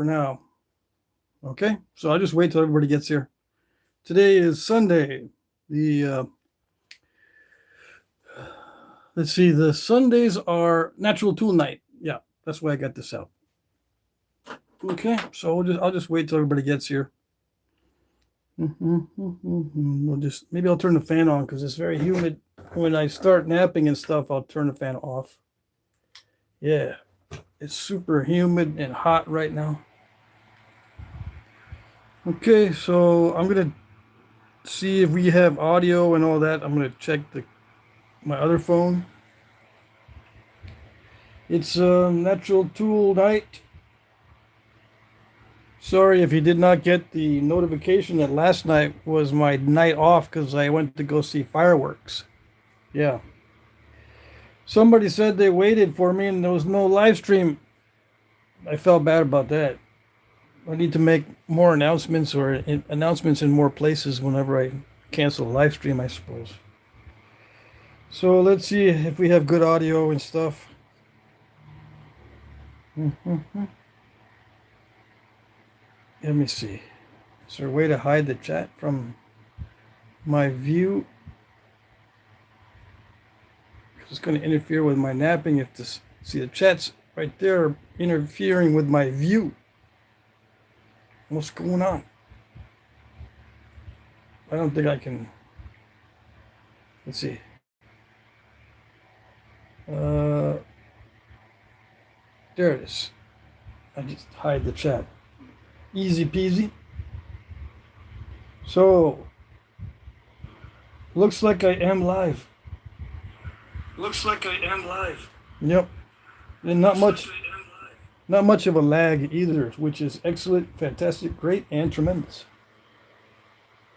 for now. Okay, so I'll just wait till everybody gets here. Today is Sunday. Let's see, the Sundays are natural tool night. Yeah, that's why I got this out. Okay, so I'll just wait till everybody gets here. Maybe I'll turn the fan on because it's very humid. When I start napping and stuff, I'll turn the fan off. Yeah, it's super humid and hot right now. Okay, so I'm gonna see if we have audio and all that. I'm gonna check my other phone. It's natural tool night. Sorry if you did not get the notification that last night was my night off because I went to go see fireworks. Yeah. Somebody said they waited for me and there was no live stream. I felt bad about that. I need to make more announcements or announcements in more places whenever I cancel a live stream, I suppose. So let's see if we have good audio and stuff. Let me see. Is there a way to hide the chat from my view? It's going to interfere with my napping if this. See, the chat's right there interfering with my view. What's going on? I don't think I can. Let's see. There it is. I just hide the chat. Easy peasy. So, looks like I am live. Yep. And not much of a lag either, which is excellent, fantastic, great, and tremendous.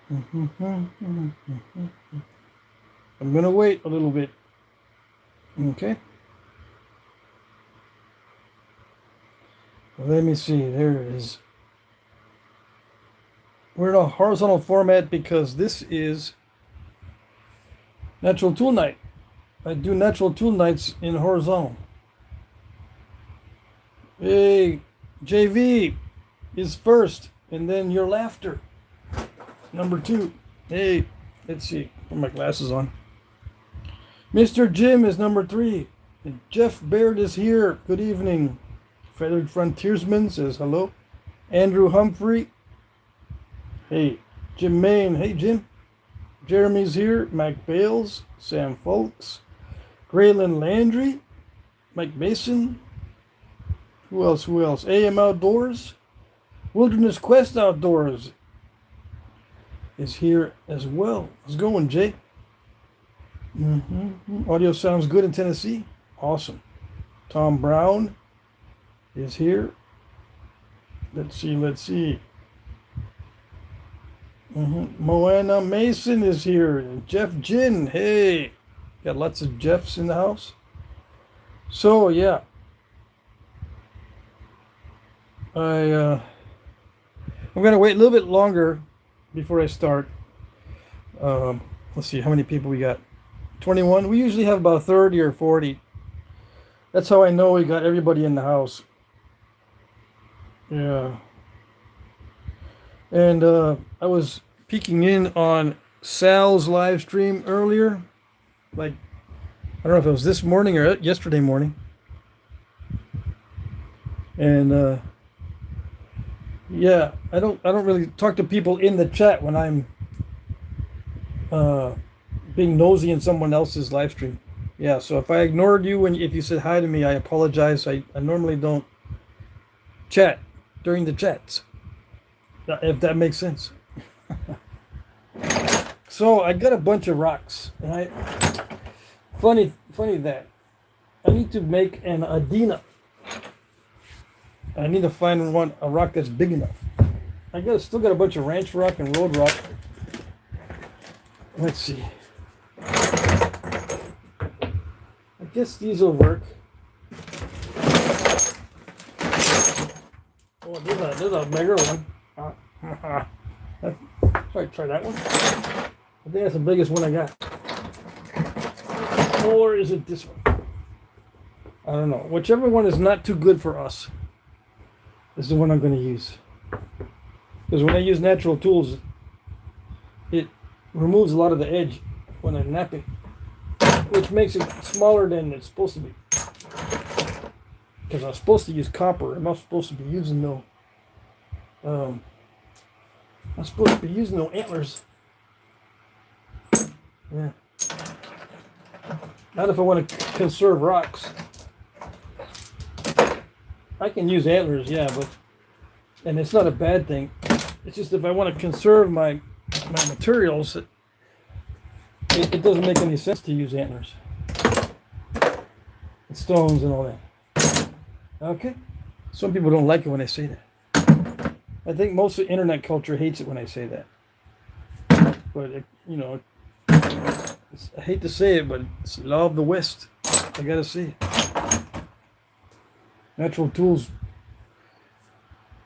I'm going to wait a little bit. Okay. Let me see. There it is. We're in a horizontal format because this is natural tool night. I do natural tool nights in horizontal. Hey, JV is first, and then your laughter. Number 2. Hey, let's see. Put my glasses on. Mr. Jim is number 3. And Jeff Baird is here. Good evening. Feathered Frontiersman says hello. Andrew Humphrey. Hey, Jim Main. Hey, Jim. Jeremy's here. Mac Bales. Sam Folks. Graylin Landry. Mike Mason. Who else? AM Outdoors. Wilderness Quest Outdoors is here as well. How's it going, Jay? Audio sounds good in Tennessee. Awesome. Tom Brown is here. Let's see. Moana Mason is here. And Jeff Ginn. Hey. Got lots of Jeffs in the house. So, yeah. I'm going to wait a little bit longer before I start. Let's see how many people we got. 21. We usually have about 30 or 40. That's how I know we got everybody in the house. Yeah. And I was peeking in on Sal's live stream earlier. Like, I don't know if it was this morning or yesterday morning. And yeah, I don't really talk to people in the chat when I'm being nosy in someone else's live stream. Yeah, so if I ignored you if you said hi to me, I apologize. I normally don't chat during the chats, if that makes sense. So I got a bunch of rocks, and funny that I need to make an Adina. I need to find a rock that's big enough. Still got a bunch of ranch rock and road rock. Let's see. I guess these will work. Oh, there's a bigger one. Try that one. I think that's the biggest one I got. Or is it this one? I don't know. Whichever one is not too good for us. is the one I'm going to use. Because when I use natural tools, it removes a lot of the edge when I'm knapping, which makes it smaller than it's supposed to be. Because I'm supposed to use copper. I'm not supposed to be using no I'm supposed to be using no antlers. Yeah. Not if I want to conserve rocks. I can use antlers, yeah, but and it's not a bad thing. It's just if I want to conserve my materials, it doesn't make any sense to use antlers and stones and all that. Okay? Some people don't like it when I say that. I think most of the internet culture hates it when I say that. But, you know, I hate to say it, but it's the law of the West. I gotta say it. Natural tools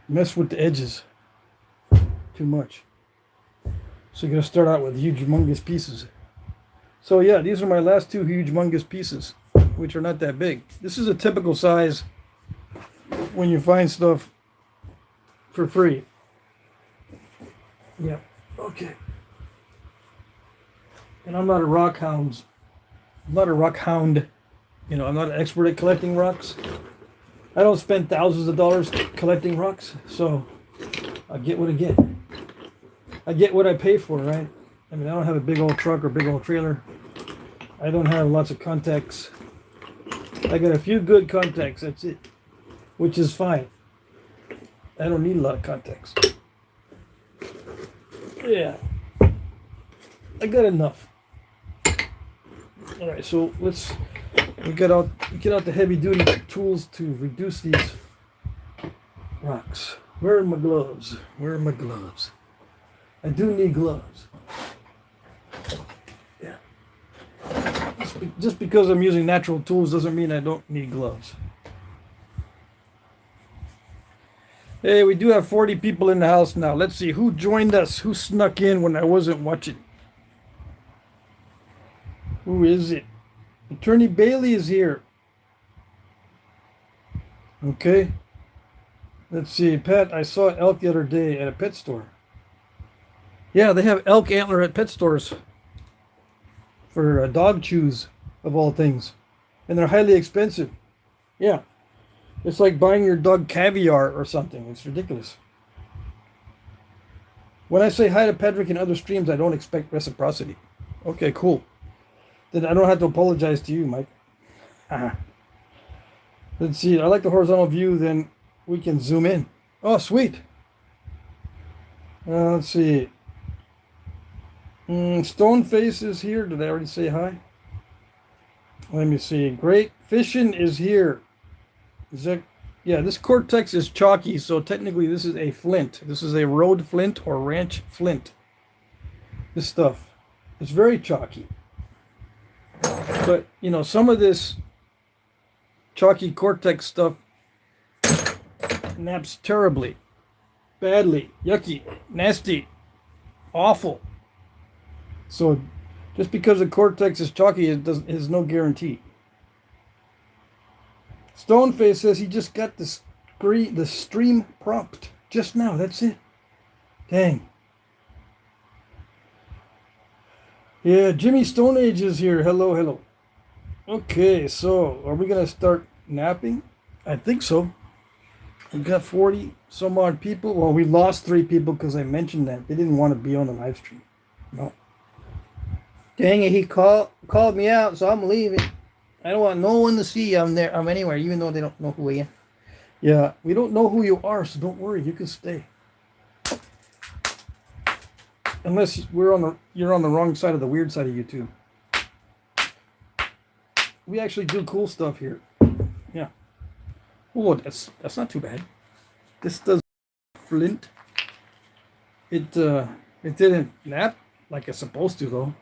mess with the edges too much. So you're gonna start out with huge, humongous pieces. So yeah, these are my last two huge, humongous pieces, which are not that big. This is a typical size when you find stuff for free. Yeah, okay. And I'm not a rock hound. I'm not a rock hound. You know, I'm not an expert at collecting rocks. I don't spend thousands of dollars collecting rocks, so I get what I get. I get what I pay for, right? I mean, I don't have a big old truck or big old trailer. I don't have lots of contacts. I got a few good contacts, that's it, which is fine. I don't need a lot of contacts. Yeah, I got enough. All right, so we get out the heavy duty tools to reduce these rocks. Where are my gloves? Where are my gloves? I do need gloves. Yeah. Just because I'm using natural tools doesn't mean I don't need gloves. Hey, we do have 40 people in the house now. Let's see who joined us, who snuck in when I wasn't watching. Who is it? Attorney Bailey is here. Okay. Let's see. Pat, I saw an elk the other day at a pet store. Yeah, they have elk antler at pet stores for dog chews, of all things. And they're highly expensive. Yeah. It's like buying your dog caviar or something. It's ridiculous. When I say hi to Patrick and other streams, I don't expect reciprocity. Okay, cool. Then I don't have to apologize to you, Mike. Let's see. I like the horizontal view, then we can zoom in. Oh, sweet. Let's see. Stoneface is here. Did I already say hi? Let me see. Great Fishing is here. Is that... Yeah, this cortex is chalky, so technically this is a flint. This is a road flint or ranch flint. This stuff. It's very chalky. But, you know, some of this chalky cortex stuff naps terribly, badly, yucky, nasty, awful. So just because the cortex is chalky, it is no guarantee. Stoneface says he just got the stream prompt just now. That's it. Dang. Yeah, Jimmy Stone Age is here. Hello, hello. Okay, so are we going to start napping? I think so. We've got 40 some odd people. Well, we lost 3 people because I mentioned that. They didn't want to be on the live stream. No. Dang it, he called me out, so I'm leaving. I don't want no one to see I'm there. I'm anywhere, even though they don't know who I am. Yeah, we don't know who you are, so don't worry. You can stay. Unless you're on the wrong side of the weird side of YouTube. We actually do cool stuff here. Yeah. Oh, that's not too bad. This does flint. It didn't nap like it's supposed to though.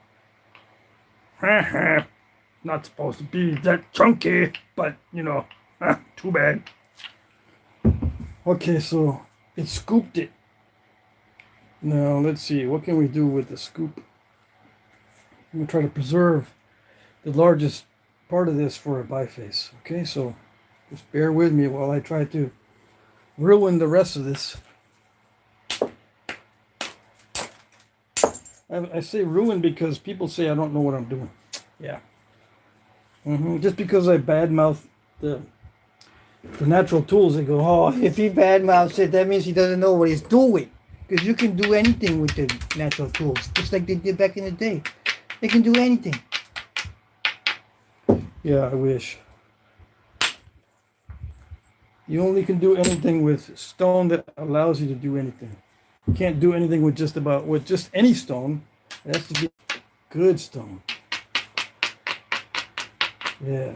Not supposed to be that chunky, but you know, too bad. Okay, so it scooped it. Now let's see, what can we do with the scoop? I'm gonna try to preserve the largest part of this for a biface. Okay, so just bear with me while I try to ruin the rest of this. I say ruin because people say I don't know what I'm doing. Yeah. Just because I badmouth the natural tools, they go, oh, if he badmouths it, that means he doesn't know what he's doing. Because you can do anything with the natural tools, just like they did back in the day. They can do anything. Yeah, I wish. You only can do anything with stone that allows you to do anything. You can't do anything with just any stone. It has to be good stone. Yeah.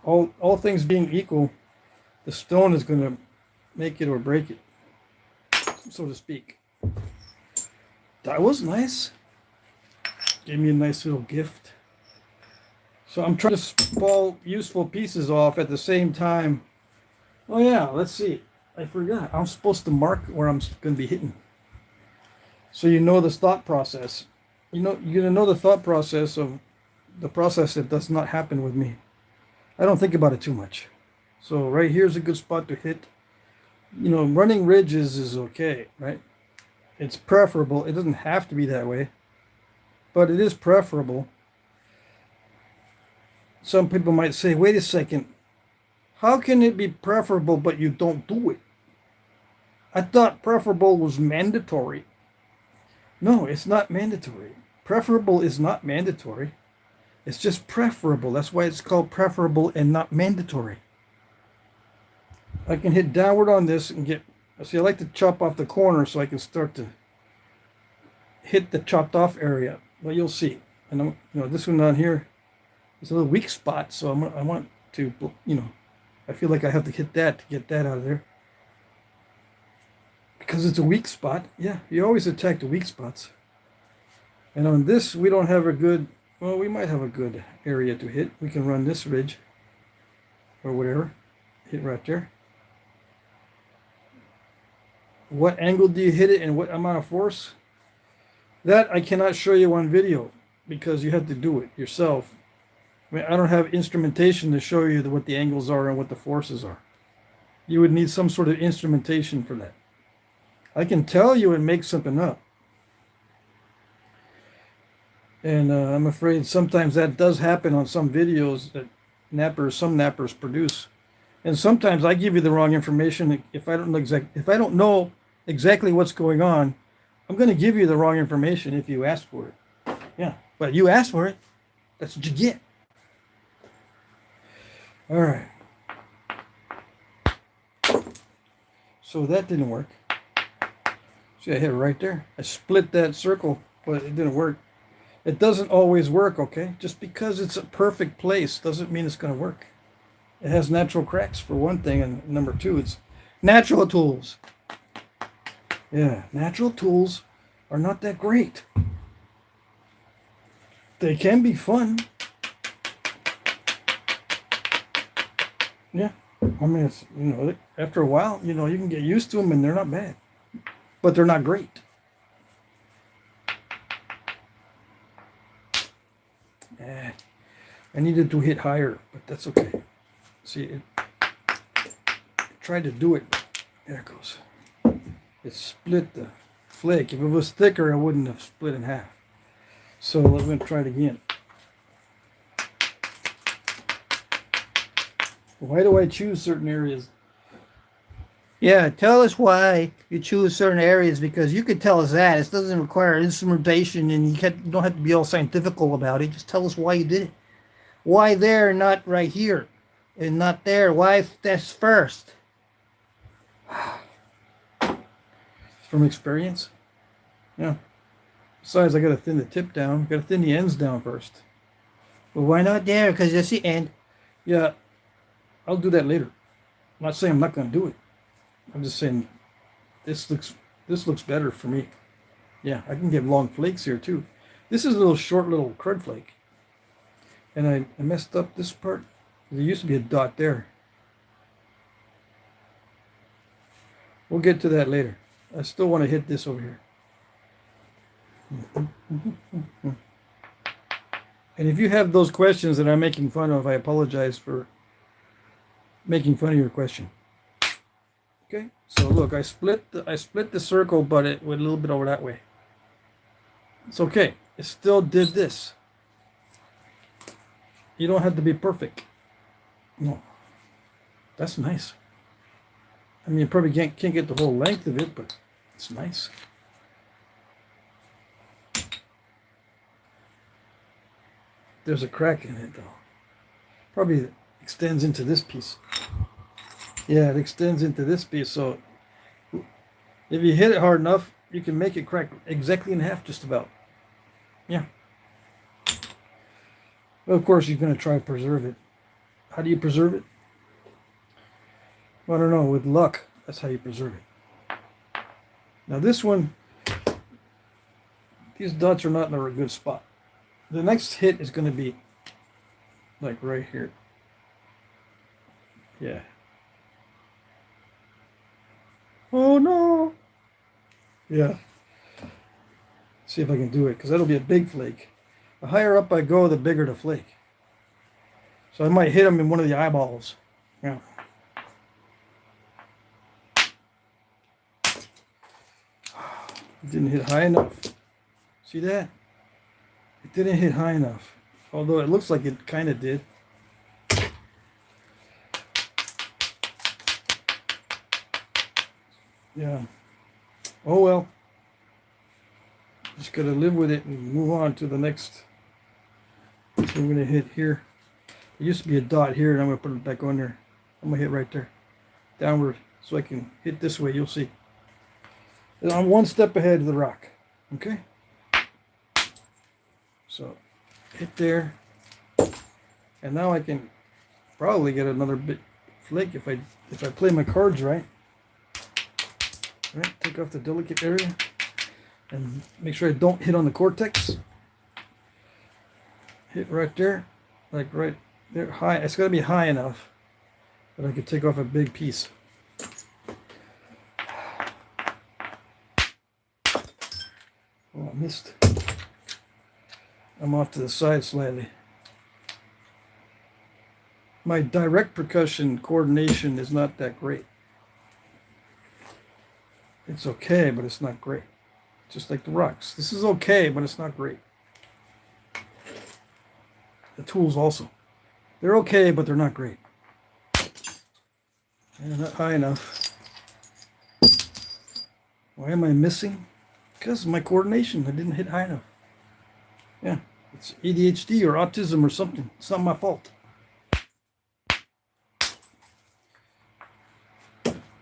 All things being equal, the stone is going to make it or break it, so to speak. That was nice. Gave me a nice little gift. So I'm trying to spall useful pieces off at the same time. Oh yeah, let's see. I forgot. I'm supposed to mark where I'm going to be hitting. So you know the thought process. You're going to know the thought process of the process that does not happen with me. I don't think about it too much. So right here's a good spot to hit. Running ridges is okay, right? It's preferable. It doesn't have to be that way, but it is preferable. Some people might say, wait a second, how can it be preferable but you don't do it? I thought preferable was mandatory. No, it's not mandatory. Preferable is not mandatory. It's just preferable. That's why it's called preferable and not mandatory. I can hit downward on this and get... See, I like to chop off the corner so I can start to hit the chopped off area. Well, you'll see. And this one down here is a little weak spot, so I want to, I feel like I have to hit that to get that out of there. Because it's a weak spot. Yeah, you always attack the weak spots. And on this, we don't have a good... Well, we might have a good area to hit. We can run this ridge or whatever. Hit right there. What angle do you hit it and what amount of force? That I cannot show you on video because you have to do it yourself. I mean, I don't have instrumentation to show you what the angles are and what the forces are. You would need some sort of instrumentation for that. I can tell you and make something up. And I'm afraid sometimes that does happen on some videos that some nappers produce. And sometimes I give you the wrong information if I don't know exactly what's going on. I'm going to give you the wrong information if you ask for it. Yeah, but you asked for it. That's what you get. All right. So that didn't work. See, I hit it right there. I split that circle, but it didn't work. It doesn't always work, okay? Just because it's a perfect place doesn't mean it's going to work. It has natural cracks, for one thing, and number two, it's natural tools. Yeah, natural tools are not that great. They can be fun. Yeah, I mean, it's, after a while, you can get used to them and they're not bad. But they're not great. I needed to hit higher, but that's okay. See, I tried to do it. There it goes. It split the flake. If it was thicker, I wouldn't have split in half. So I'm going to try it again. Why do I choose certain areas? Yeah, tell us why you choose certain areas, because you could tell us that. It doesn't require instrumentation, and you don't have to be all scientifical about it. Just tell us why you did it. Why there, not right here, and not there? Why that's first? From experience. Yeah. Besides, I got to thin the tip down. Got to thin the ends down first. Well, why not there? Because that's the end. Yeah, I'll do that later. I'm not saying I'm not going to do it. I'm just saying this looks better for me. Yeah, I can get long flakes here too. This is a little short little crud flake. And I messed up this part. There used to be a dot there. We'll get to that later. I still want to hit this over here. And if you have those questions that I'm making fun of, I apologize for making fun of your question. Okay, so look, I split the circle, but it went a little bit over that way. It's okay. It still did this. You don't have to be perfect. No, that's nice. I mean, you probably can't get the whole length of it, but it's nice. There's a crack in it, though. Probably extends into this piece. Yeah, it extends into this piece, so if you hit it hard enough, you can make it crack exactly in half, just about. Yeah. Well, of course, you're going to try to preserve it. How do you preserve it? Well, I don't know. With luck, that's how you preserve it. Now this one, these dots are not in a good spot. The next hit is going to be like right here. Yeah. Oh no. Yeah. See if I can do it, because that'll be a big flake. The higher up I go, the bigger the flake. So I might hit them in one of the eyeballs. Yeah. It didn't hit high enough. See that? It didn't hit high enough. Although it looks like it kind of did. Yeah. Oh well. Just gotta live with it and move on to the next. So I'm gonna hit here. There used to be a dot here, and I'm gonna put it back on there. I'm gonna hit right there. Downward, so I can hit this way, you'll see. And I'm one step ahead of the rock. Okay? So hit there. And now I can probably get another bit flake if I play my cards right. Right, take off the delicate area and make sure I don't hit on the cortex. Hit right there, like right there, high. It's got to be high enough that I could take off a big piece. Oh, I missed. I'm off to the side slightly. My direct percussion coordination is not that great. It's okay, but it's not great. Just like the rocks. This is okay, but it's not great. The tools also. They're okay, but they're not great. And not high enough. Why am I missing? Because of my coordination. I didn't hit high enough. Yeah, it's ADHD or autism or something. It's not my fault.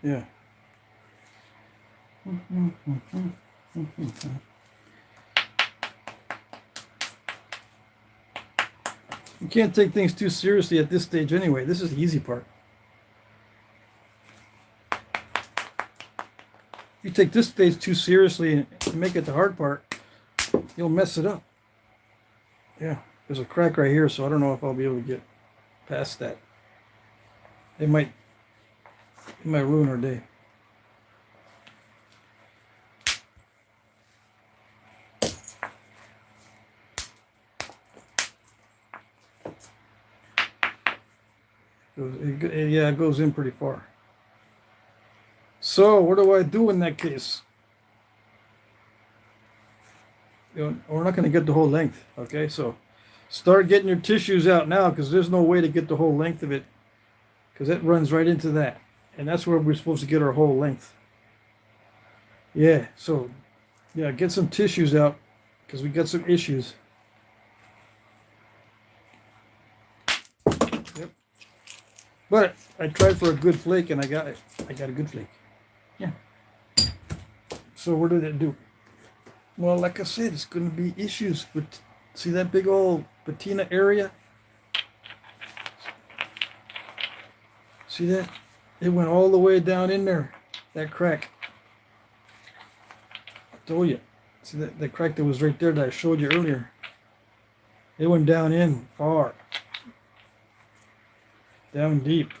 Yeah. You can't take things too seriously at this stage anyway. This is the easy part. If you take this stage too seriously and make it the hard part, you'll mess it up. Yeah, there's a crack right here, so I don't know if I'll be able to get past that. It might ruin our day. Yeah, it goes in pretty far. So what do I do in that case? We're not going to get the whole length. Okay, so start getting your tissues out now, because there's no way to get the whole length of it, because it runs right into that, and that's where we're supposed to get our whole length. Yeah, so yeah, get some tissues out, because we got some issues. Yep. But I tried for a good flake, and I got it. I got a good flake. Yeah. So what did it do? Well, like I said, it's going to be issues with, see that big old patina area? See that? It went all the way down in there, that crack. I told you. See that crack that was right there that I showed you earlier? It went down in far. Down deep.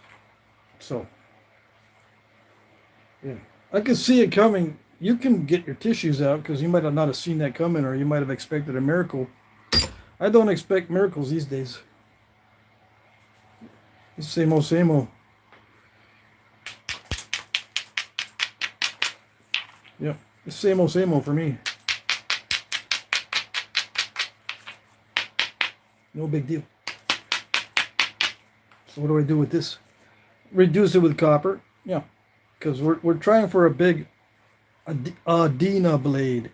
So, yeah. I could see it coming. You can get your tissues out, because you might have not have seen that coming, or you might have expected a miracle. I don't expect miracles these days. It's same old, same old. Yep. The same old for me. No big deal. So what do I do with this? Reduce it with copper. Yeah. Because we're trying for a big Adina blade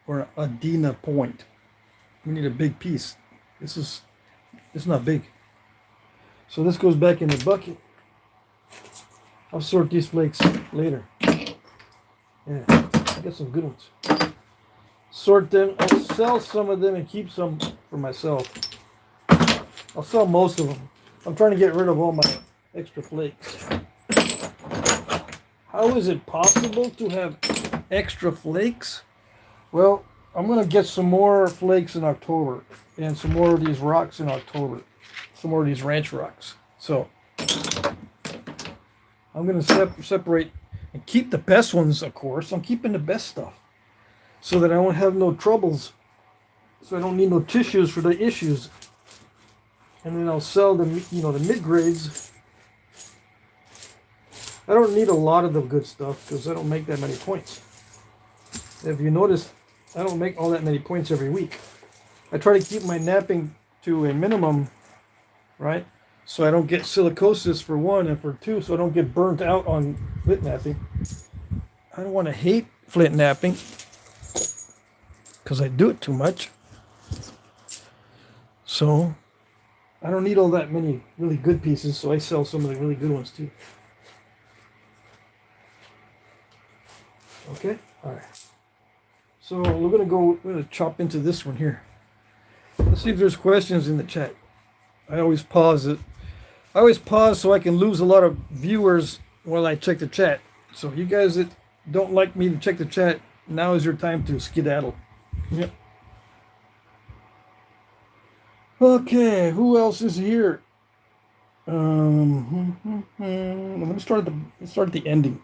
or Adina point. We need a big piece. It's not big. So this goes back in the bucket. I'll sort these flakes later. Yeah, I got some good ones. Sort them. I'll sell some of them and keep some for myself. I'll sell most of them. I'm trying to get rid of all my extra flakes. How is it possible to have extra flakes? Well, I'm going to get some more flakes in October and some more of these rocks in October. Some more of these ranch rocks. So I'm going to separate and keep the best ones, of course. I'm keeping the best stuff so that I won't have no troubles. So I don't need no tissues for the issues. And then I'll sell the, the mid-grades. I don't need a lot of the good stuff because I don't make that many points. If you notice, I don't make all that many points every week. I try to keep my knapping to a minimum, right? So I don't get silicosis for one, and for two, so I don't get burnt out on Flintknapping. I don't want to hate Flintknapping because I do it too much. So I don't need all that many really good pieces, so I sell some of the really good ones too. Okay, all right. So we're gonna chop into this one here. Let's see if there's questions in the chat. I always pause it. I always pause so I can lose a lot of viewers while I check the chat. So you guys that don't like me to check the chat, now is your time to skedaddle. Yep. Okay, who else is here? Let me start at the ending.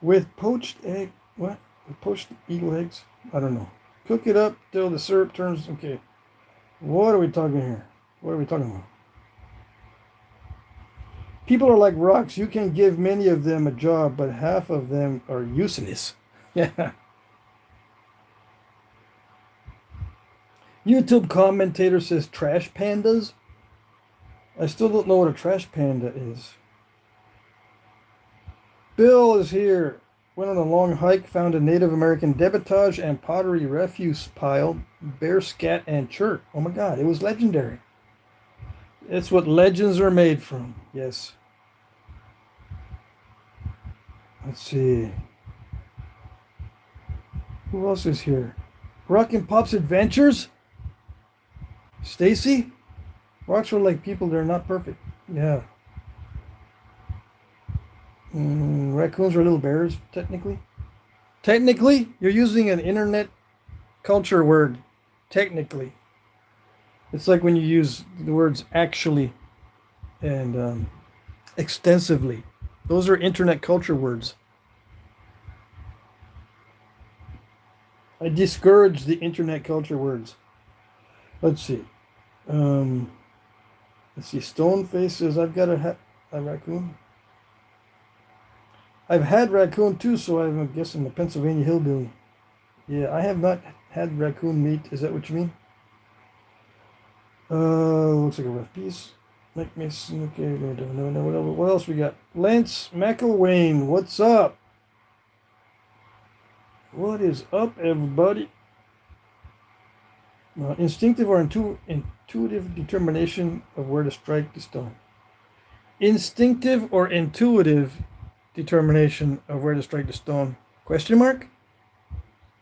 With poached egg, what? With poached eagle eggs? I don't know. Cook it up till the syrup turns. Okay. What are we talking here? What are we talking about? People are like rocks. You can give many of them a job, but half of them are useless. Yeah. YouTube commentator says trash pandas. I still don't know what a trash panda is. Bill is here. Went on a long hike, found a Native American debitage and pottery refuse pile, bear scat and chert. Oh my God, it was legendary. It's what legends are made from. Yes. Let's see. Who else is here? Rock and Pop's Adventures? Stacy? Rocks are like people, they're not perfect. Yeah. Raccoons are little bears, technically. Technically, you're using an internet culture word. Technically. It's like when you use the words actually and extensively. Those are internet culture words. I discourage the internet culture words. Let's see. Stone Face says, I've got a raccoon. I've had raccoon too, so I'm guessing the Pennsylvania hillbilly. Yeah, I have not had raccoon meat. Is that what you mean? Looks like a rough piece. Like Mason. Okay, no. What else we got? Lance McElwain, what's up? What is up, everybody? Instinctive or intuitive determination of where to strike the stone. Instinctive or intuitive determination of where to strike the stone? Question mark?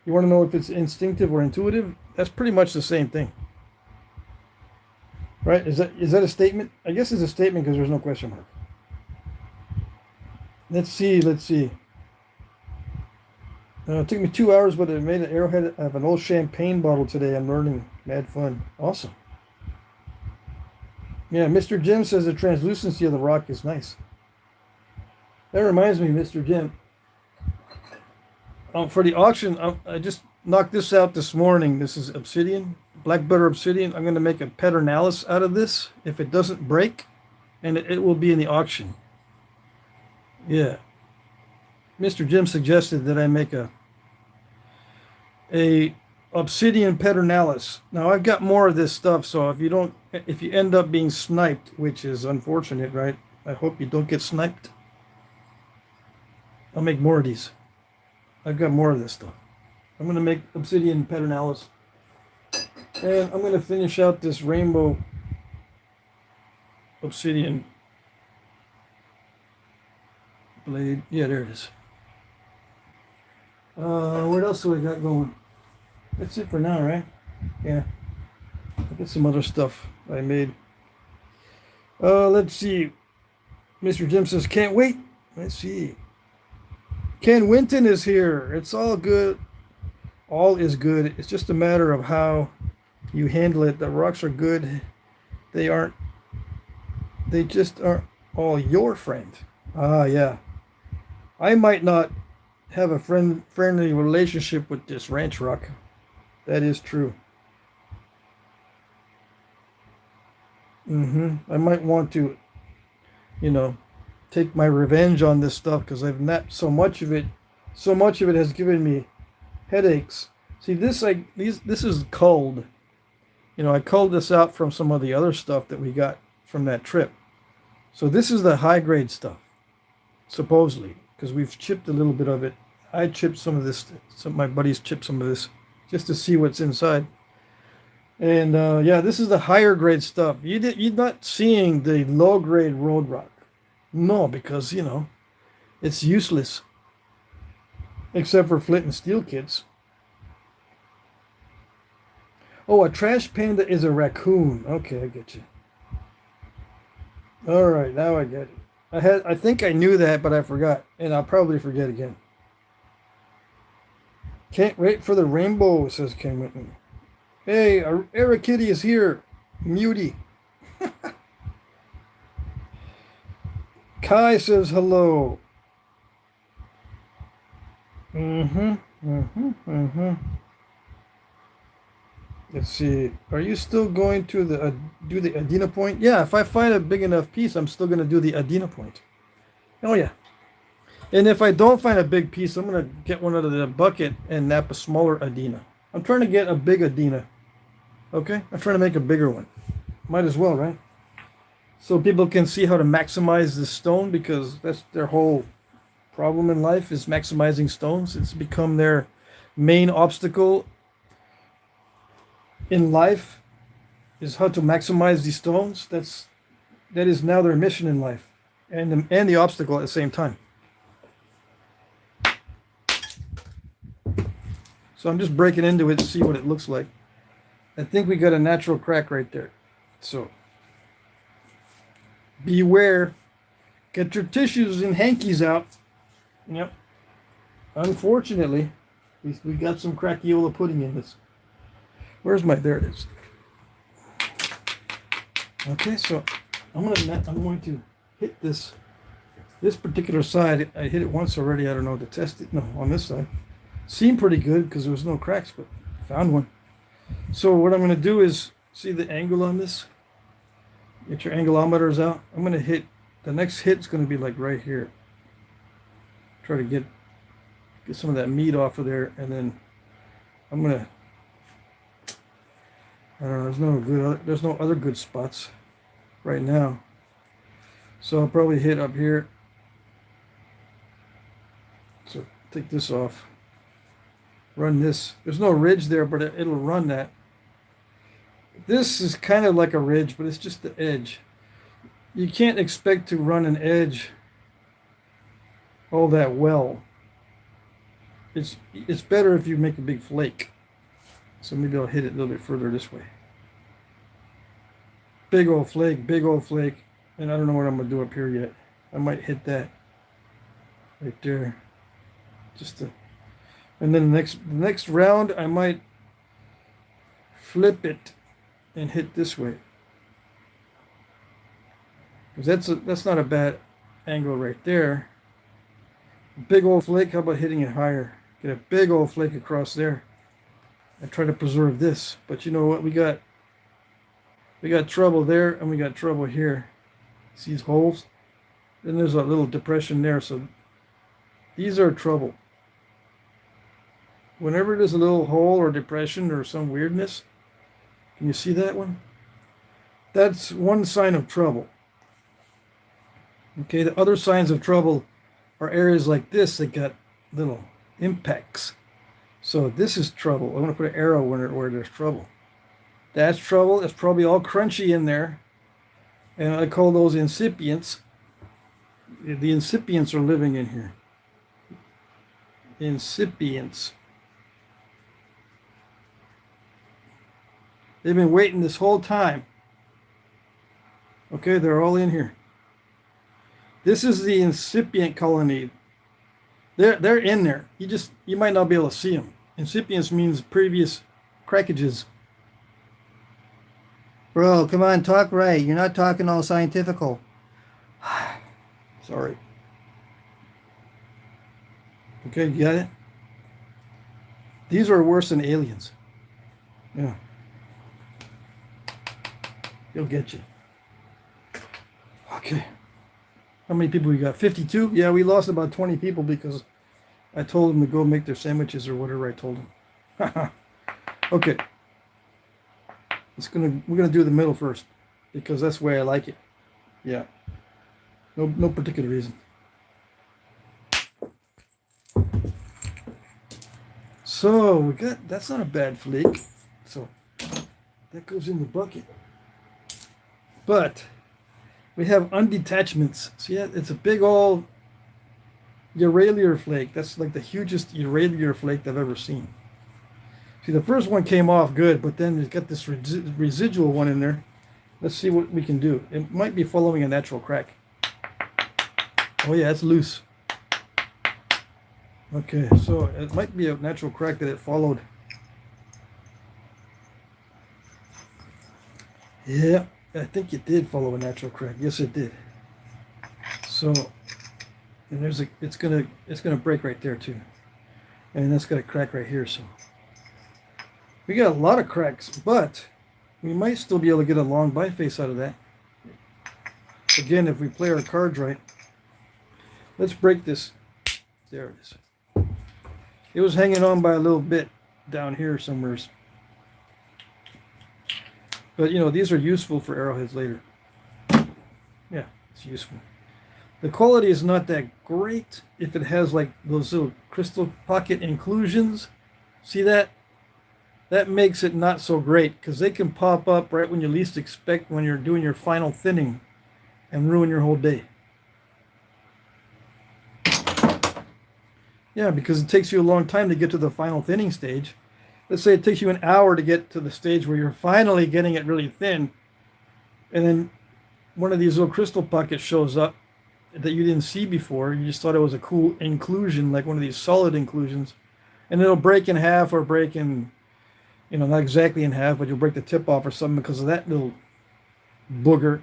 You want to know if it's instinctive or intuitive? That's pretty much the same thing. Right? Is that a statement? I guess it's a statement because there's no question mark. Let's see. It took me 2 hours, but it made an arrowhead of an old champagne bottle today. I'm learning. Mad fun. Awesome. Yeah, Mr. Jim says the translucency of the rock is nice. That reminds me, Mr. Jim. For the auction, I just knocked this out this morning. This is obsidian, black butter obsidian. I'm going to make a pedernales out of this if it doesn't break, and it will be in the auction. Yeah. Mr. Jim suggested that I make a obsidian peternalis. Now I've got more of this stuff, so if you end up being sniped, which is unfortunate, right? I hope you don't get sniped. I'll make more of these. I've got more of this stuff. I'm going to make obsidian peternalis. And I'm going to finish out this rainbow obsidian blade. Yeah, there it is. What else do we got going? That's it for now, right? Yeah. I got some other stuff I made. Let's see. Mr. Jim says, can't wait. Let's see. Ken Winton is here. It's all good. All is good. It's just a matter of how you handle it. The rocks are good. They just aren't all your friend. Ah, yeah. I might not have a friendly relationship with this ranch rock. That is true. I might want to, take my revenge on this stuff because I've napped so much of it. So much of it has given me headaches. See, this is culled. I culled this out from some of the other stuff that we got from that trip. So this is the high grade stuff, supposedly, because we've chipped a little bit of it. I chipped some of this. Some of my buddies chipped some of this just to see what's inside. And yeah, this is the higher grade stuff. You're not seeing the low grade road rock. No, because, it's useless. Except for flint and steel kits. Oh, a trash panda is a raccoon. Okay, I get you. All right, now I get it. I think I knew that, but I forgot. And I'll probably forget again. Can't wait for the rainbow, says Ken Whitman. Hey, Eric Kitty is here. Mutie. Kai says hello. Let's see. Are you still going to do the Adena point? Yeah, if I find a big enough piece, I'm still going to do the Adena point. Oh, yeah. And if I don't find a big piece, I'm going to get one out of the bucket and nap a smaller Adena. I'm trying to get a big Adena. Okay? I'm trying to make a bigger one. Might as well, right? So people can see how to maximize the stone, because that's their whole problem in life, is maximizing stones. It's become their main obstacle in life, is how to maximize these stones. That is now their mission in life, and the obstacle at the same time. So I'm just breaking into it to see what it looks like. I think we got a natural crack right there. So beware. Get your tissues and hankies out. Yep. Unfortunately, we got some crackiola pudding in this. There it is. Okay, so I'm going to hit this particular side. I hit it once already. I don't know, to test it. No, on this side. Seemed pretty good because there was no cracks, but I found one. So what I'm going to do is, see the angle on this? Get your angulometers out. I'm going to hit, the next hit's going to be like right here. Try to get some of that meat off of there, and then I'm going to, I don't know, there's no other good spots right now. So I'll probably hit up here. So take this off. Run this. There's no ridge there, but it'll run that. This is kind of like a ridge, but it's just the edge. You can't expect to run an edge all that well. It's better if you make a big flake. So maybe I'll hit it a little bit further this way. Big old flake. And I don't know what I'm going to do up here yet. I might hit that right there. And then the next round, I might flip it and hit this way. Because that's not a bad angle right there. Big old flake. How about hitting it higher? Get a big old flake across there. I try to preserve this, but you know what? We got trouble there, and we got trouble here. See these holes? Then there's a little depression there, so These are trouble. Whenever there's a little hole or depression or some weirdness, can you see that one? That's one sign of trouble. Okay, the other signs of trouble are areas like this that got little impacts. So this is trouble. I'm going to put an arrow where there's trouble. That's trouble. It's probably all crunchy in there. And I call those incipients. The incipients are living in here. Incipients. They've been waiting this whole time. Okay, they're all in here. This is the incipient colony. They're in there. You might not be able to see them. Incipients means previous crackages. Bro, come on, talk right. You're not talking all scientifical. Sorry. Okay, you got it? These are worse than aliens. Yeah. He'll get you. Okay. How many people we got? 52? Yeah, we lost about 20 people because I told them to go make their sandwiches or whatever I told them. Okay. We're gonna do the middle first because that's the way I like it. Yeah. No particular reason. So we got, that's not a bad flake. So that goes in the bucket. But we have undetachments. See that? It's a big old Euralier flake. That's like the hugest Euralier flake I've ever seen. See, the first one came off good, but then it's got this residual one in there. Let's see what we can do. It might be following a natural crack. Oh yeah, it's loose. Okay, so it might be a natural crack that it followed. Yeah, I think it did follow a natural crack. Yes, it did. So, and it's gonna break right there too, and that's got a crack right here. So we got a lot of cracks, but we might still be able to get a long biface out of that. Again, if we play our cards right. Let's break this. There it is. It was hanging on by a little bit down here somewhere. But, you know, these are useful for arrowheads later. Yeah, it's useful. The quality is not that great if it has like those little crystal pocket inclusions. See that? That makes it not so great because they can pop up right when you least expect when you're doing your final thinning and ruin your whole day. Yeah, because it takes you a long time to get to the final thinning stage. Let's say it takes you an hour to get to the stage where you're finally getting it really thin. And then one of these little crystal pockets shows up that you didn't see before. You just thought it was a cool inclusion, like one of these solid inclusions. And it'll break in half or break in, you know, not exactly in half, but you'll break the tip off or something because of that little booger.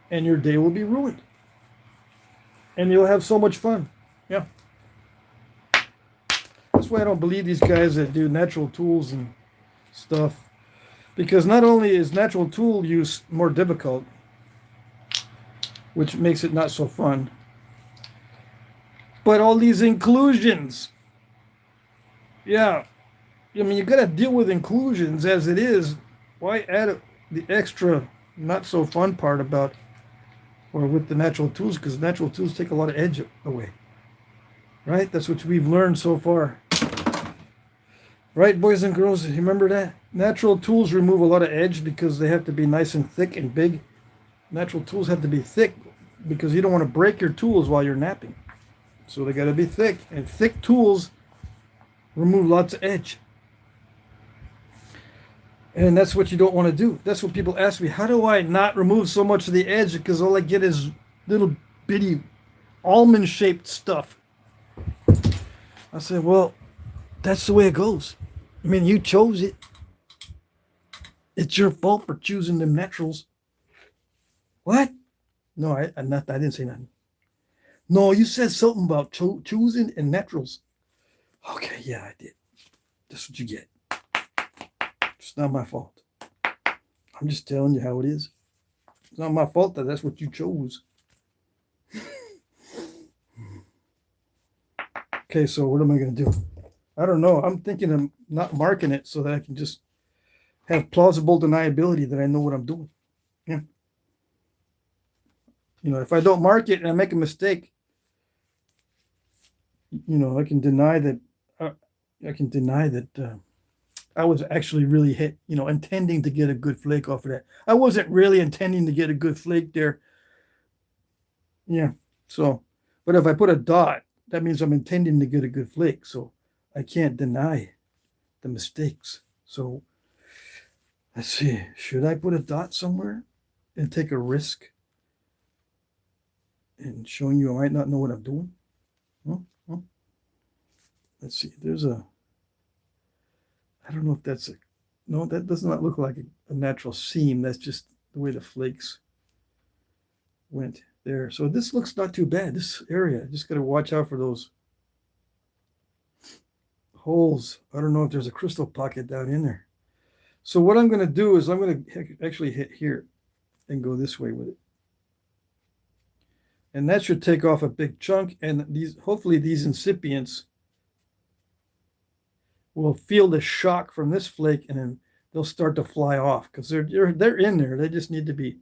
And your day will be ruined. And you'll have so much fun. Yeah. That's why I don't believe these guys that do natural tools and stuff. Because not only is natural tool use more difficult, which makes it not so fun, but all these inclusions. Yeah. I mean, you got to deal with inclusions as it is. Why add the extra not so fun part about, or with the natural tools? Because natural tools take a lot of edge away. Right? That's what we've learned so far. Right, boys and girls? You remember that? Natural tools remove a lot of edge because they have to be nice and thick and big. Natural tools have to be thick because you don't want to break your tools while you're napping. So they got to be thick. And thick tools remove lots of edge. And that's what you don't want to do. That's what people ask me. How do I not remove so much of the edge? Because all I get is little bitty almond-shaped stuff. I said, well, that's the way it goes. I mean, you chose it. It's your fault for choosing them naturals. What? No, I didn't say nothing. No, you said something about choosing and naturals. Okay, yeah, I did. That's what you get. It's not my fault. I'm just telling you how it is. It's not my fault that that's what you chose. Okay, so what am I going to do? I don't know. I'm thinking of not marking it so that I can just have plausible deniability that I know what I'm doing. Yeah. You know, if I don't mark it and I make a mistake, you know, I can deny that. I was actually really intending to get a good flake off of that. I wasn't really intending to get a good flake there. Yeah. So, but if I put a dot, that means I'm intending to get a good flake. So I can't deny the mistakes. So let's see. Should I put a dot somewhere and take a risk in showing you I might not know what I'm doing? Well, let's see. I don't know if that's no, that does not look like a natural seam. That's just the way the flakes went there. So this looks not too bad. This area, just got to watch out for those holes. I don't know if there's a crystal pocket down in there. So what I'm going to do is I'm going to actually hit here and go this way with it. And that should take off a big chunk. And hopefully these incipients will feel the shock from this flake, and then they'll start to fly off because they're in there. They just need to be,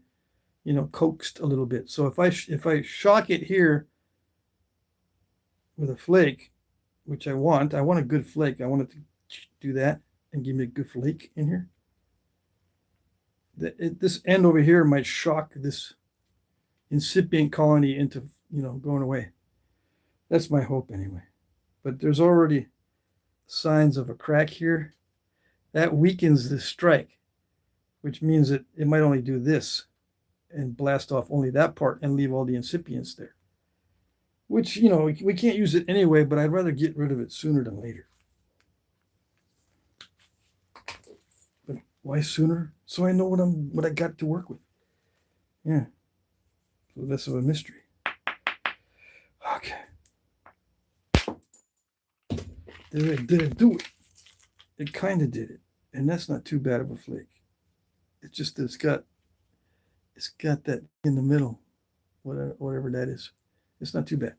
coaxed a little bit. So if I shock it here with a flake, which I want a good flake. I want it to do that and give me a good flake in here. This end over here might shock this incipient colony into, going away. That's my hope anyway. But there's already signs of a crack here. That weakens the strike, which means that it might only do this and blast off only that part and leave all the incipients there. Which, we can't use it anyway, but I'd rather get rid of it sooner than later. But why sooner? So I know what I got to work with. Yeah. So less of a mystery. Okay. Did it do it? It kind of did it. And that's not too bad of a flake. It's just that it's got that in the middle, whatever that is. It's not too bad.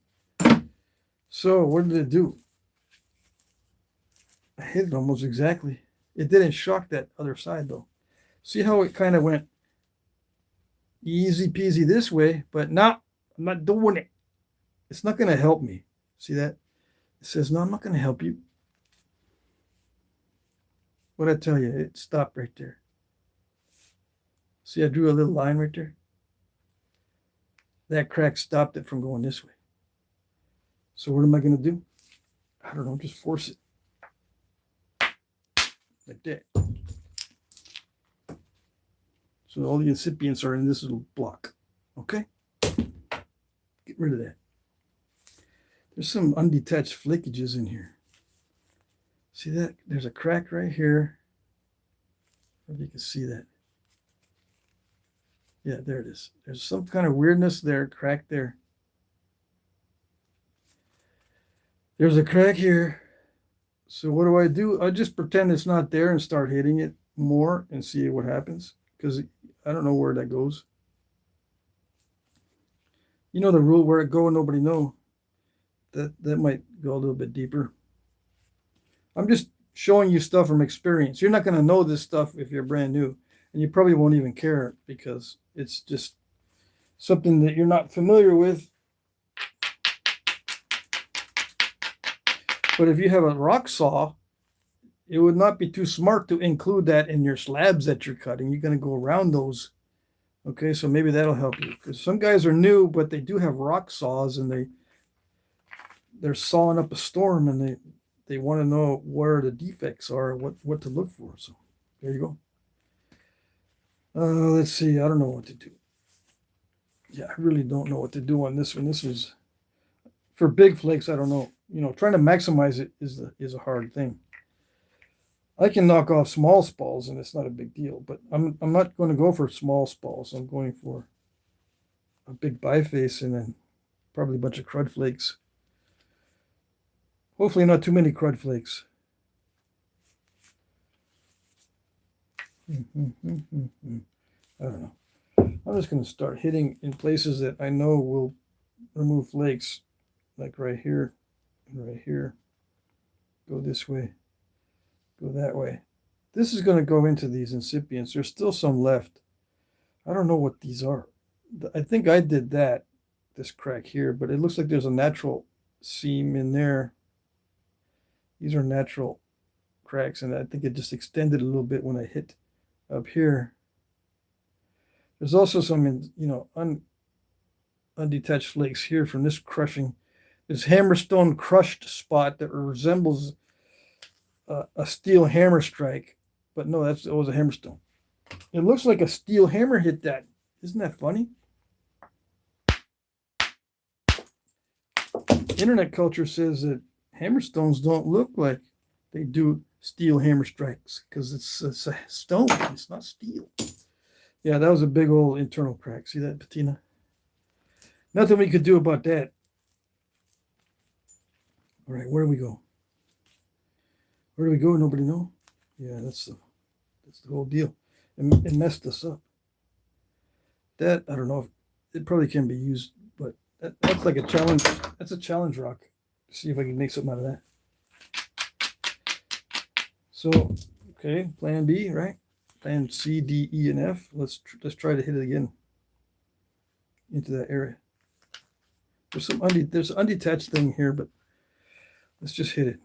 So what did it do? I hit it almost exactly. It didn't shock that other side though. See how it kind of went easy peasy this way, but now I'm not doing it. It's not going to help me. See that? It says, no, I'm not going to help you. What'd I tell you? It stopped right there. See, I drew a little line right there. That crack stopped it from going this way. So what am I going to do? I don't know, just force it. Like that. So all the incipients are in this little block. Okay? Get rid of that. There's some undetached flakeages in here. See that? There's a crack right here. I don't know if you can see that. Yeah, there it is. There's some kind of weirdness there, crack there. There's a crack here. So what do? I just pretend it's not there and start hitting it more and see what happens. Because I don't know where that goes. You know the rule, where it go, nobody know. That might go a little bit deeper. I'm just showing you stuff from experience. You're not going to know this stuff if you're brand new. And you probably won't even care because it's just something that you're not familiar with. But if you have a rock saw, it would not be too smart to include that in your slabs that you're cutting. You're going to go around those. Okay, so maybe that'll help you. Because some guys are new, but they do have rock saws, and they're sawing up a storm, and they want to know where the defects are, what to look for. So there you go. Let's see. I don't know what to do. Yeah, I really don't know what to do on this one. This is for big flakes. I don't know. Trying to maximize it is a hard thing. I can knock off small spalls, and it's not a big deal. But I'm not going to go for small spalls. I'm going for a big biface and then probably a bunch of crud flakes. Hopefully not too many crud flakes. I don't know. I'm just going to start hitting in places that I know will remove flakes, like right here right here. Go this way. Go that way. This is going to go into these incipients. There's still some left. I don't know what these are. I think I did that, this crack here, but it looks like there's a natural seam in there. These are natural cracks, and I think it just extended a little bit when I hit up here. There's also some, undetached flakes here from this crushing. This hammerstone crushed spot that resembles a steel hammer strike, but no, it was a hammerstone. It looks like a steel hammer hit that. Isn't that funny? Internet culture says that hammerstones don't look like they do steel hammer strikes because it's a stone. It's not steel. Yeah, that was a big old internal crack. See that, patina? Nothing we could do about that. All right, where do we go? Where do we go? Nobody know? Yeah, that's the whole deal. It messed us up. That, I don't know if it probably can be used, but that's like a challenge. That's a challenge rock. See if I can make something out of that. So, okay, plan B, right? Plan C, D, E, and F. Let's try to hit it again into that area. There's an undetached thing here, but let's just hit it.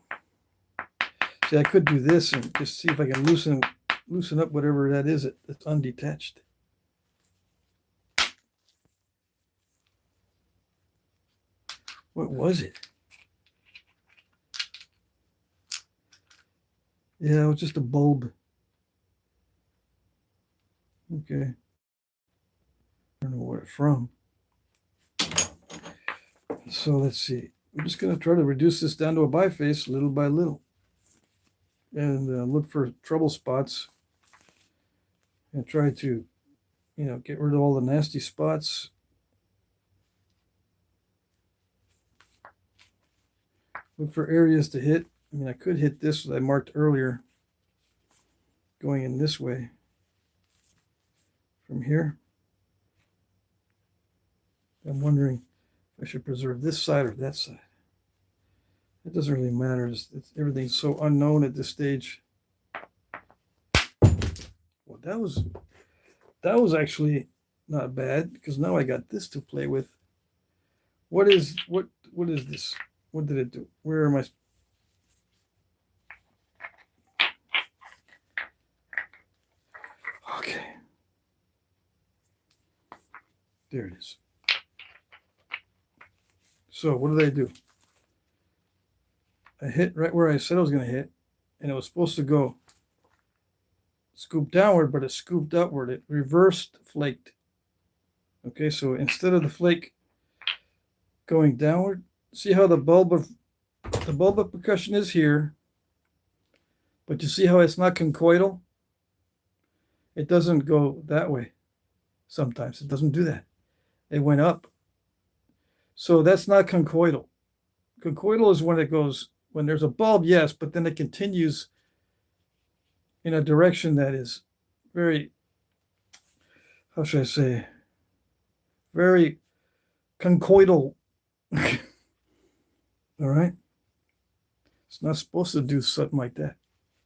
See, I could do this and just see if I can loosen up whatever that is that's undetached. What was it? Yeah, it was just a bulb. Okay. I don't know where it's from. So let's see. We're just going to try to reduce this down to a biface little by little. And look for trouble spots. And try to, get rid of all the nasty spots. Look for areas to hit. I mean, I could hit this that I marked earlier, going in this way from here. I'm wondering if I should preserve this side or that side. It doesn't really matter. Everything's so unknown at this stage. Well, that was actually not bad because now I got this to play with. What is this? What did it do? Where am I? Okay. There it is. So what did I do? I hit right where I said I was going to hit, and it was supposed to go scoop downward, but it scooped upward. It reversed flaked. Okay, so instead of the flake going downward, see how the bulb of percussion is here, but you see how it's not conchoidal? It doesn't go that way. Sometimes it doesn't do that. It went up. So that's not conchoidal. Conchoidal is when it goes, when there's a bulb, yes, but then it continues in a direction that is very, how should I say, very conchoidal. All right? It's not supposed to do something like that.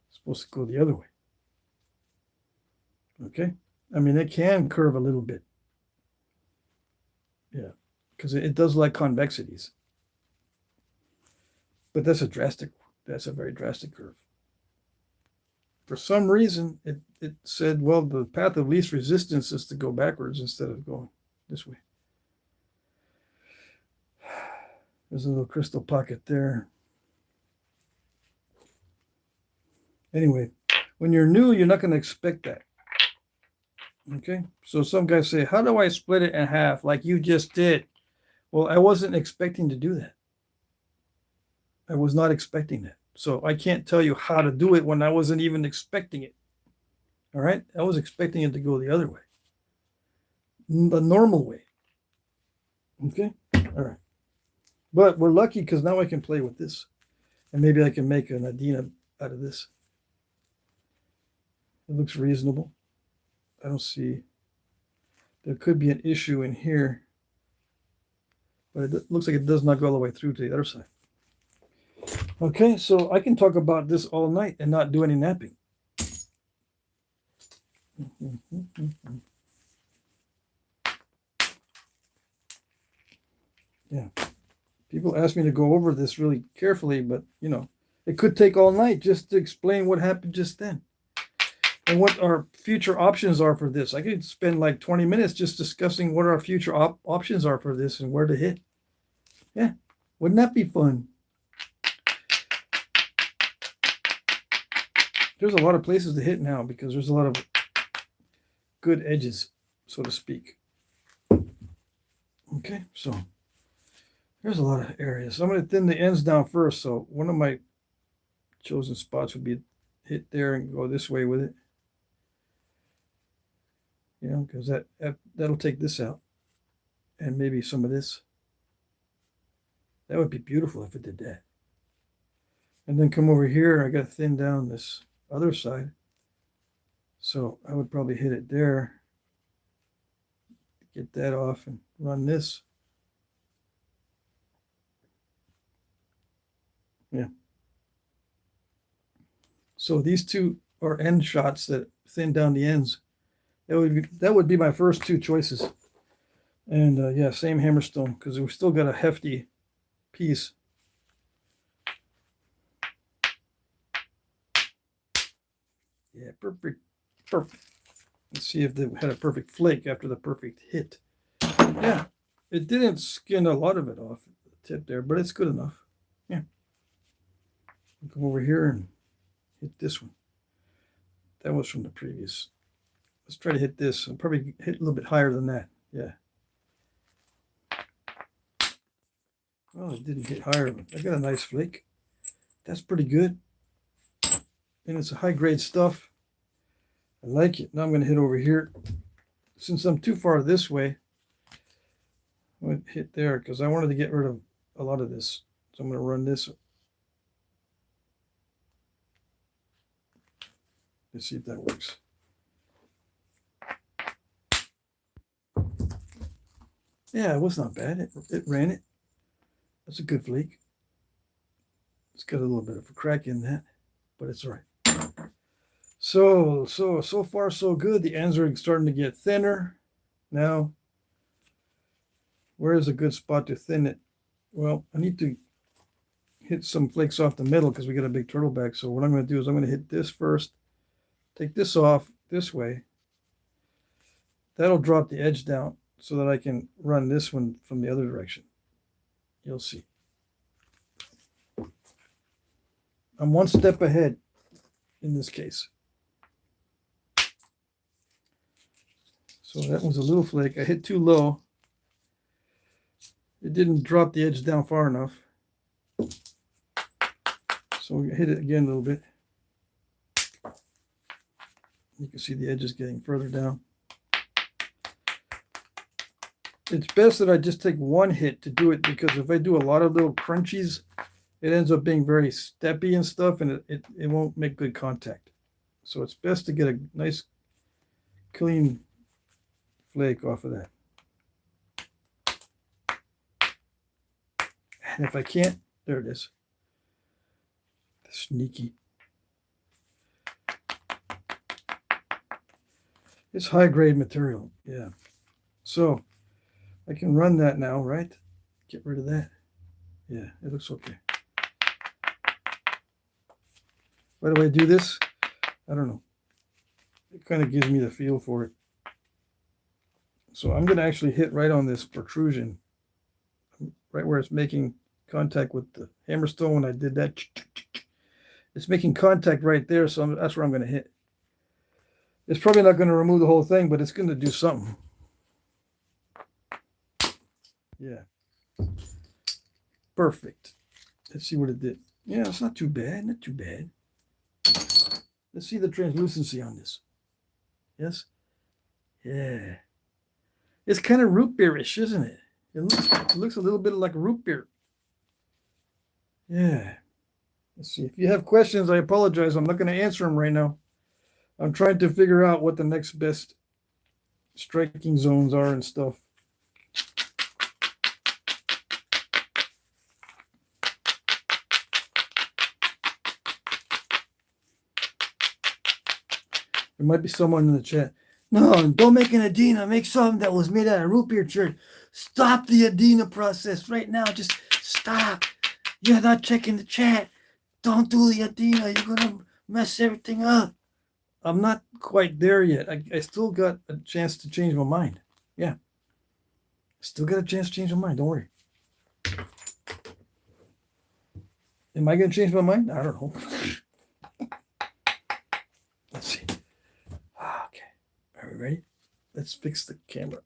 It's supposed to go the other way. Okay? I mean, it can curve a little bit. Yeah, because it does like convexities. But that's a very drastic curve. For some reason, it said, well, the path of least resistance is to go backwards instead of going this way. There's a little crystal pocket there. Anyway, when you're new, you're not going to expect that. Okay, so some guys say, how do I split it in half like you just did? Well, I wasn't expecting to do that. I was not expecting that. So I can't tell you how to do it when I wasn't even expecting it. All right, I was expecting it to go the other way, the normal way. Okay, all right. But we're lucky because now I can play with this. And maybe I can make an Adina out of this. It looks reasonable. I don't see, there could be an issue in here, but it looks like it does not go all the way through to the other side. Okay, so I can talk about this all night and not do any napping. Yeah. People ask me to go over this really carefully, but you know, it could take all night just to explain what happened just then and what our future options are for this. I could spend like 20 minutes just discussing what our future options are for this and where to hit. Yeah, wouldn't that be fun? There's a lot of places to hit now because there's a lot of good edges, so to speak. Okay, so there's a lot of areas. I'm going to thin the ends down first. So one of my chosen spots would be hit there and go this way with it. You know, because that'll take this out and maybe some of this. That would be beautiful if it did that. And then come over here. I got to thin down this other side. So I would probably hit it there. Get that off and run this. Yeah. So these two are end shots that thin down the ends. That would be my first two choices. And yeah, same hammerstone because we've still got a hefty piece. Yeah, perfect. Let's see if they had a perfect flake after the perfect hit. Yeah, it didn't skin a lot of it off the tip there, but it's good enough. Yeah. Come over here and hit this one. That was from the previous. Let's try to hit this. I'll probably hit a little bit higher than that. Yeah. Well, it didn't hit higher. I got a nice flake. That's pretty good. And it's a high-grade stuff. I like it. Now I'm going to hit over here. Since I'm too far this way, I'm going to hit there because I wanted to get rid of a lot of this. So I'm going to run this. Let's see if that works. Yeah, it was not bad. It ran it. That's a good flake. It's got a little bit of a crack in that, but it's all right. So far so good. The ends are starting to get thinner. Now, where is a good spot to thin it? Well, I need to hit some flakes off the middle because we got a big turtle back. So what I'm going to do is I'm going to hit this first. Take this off this way. That'll drop the edge down so that I can run this one from the other direction. You'll see. I'm one step ahead in this case. So that was a little flake. I hit too low. It didn't drop the edge down far enough. So we hit it again a little bit. You can see the edges getting further down. It's best that I just take one hit to do it because if I do a lot of little crunchies, it ends up being very steppy and stuff, and it won't make good contact. So it's best to get a nice, clean flake off of that. And if I can't, there it is. Sneaky. It's high-grade material, yeah. So I can run that now, right? Get rid of that. Yeah, it looks okay. Why do I do this? I don't know. It kind of gives me the feel for it. So I'm going to actually hit right on this protrusion, right where it's making contact with the hammerstone. When I did that, it's making contact right there, so that's where I'm going to hit. It's probably not going to remove the whole thing, but it's going to do something. Yeah. Perfect. Let's see what it did. Yeah, it's not too bad. Not too bad. Let's see the translucency on this. Yes? Yeah. It's kind of root beerish, isn't it? It looks a little bit like a root beer. Yeah. Let's see. If you have questions, I apologize. I'm not going to answer them right now. I'm trying to figure out what the next best striking zones are and stuff. There might be someone in the chat. No, don't make an Adina. Make something that was made out of root beer church. Stop the Adina process right now. Just stop. You're not checking the chat. Don't do the Adina. You're going to mess everything up. I'm not quite there yet. I still got a chance to change my mind. Yeah. Still got a chance to change my mind. Don't worry. Am I going to change my mind? I don't know. Let's see. Okay. Are we ready? Let's fix the camera.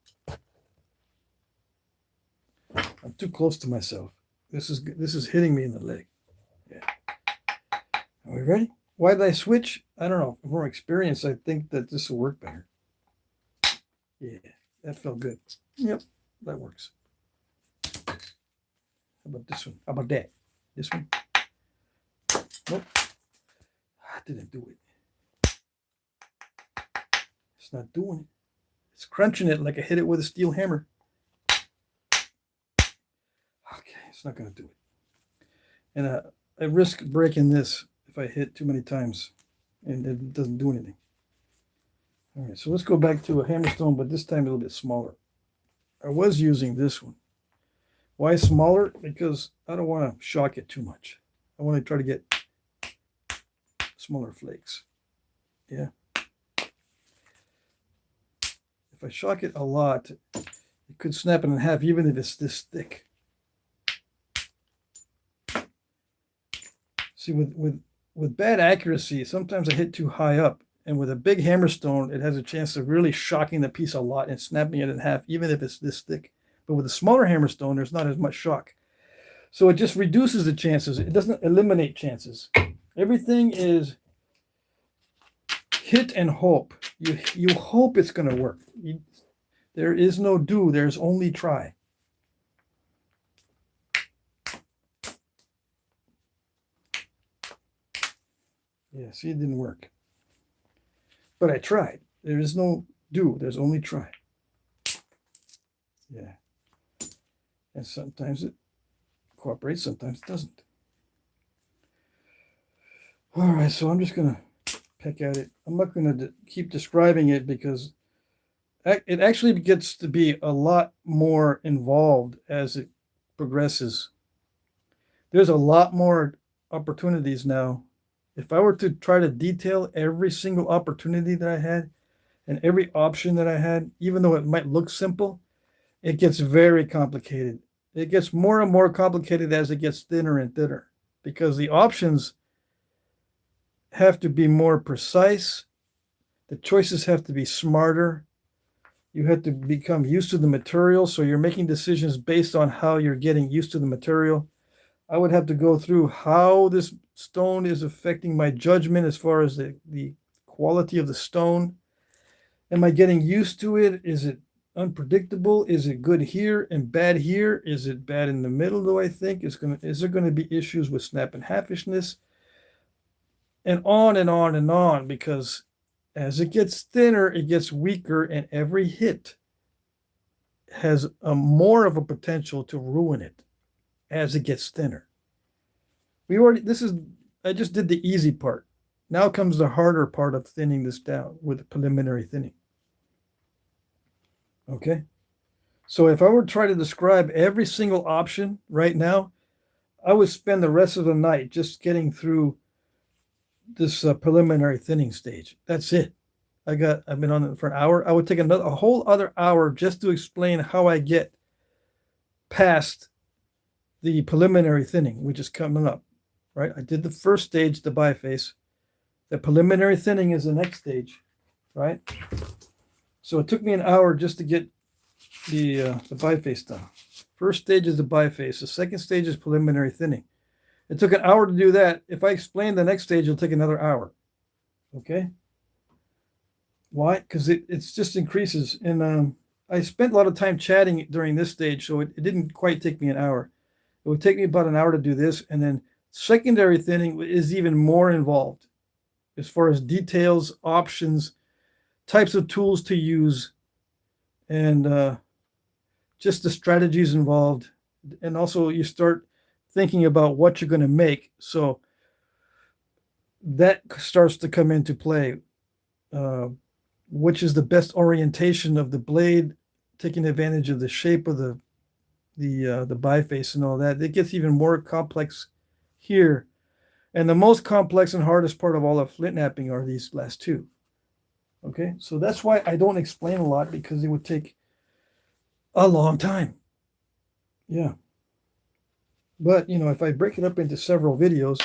I'm too close to myself. This is hitting me in the leg. Yeah. Are we ready? Why did I switch? I don't know. From experience, I think that this will work better. Yeah, that felt good. Yep, that works. How about this one? How about that? This one? Nope. I didn't do it. It's not doing it. It's crunching it like I hit it with a steel hammer. Okay, it's not going to do it. And I risk breaking this if I hit too many times and it doesn't do anything. All right, so let's go back to a hammerstone, but this time a little bit smaller. I was using this one. Why smaller? Because I don't want to shock it too much. I want to try to get smaller flakes. Yeah. If I shock it a lot, it could snap it in half, even if it's this thick. See, with bad accuracy, sometimes I hit too high up. And with a big hammerstone, it has a chance of really shocking the piece a lot and snapping it in half, even if it's this thick. But with a smaller hammerstone, there's not as much shock. So it just reduces the chances. It doesn't eliminate chances. Everything is hit and hope. You hope it's going to work. There is no do. There's only try. Yeah, see, it didn't work. But I tried. There is no do. There's only try. Yeah. And sometimes it cooperates, sometimes it doesn't. All right, so I'm just going to peck at it. I'm not going to keep describing it because it actually gets to be a lot more involved as it progresses. There's a lot more opportunities now. If I were to try to detail every single opportunity that I had and every option that I had, even though it might look simple, it gets very complicated. It gets more and more complicated as it gets thinner and thinner because the options have to be more precise. The choices have to be smarter. You have to become used to the material, so you're making decisions based on how you're getting used to the material. I would have to go through how this stone is affecting my judgment as far as the quality of the stone. Am I getting used to it? Is it unpredictable? Is it good here and bad here? Is it bad in the middle, do I think? Is there going to be issues with snap and halfishness? And on and on and on, because as it gets thinner, it gets weaker, and every hit has more of a potential to ruin it as it gets thinner. I just did the easy part. Now comes the harder part of thinning this down with the preliminary thinning. Okay. So if I were to try to describe every single option right now, I would spend the rest of the night just getting through this preliminary thinning stage. That's it. I've been on it for an hour. I would take a whole other hour just to explain how I get past the preliminary thinning, which is coming up, right? I did the first stage, the biface. The preliminary thinning is the next stage, right? So it took me an hour just to get the biface done. First stage is the biface. The second stage is preliminary thinning. It took an hour to do that. If I explain the next stage, it'll take another hour. Okay? Why? Because it just increases. And I spent a lot of time chatting during this stage, so it didn't quite take me an hour. It would take me about an hour to do this. And then secondary thinning is even more involved as far as details, options, types of tools to use, and just the strategies involved. And also you start thinking about what you're going to make. So that starts to come into play. which is the best orientation of the blade, taking advantage of the shape of the biface and all that. It gets even more complex here. And the most complex and hardest part of all of Flintknapping are these last two. Okay, so that's why I don't explain a lot, because it would take a long time. Yeah. But, you know, if I break it up into several videos,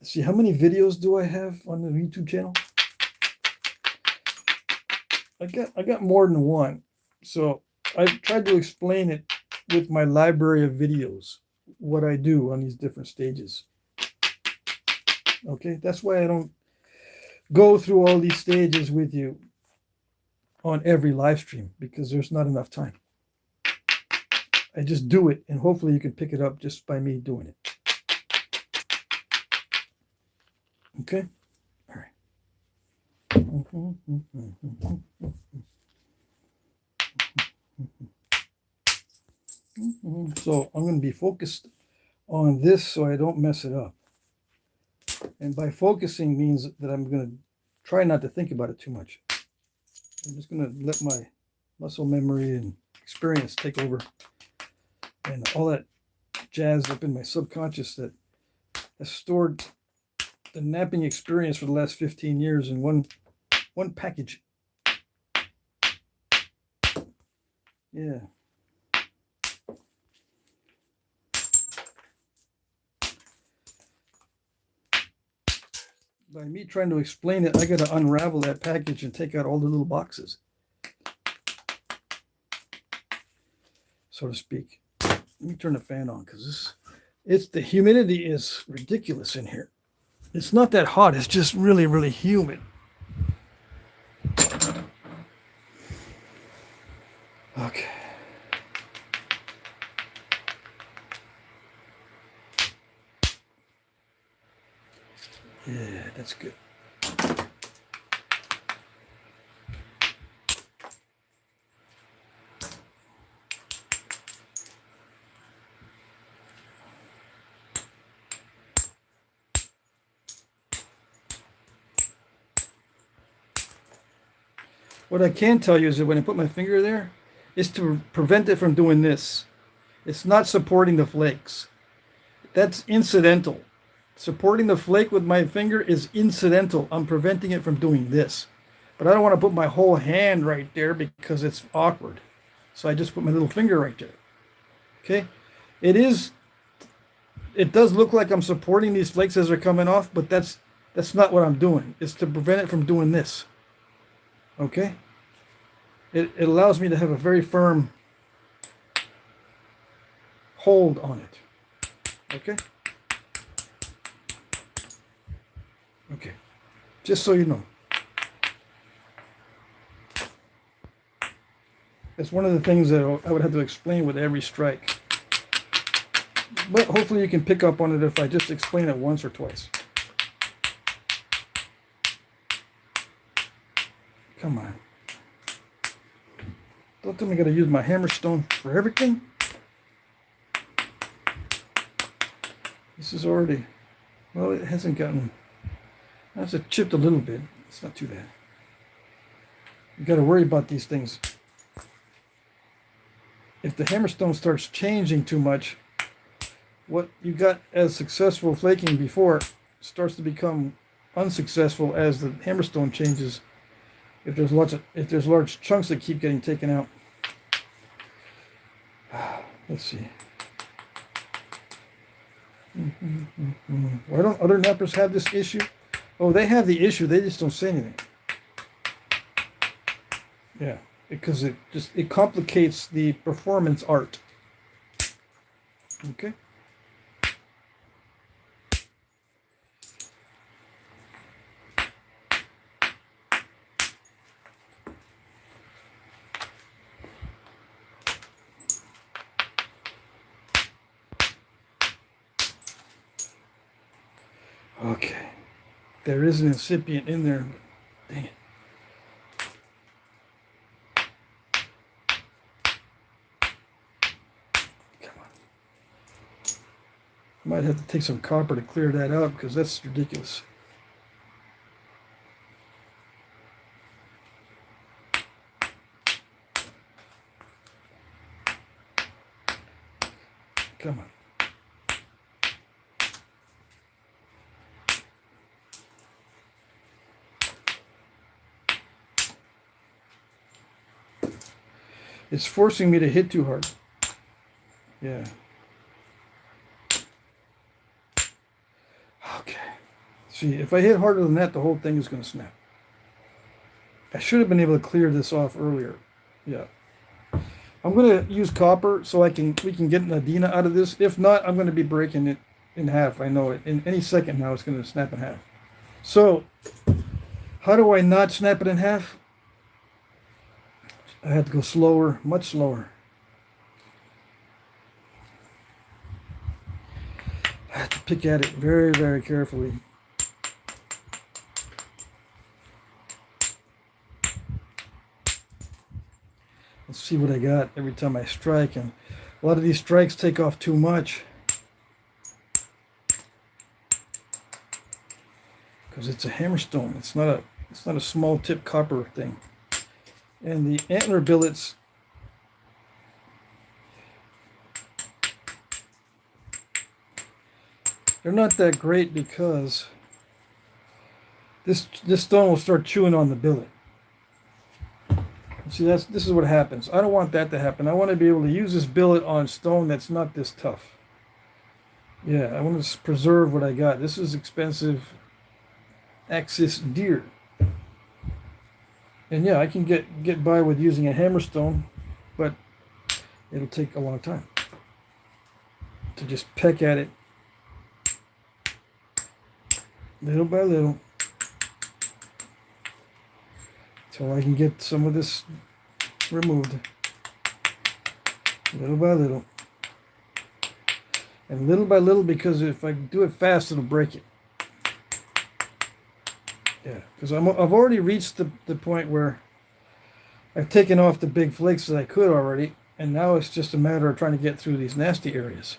see, how many videos do I have on the YouTube channel? I got more than one. So I've tried to explain it with my library of videos, what I do on these different stages. Okay, that's why I don't go through all these stages with you on every live stream, because there's not enough time. I just do it, and hopefully you can pick it up just by me doing it. Okay? All right. So I'm going to be focused on this so I don't mess it up. And by focusing means that I'm going to try not to think about it too much. I'm just going to let my muscle memory and experience take over. And all that jazz up in my subconscious that has stored the napping experience for the last 15 years in one package. Yeah. By me trying to explain it, I got to unravel that package and take out all the little boxes, so to speak. Let me turn the fan on, because the humidity is ridiculous in here. It's not that hot, it's just really, really humid. Okay. Yeah, that's good. What I can tell you is that when I put my finger there, it's to prevent it from doing this. It's not supporting the flakes. That's incidental. Supporting the flake with my finger is incidental. I'm preventing it from doing this. But I don't want to put my whole hand right there because it's awkward. So I just put my little finger right there. Okay? It does look like I'm supporting these flakes as they're coming off, but that's not what I'm doing. It's to prevent it from doing this. Okay? It allows me to have a very firm hold on it. Okay? Okay. Just so you know. It's one of the things that I would have to explain with every strike. But hopefully you can pick up on it if I just explain it once or twice. Come on. Don't tell me I gotta use my hammerstone for everything. This is already, well, it hasn't gotten, that's chipped a little bit. It's not too bad. You gotta worry about these things. If the hammerstone starts changing too much, what you got as successful flaking before starts to become unsuccessful as the hammerstone changes. If there's large chunks that keep getting taken out. Let's see. Why don't other nappers have this issue? Oh, they have the issue. They just don't say anything. Yeah, because it complicates the performance art. Okay. Okay, there is an incipient in there. Dang it. Come on. I might have to take some copper to clear that out because that's ridiculous. It's forcing me to hit too hard. Yeah. Okay. See, if I hit harder than that, the whole thing is going to snap. I should have been able to clear this off earlier. Yeah. I'm going to use copper so we can get an Adina out of this. If not, I'm going to be breaking it in half. I know it. In any second now, it's going to snap in half. So, how do I not snap it in half? I had to go slower, much slower. I have to pick at it very, very carefully. Let's see what I got every time I strike. And a lot of these strikes take off too much, because it's a hammerstone. It's not a small tip copper thing. And the antler billets, they're not that great because this stone will start chewing on the billet. See, this is what happens. I don't want that to happen. I want to be able to use this billet on stone that's not this tough. Yeah, I want to preserve what I got. This is expensive Axis deer. And yeah, I can get by with using a hammerstone, but it'll take a long time to just peck at it little by little until I can get some of this removed little by little. And little by little, because if I do it fast, it'll break it. Yeah, because I've already reached the point where I've taken off the big flakes that I could already, and now it's just a matter of trying to get through these nasty areas.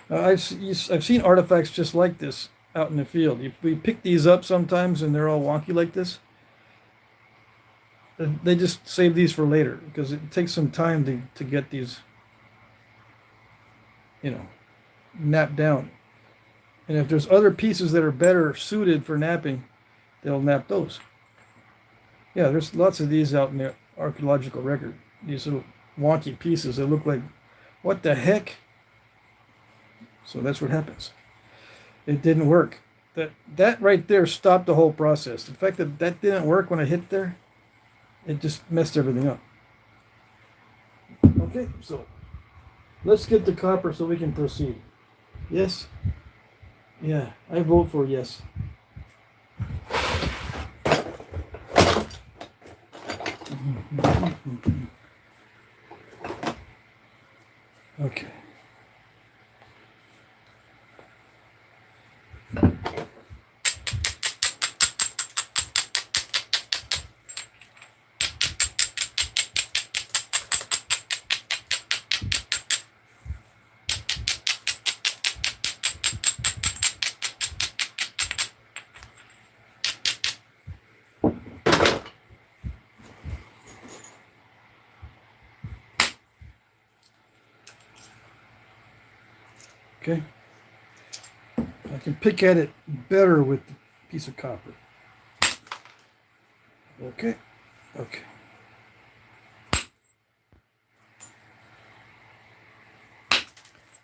I've seen artifacts just like this out in the field. We pick these up sometimes, and they're all wonky like this. They just save these for later, because it takes some time to get these, napped down. And if there's other pieces that are better suited for napping, they'll nap those. Yeah, there's lots of these out in the archaeological record. These little wonky pieces that look like, what the heck? So that's what happens. It didn't work. That right there stopped the whole process. The fact that didn't work when I hit there, it just messed everything up. Okay, so let's get the copper so we can proceed. Yes? Yeah, I vote for yes. Okay. Okay, I can pick at it better with the piece of copper. Okay.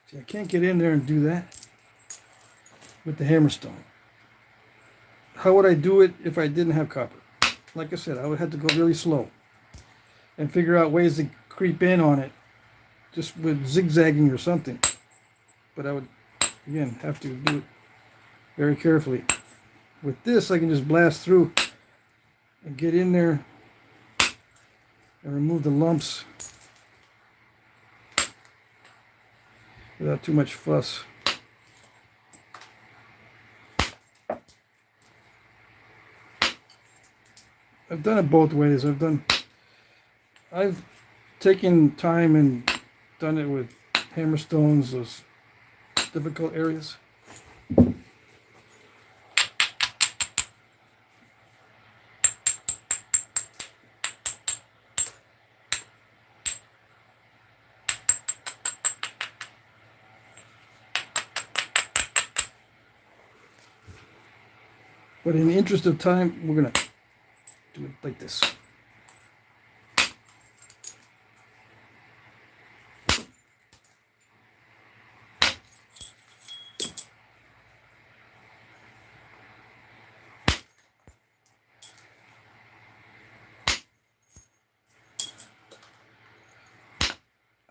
See, I can't get in there and do that with the hammerstone. How would I do it if I didn't have copper? Like I said, I would have to go really slow and figure out ways to creep in on it, just with zigzagging or something. But I would, again, have to do it very carefully. With this, I can just blast through and get in there and remove the lumps without too much fuss. I've done it both ways. I've taken time and done it with hammerstones, those difficult areas. But in the interest of time, we're gonna do it like this.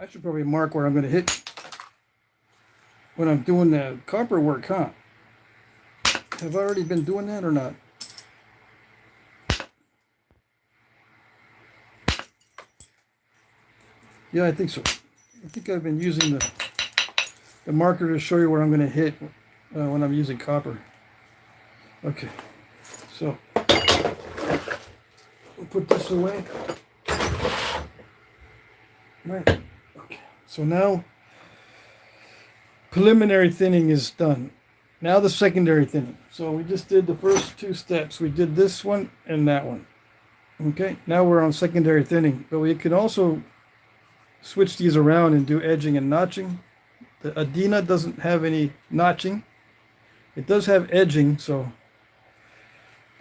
I should probably mark where I'm going to hit when I'm doing the copper work, huh? Have I already been doing that or not? Yeah, I think so. I think I've been using the marker to show you where I'm going to hit when I'm using copper. Okay, so we'll put this away. Right. Okay. So now preliminary thinning is done. Now the secondary thinning. So we just did the first two steps. We did this one and that one. Okay. Now we're on secondary thinning, but we can also switch these around and do edging and notching. The Adina doesn't have any notching. It does have edging, so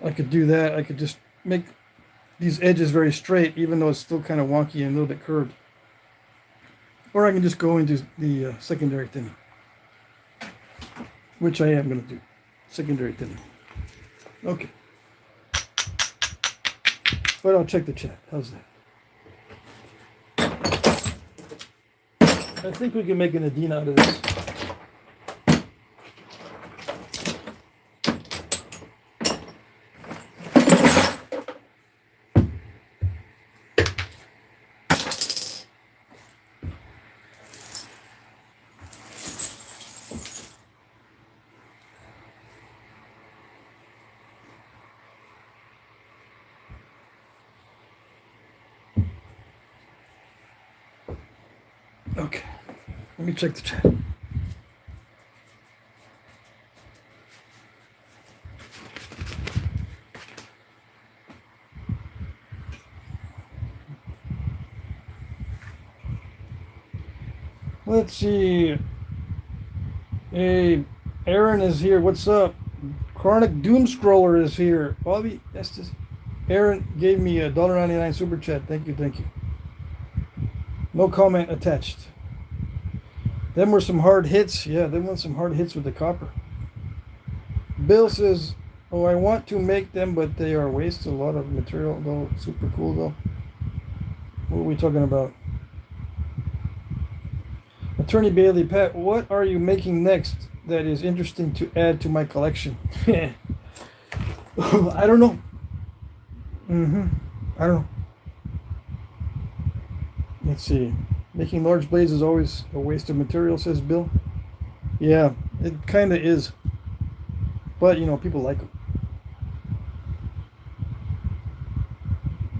I could do that. I could just make these edges very straight, even though it's still kind of wonky and a little bit curved. Or I can just go into the secondary thinning, which I am going to do. Secondary thinning. Okay. But I'll check the chat. How's that? I think we can make an Adina out of this. Okay, let me check the chat. Let's see. Hey, Aaron is here. What's up? Chronic Doom Scroller is here. Bobby, that's just Aaron gave me a $1.99 super chat. Thank you, thank you. No comment attached. Them were some hard hits. Yeah, them were some hard hits with the copper. Bill says, oh, I want to make them, but they are waste a lot of material, though. Super cool, though. What are we talking about? Attorney Bailey, Pat, what are you making next that is interesting to add to my collection? I don't know. I don't know. Let's see. Making large blades is always a waste of material, says Bill. Yeah, it kind of is. But, you know, people like them.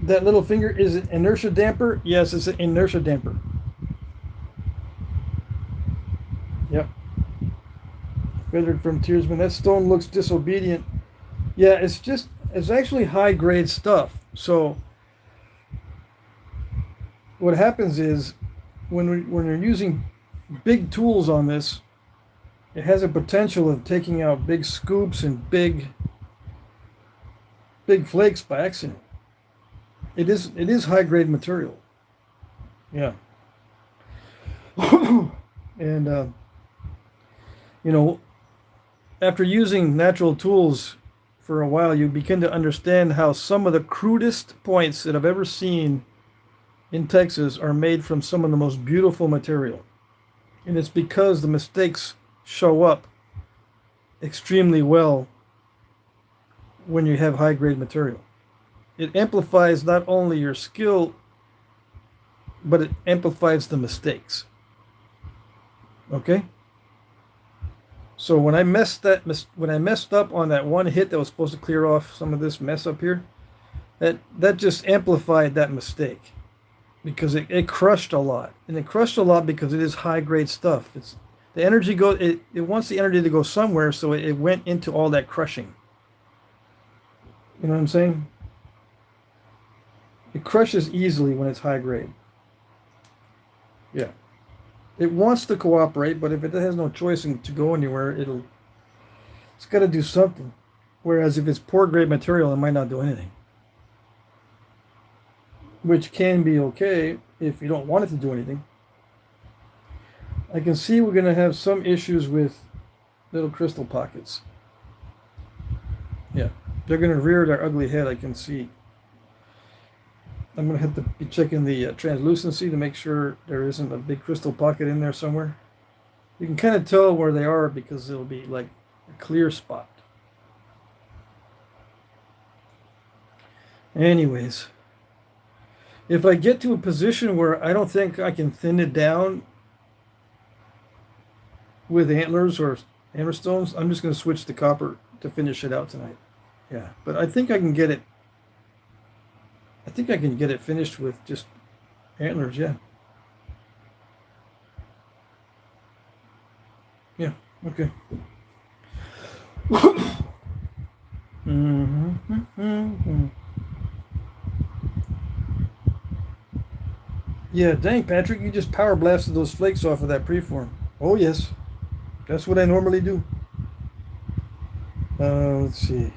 That little finger is an inertia damper? Yes, it's an inertia damper. Yep. Feathered Frontiersman. That stone looks disobedient. Yeah, it's actually high grade stuff. So what happens is when you're using big tools on this, it has a potential of taking out big scoops and big flakes by accident. It is high grade material. Yeah. And you know, after using natural tools for a while, you begin to understand how some of the crudest points that I've ever seen in Texas are made from some of the most beautiful material. And it's because the mistakes show up extremely well when you have high grade material. It amplifies not only your skill, but it amplifies the mistakes. Okay? So when I messed up on that one hit that was supposed to clear off some of this mess up here, that just amplified that mistake. Because it crushed a lot, and it crushed a lot because it is high grade stuff. It's the energy it wants the energy to go somewhere, so it went into all that crushing. You know what I'm saying? It crushes easily when it's high grade. Yeah, it wants to cooperate, but if it has no choice to go anywhere, it's got to do something. Whereas if it's poor grade material, it might not do anything. Which can be okay if you don't want it to do anything. I can see we're going to have some issues with little crystal pockets. Yeah, they're going to rear their ugly head, I can see. I'm going to have to be checking the translucency to make sure there isn't a big crystal pocket in there somewhere. You can kind of tell where they are because it'll be like a clear spot. Anyways, if I get to a position where I don't think I can thin it down with antlers or hammerstones, I'm just going to switch to copper to finish it out tonight. Yeah, but I think I can get it. I think I can get it finished with just antlers. Yeah. Yeah. Okay. Yeah, dang, Patrick, you just power blasted those flakes off of that preform. Oh, yes. That's what I normally do. Let's see.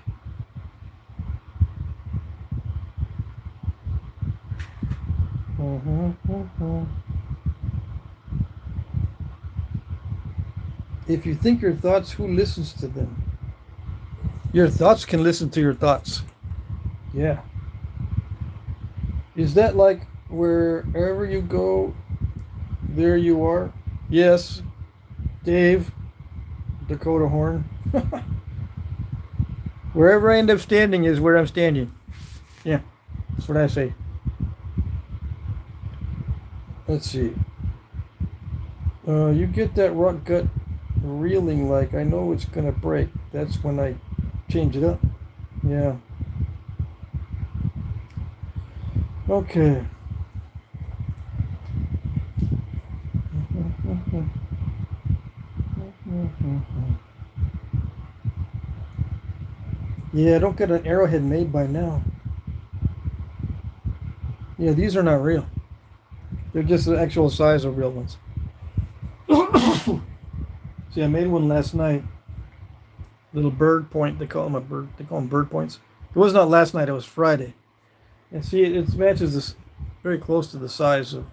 If you think your thoughts, who listens to them? Your thoughts can listen to your thoughts. Yeah. Is that like wherever you go, there you are? Yes. Dave, Dakota Horn. Wherever I end up standing is where I'm standing. Yeah, that's what I say. Let's see. You get that rock gut reeling like I know it's gonna break. That's when I change it up. Yeah. Okay. Yeah, I don't get an arrowhead made by now. Yeah, these are not real. They're just the actual size of real ones. See, I made one last night. Little bird point. They call them a bird. They call them bird points. It was not last night. It was Friday. And see, it matches this very close to the size of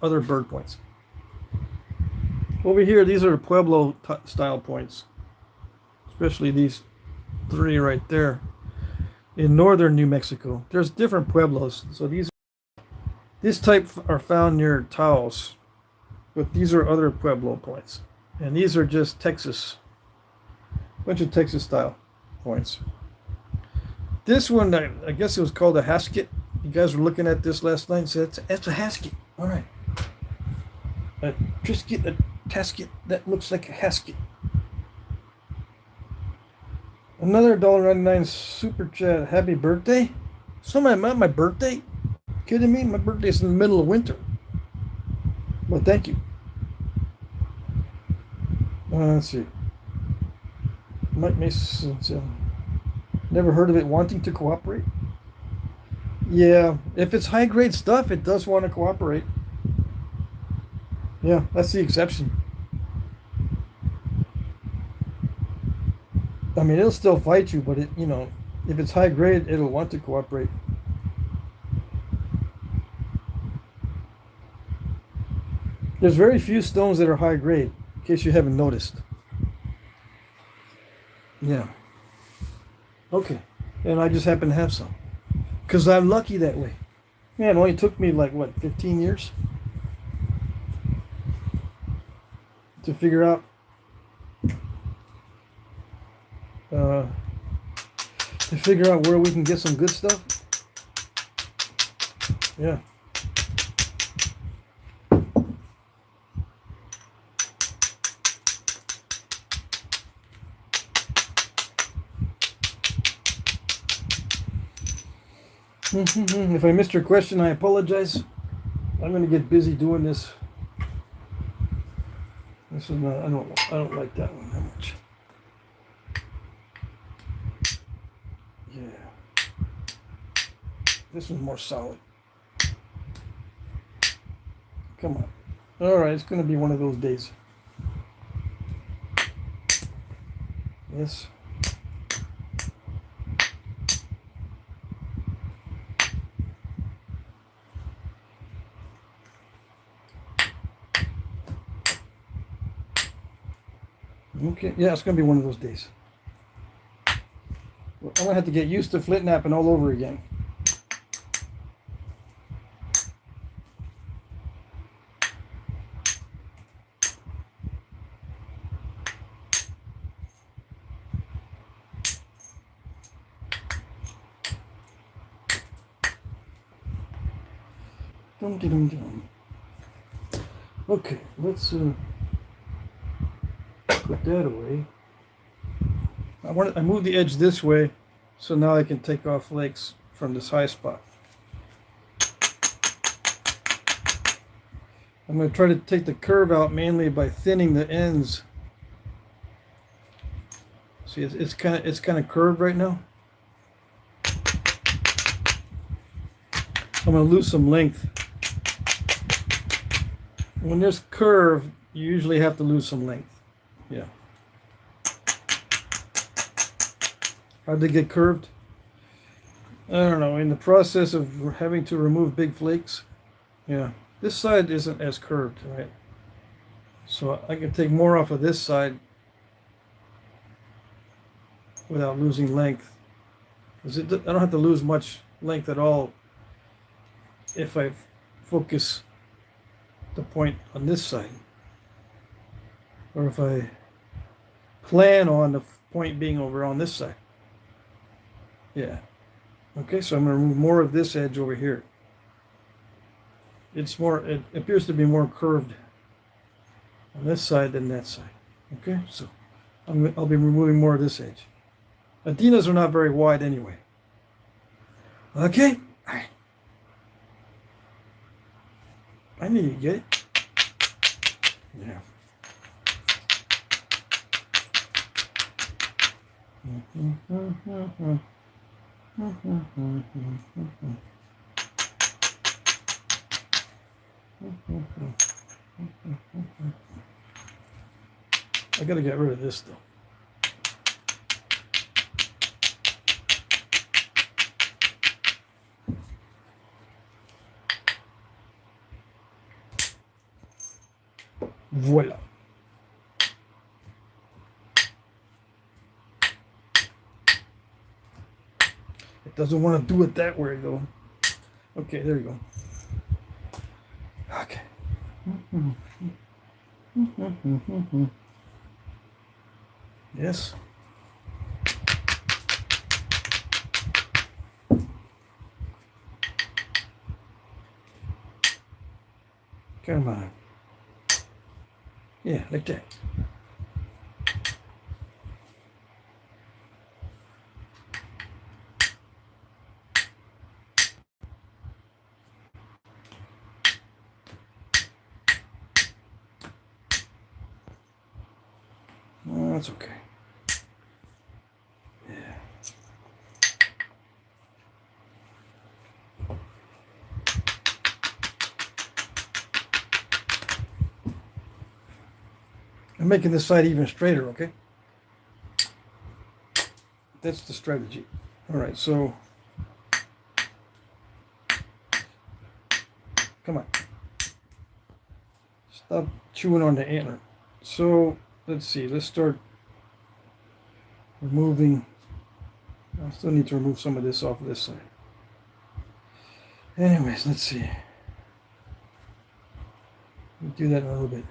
other bird points. Over here, these are Pueblo style points, especially these three right there in northern New Mexico. There's different Pueblos, so this type are found near Taos, but these are other Pueblo points, and these are just Texas, bunch of Texas style points. This one, I guess it was called a hasket. You guys were looking at this last night and said, that's a hasket. All right. A Trisket, a casket that looks like a hasket. Another $1.99 super chat. Happy birthday. Somebody at my birthday? Kidding me? My birthday's in the middle of winter. Well, thank you. Let's see. Mike Mason. Never heard of it wanting to cooperate? Yeah, if it's high grade stuff, it does want to cooperate. Yeah, that's the exception. I mean, it'll still fight you, but it, you know, if it's high grade, it'll want to cooperate. There's very few stones that are high grade, in case you haven't noticed. Yeah. Okay. And I just happen to have some. Because I'm lucky that way. Man, it only took me like, what, 15 years? To figure out where we can get some good stuff. Yeah. If I missed your question, I apologize. I'm going to get busy doing this. This is not. I don't like that one that much. Yeah. This one's more solid. Come on. All right, it's going to be one of those days. Yes. Okay, yeah, it's going to be one of those days. Well, I'm going to have to get used to Flintknapping all over again. Okay, let's put that away. I moved the edge this way, so now I can take off flakes from this high spot. I'm going to try to take the curve out mainly by thinning the ends. See, it's kind of curved right now. I'm going to lose some length. When there's curve, you usually have to lose some length. Yeah. How'd they get curved? I don't know. In the process of having to remove big flakes. Yeah. This side isn't as curved, right? So I can take more off of this side without losing length. Because I don't have to lose much length at all if I focus the point on this side. Or if I plan on the point being over on this side. Yeah. Okay, so I'm going to remove more of this edge over here. It appears to be more curved on this side than that side. Okay, so I'll be removing more of this edge. Adinas are not very wide anyway. Okay, all right. I need to get it. Yeah. I gotta get rid of this though. Voila. It doesn't want to do it that way though. Okay, there you go. Okay. Yes. Come on. Yeah, like that. Oh, that's okay. Yeah. I'm making this side even straighter, okay? That's the strategy. All right, so come on. Stop chewing on the antler. So let's see, let's start removing. I still need to remove some of this off of this side. Anyways, let's see. We'll do that in a little bit.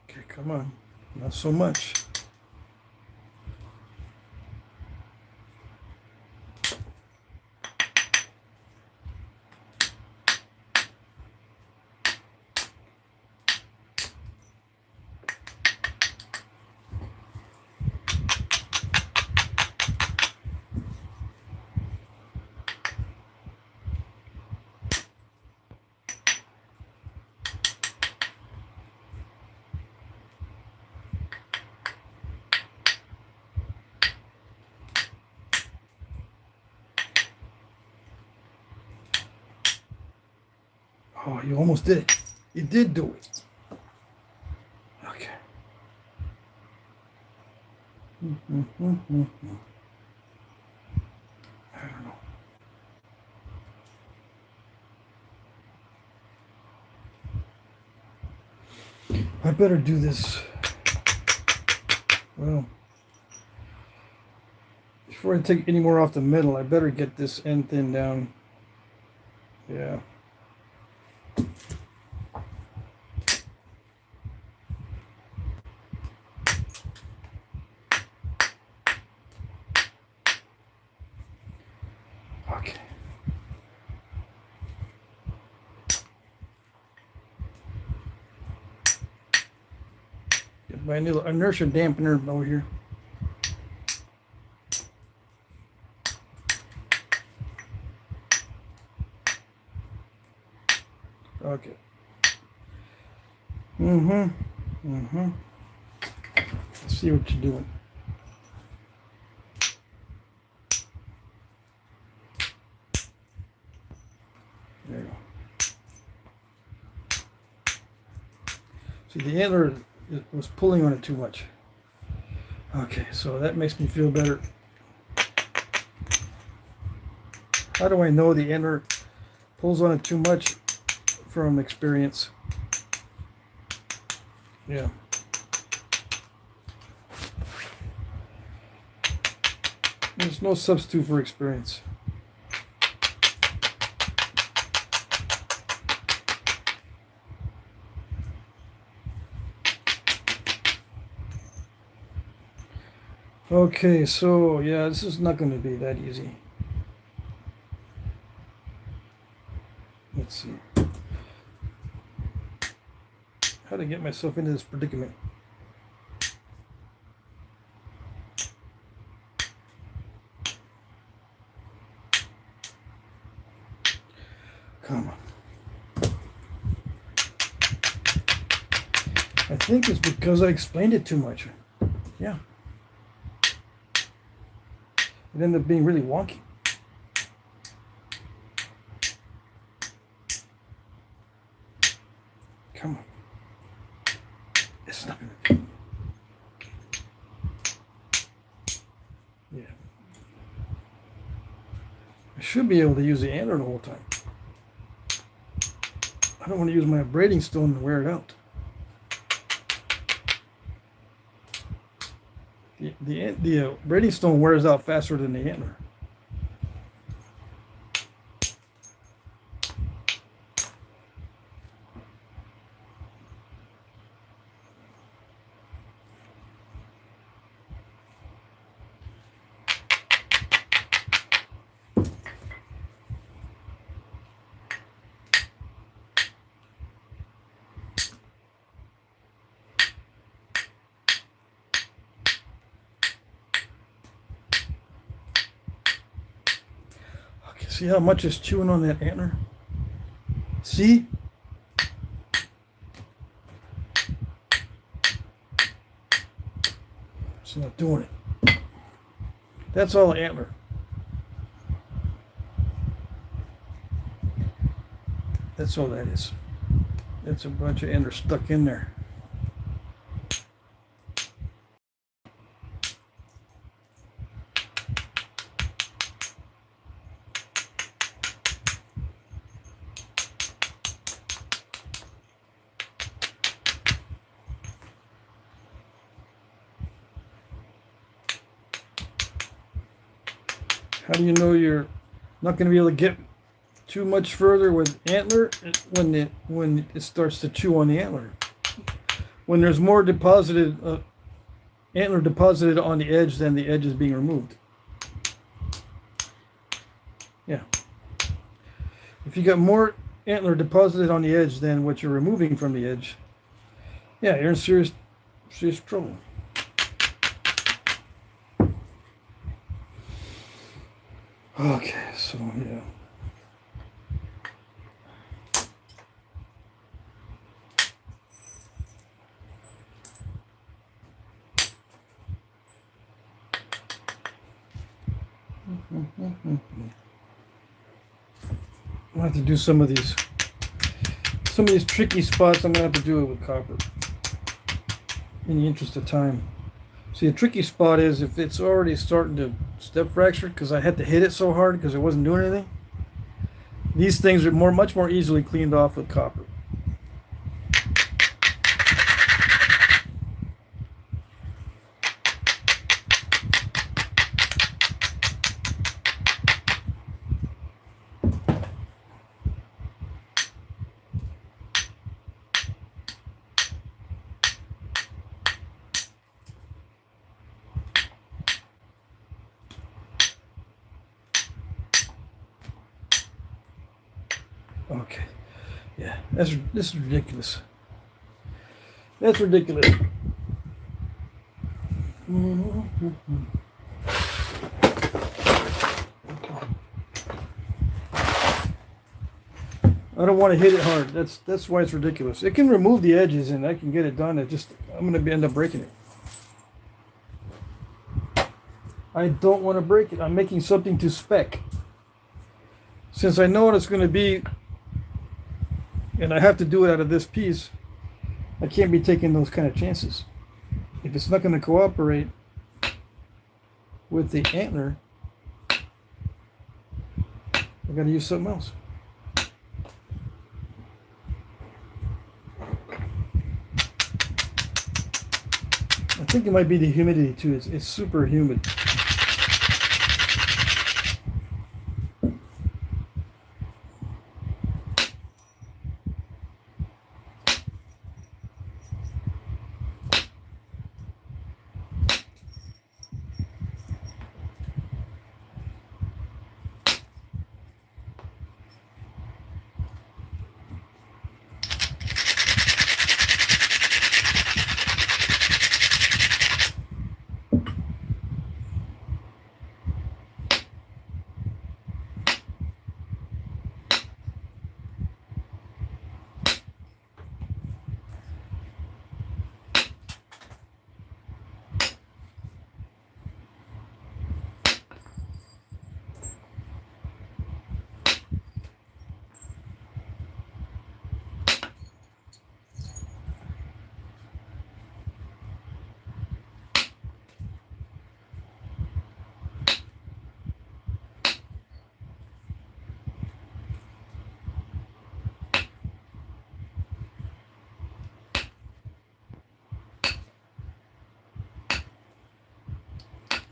Okay, come on. Not so much. Oh, you almost did it. You did do it. Okay. I don't know. I better do this. Well, before I take any more off the middle, I better get this end thin down. Yeah. my little inertia dampener over here. Okay. Let's see what you're doing. There you go. See, the antler was pulling on it too much. Okay, so that makes me feel better. How do I know the antler pulls on it too much? From experience. Yeah. There's no substitute for experience. Okay, so yeah, this is not going to be that easy. Let's see. How to get myself into this predicament. Come on. I think it's because I explained it too much. Yeah. It ended up being really wonky. Come on. It's not gonna. Yeah. I should be able to use the antler the whole time. I don't want to use my braiding stone to wear it out. The braiding stone wears out faster than the antler. See how much is chewing on that antler? See? It's not doing it. That's all antler. That's all that is. It's a bunch of antler stuck in there. How do you know you're not going to be able to get too much further with antler when it starts to chew on the antler? When there's more deposited antler deposited on the edge than the edge is being removed. Yeah. If you got more antler deposited on the edge than what you're removing from the edge, yeah, you're in serious trouble. Okay, so yeah. I'll have to do some of these tricky spots. I'm gonna have to do it with copper in the interest of time. See, a tricky spot is if it's already starting to step fracture because I had to hit it so hard because it wasn't doing anything. These things are much more easily cleaned off with copper. Okay, yeah, this is ridiculous. That's ridiculous. I don't want to hit it hard. That's why it's ridiculous. It can remove the edges and I can get it done. I'm going to end up breaking it. I don't want to break it. I'm making something to spec. Since I know what it's going to be, and I have to do it out of this piece, I can't be taking those kind of chances. If it's not going to cooperate with the antler, I got to use something else. I think it might be the humidity too. It's super humid.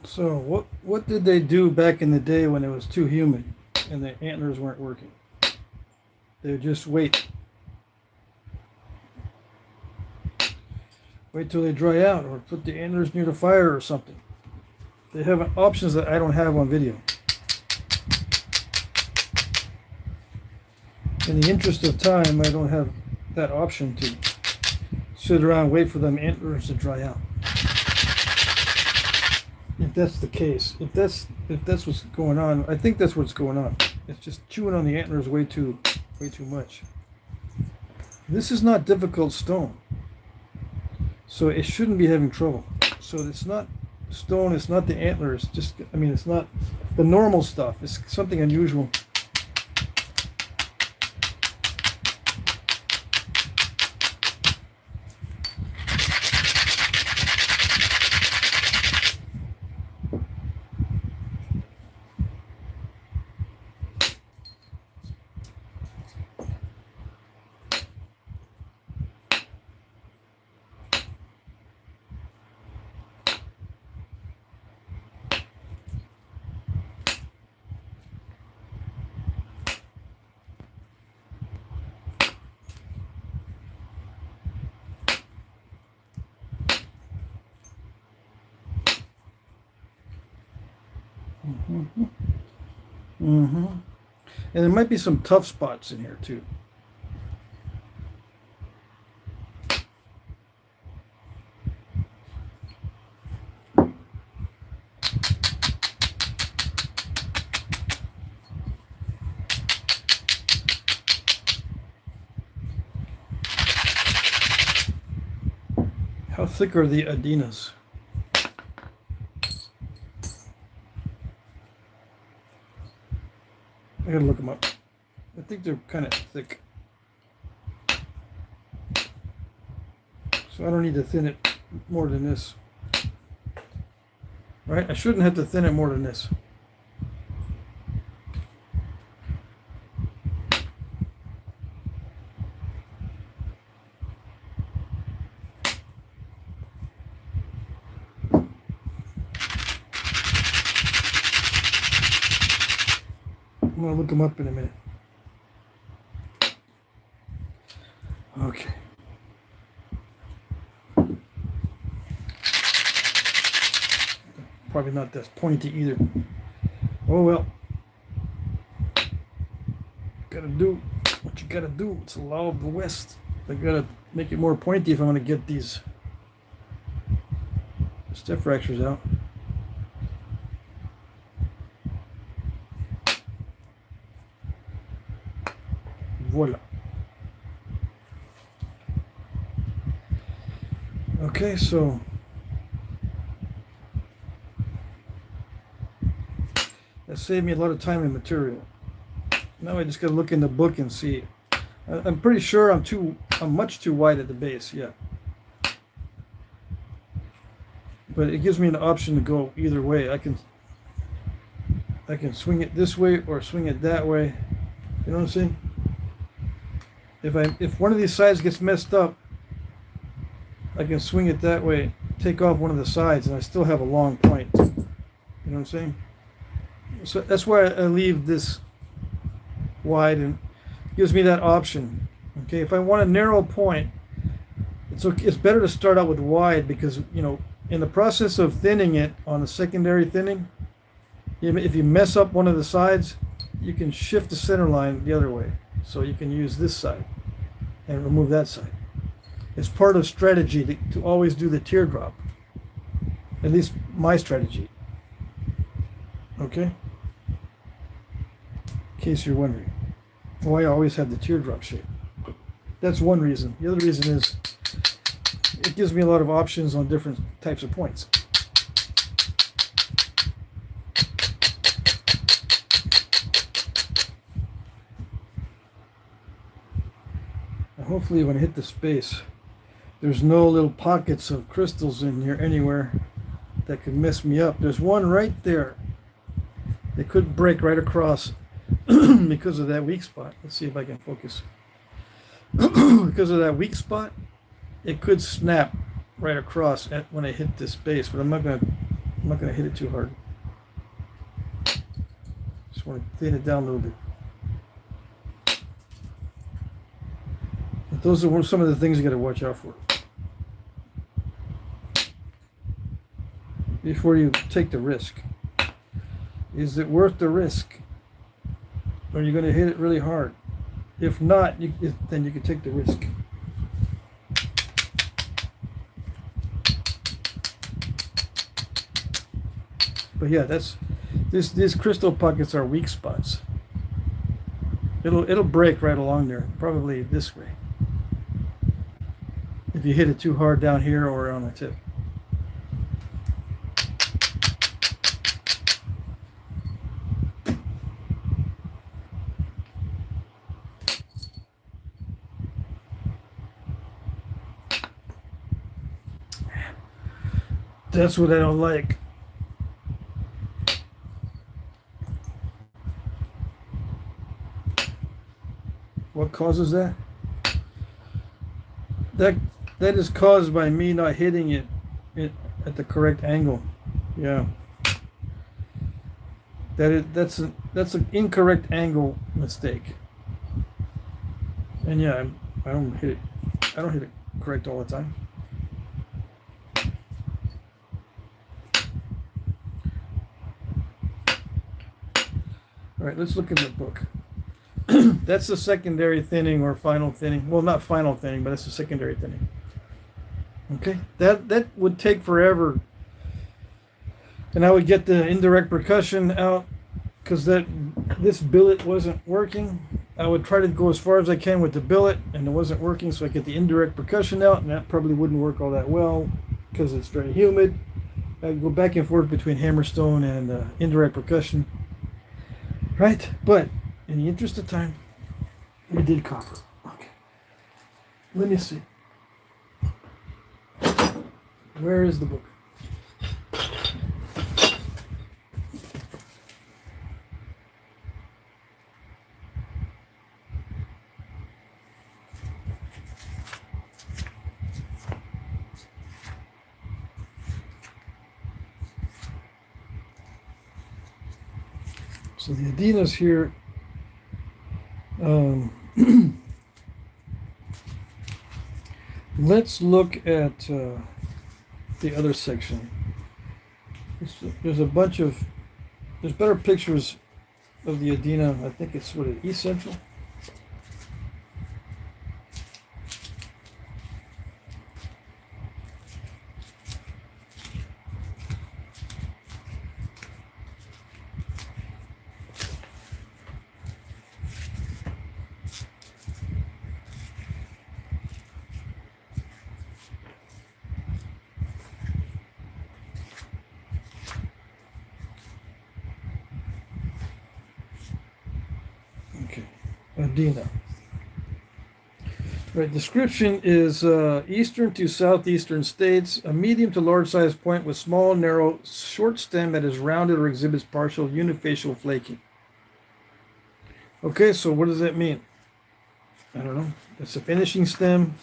So what did they do back in the day when it was too humid and the antlers weren't working? They would just wait till they dry out, or put the antlers near the fire or something. They have options that I don't have on video. In the interest of time, I don't have that option to sit around and wait for them antlers to dry out. If that's the case, if that's what's going on, I think that's what's going on. It's just chewing on the antlers way too much. This is not difficult stone, so it shouldn't be having trouble. So it's not stone, it's not the antlers. It's not the normal stuff. It's something unusual. And there might be some tough spots in here too. How thick are the adenas? I gotta look them up. I think they're kind of thick. So I don't need to thin it more than this. Right? I shouldn't have to thin it more than this. I'm going to look them up in a minute. Okay. Probably not that pointy either. Oh well. Gotta do what you gotta do. It's the law of the West. I gotta make it more pointy if I want to get these Step fractures out. Voila. Okay, so that saved me a lot of time and material. Now I just gotta look in the book and see. I'm pretty sure I'm much too wide at the base, yeah. But it gives me an option to go either way. I can swing it this way or swing it that way. You know what I'm saying? If one of these sides gets messed up, I can swing it that way, take off one of the sides, and I still have a long point. You know what I'm saying? So that's why I leave this wide, and gives me that option. Okay, if I want a narrow point, it's better to start out with wide, because you know, in the process of thinning it on the secondary thinning, if you mess up one of the sides, you can shift the center line the other way. So you can use this side and remove that side. It's part of strategy to always do the teardrop. At least my strategy. Okay? In case you're wondering why I always have the teardrop shape. That's one reason. The other reason is it gives me a lot of options on different types of points. And hopefully when I hit the space, there's no little pockets of crystals in here anywhere that could mess me up. There's one right there. They could break right across because of that weak spot. Let's see if I can focus. Because of that weak spot, it could snap right across when I hit this space, but I'm not gonna hit it too hard. Just want to thin it down a little bit. But those are some of the things you got to watch out for before you take the risk. Is it worth the risk? Or are you going to hit it really hard? If not, then you can take the risk. But yeah, these crystal pockets are weak spots. It'll break right along there, probably this way, if you hit it too hard down here or on the tip. That's what I don't like. What causes that? That is caused by me not hitting it at the correct angle. Yeah. That's an incorrect angle mistake. And yeah, I don't hit it correct all the time. All right, let's look in the book. That's the secondary thinning or final thinning. Well, not final thinning, but it's the secondary thinning. Okay, that would take forever, and I would get the indirect percussion out because this billet wasn't working. I would try to go as far as I can with the billet, and it wasn't working, so I get the indirect percussion out, and that probably wouldn't work all that well because it's very humid. I'd go back and forth between hammerstone and indirect percussion. Right, but in the interest of time, we did copper. Okay. Let me see. Where is the book? So the Adina's here. Let's look at the other section. There's better pictures of the Adina. I think it's East Central. Adena. Right, description is eastern to southeastern states, a medium to large size point with small, narrow, short stem that is rounded or exhibits partial unifacial flaking. Okay, so what does that mean? I don't know. It's a finishing stem.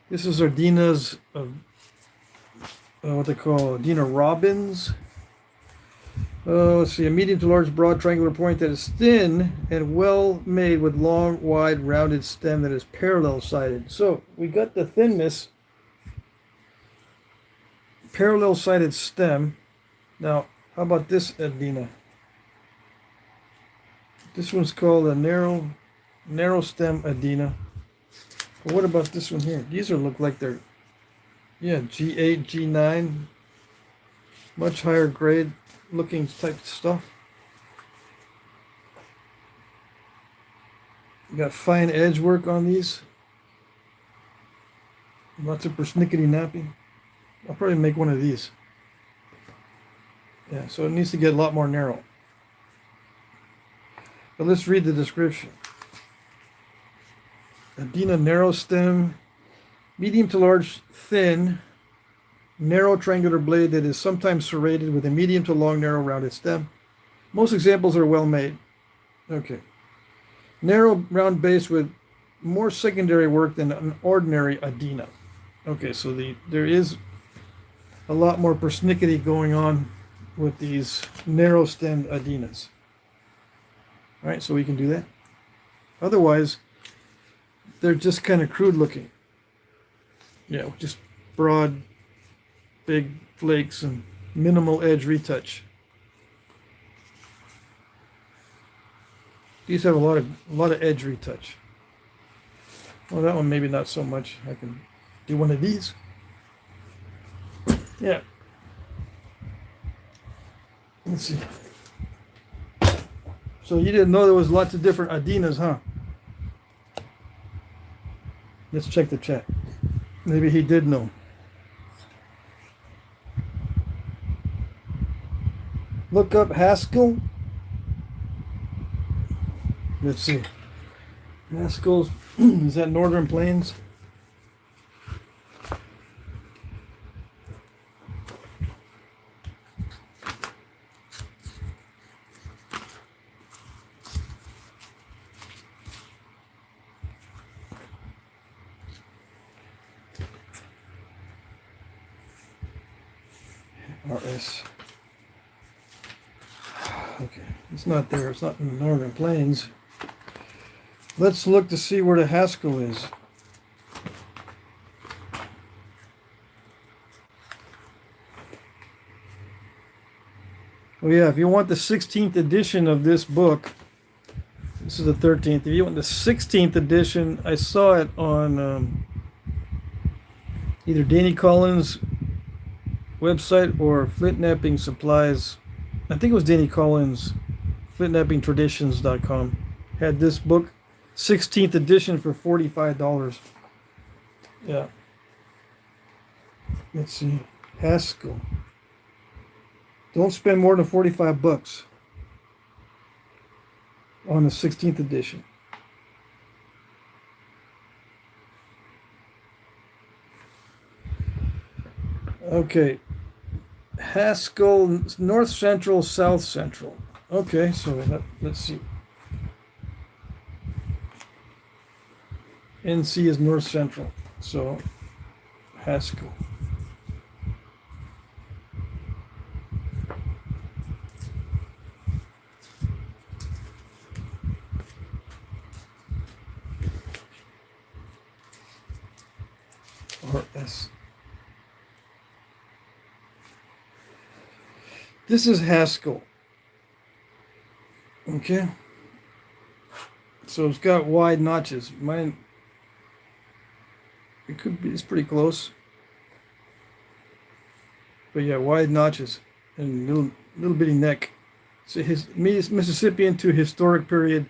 This is Adena's, what they call Adena Robbins. Let's see, a medium to large broad triangular point that is thin and well made with long, wide, rounded stem that is parallel sided. So we got the thinness, parallel sided stem. Now, how about this Adena? This one's called a narrow stem Adena. But what about this one here? These look like they're, yeah, G8, G9, much higher grade looking type stuff. Got fine edge work on these. Lots of persnickety napping. I'll probably make one of these. Yeah, so it needs to get a lot more narrow. But let's read the description. Adena narrow stem, medium to large, thin, narrow triangular blade that is sometimes serrated with a medium to long, narrow, rounded stem. Most examples are well made. Okay. Narrow, round base with more secondary work than an ordinary Adena. Okay, so there is a lot more persnickety going on with these narrow stemmed Adenas. All right, so we can do that. Otherwise, they're just kind of crude looking. Yeah, just broad, big flakes and minimal edge retouch. These have a lot of edge retouch. Well, that one maybe not so much. I can do one of these. Yeah. Let's see. So you didn't know there was lots of different Adenas, huh? Let's check the chat. Maybe he did know. Look up Haskell. Let's see. Haskell's, is that Northern Plains? RS. Okay, it's not there. It's not in the Northern Plains. Let's look to see where the Haskell is. Oh yeah, if you want the 16th edition of this book, this is the 13th. If you want the 16th edition, I saw it on either Danny Collins' website or Flintknapping Supplies. I think it was Danny Collins, flintknappingtraditions.com. Had this book, 16th edition, for $45. Yeah. Let's see. Haskell. Don't spend more than 45 bucks on the 16th edition. Okay. Haskell, North Central, South Central. Okay, so let's see. NC is North Central, so Haskell. RS. This is Haskell. Okay. So it's got wide notches. Mine, it could be, it's pretty close. But yeah, wide notches and little bitty neck. So his Mississippian to historic period,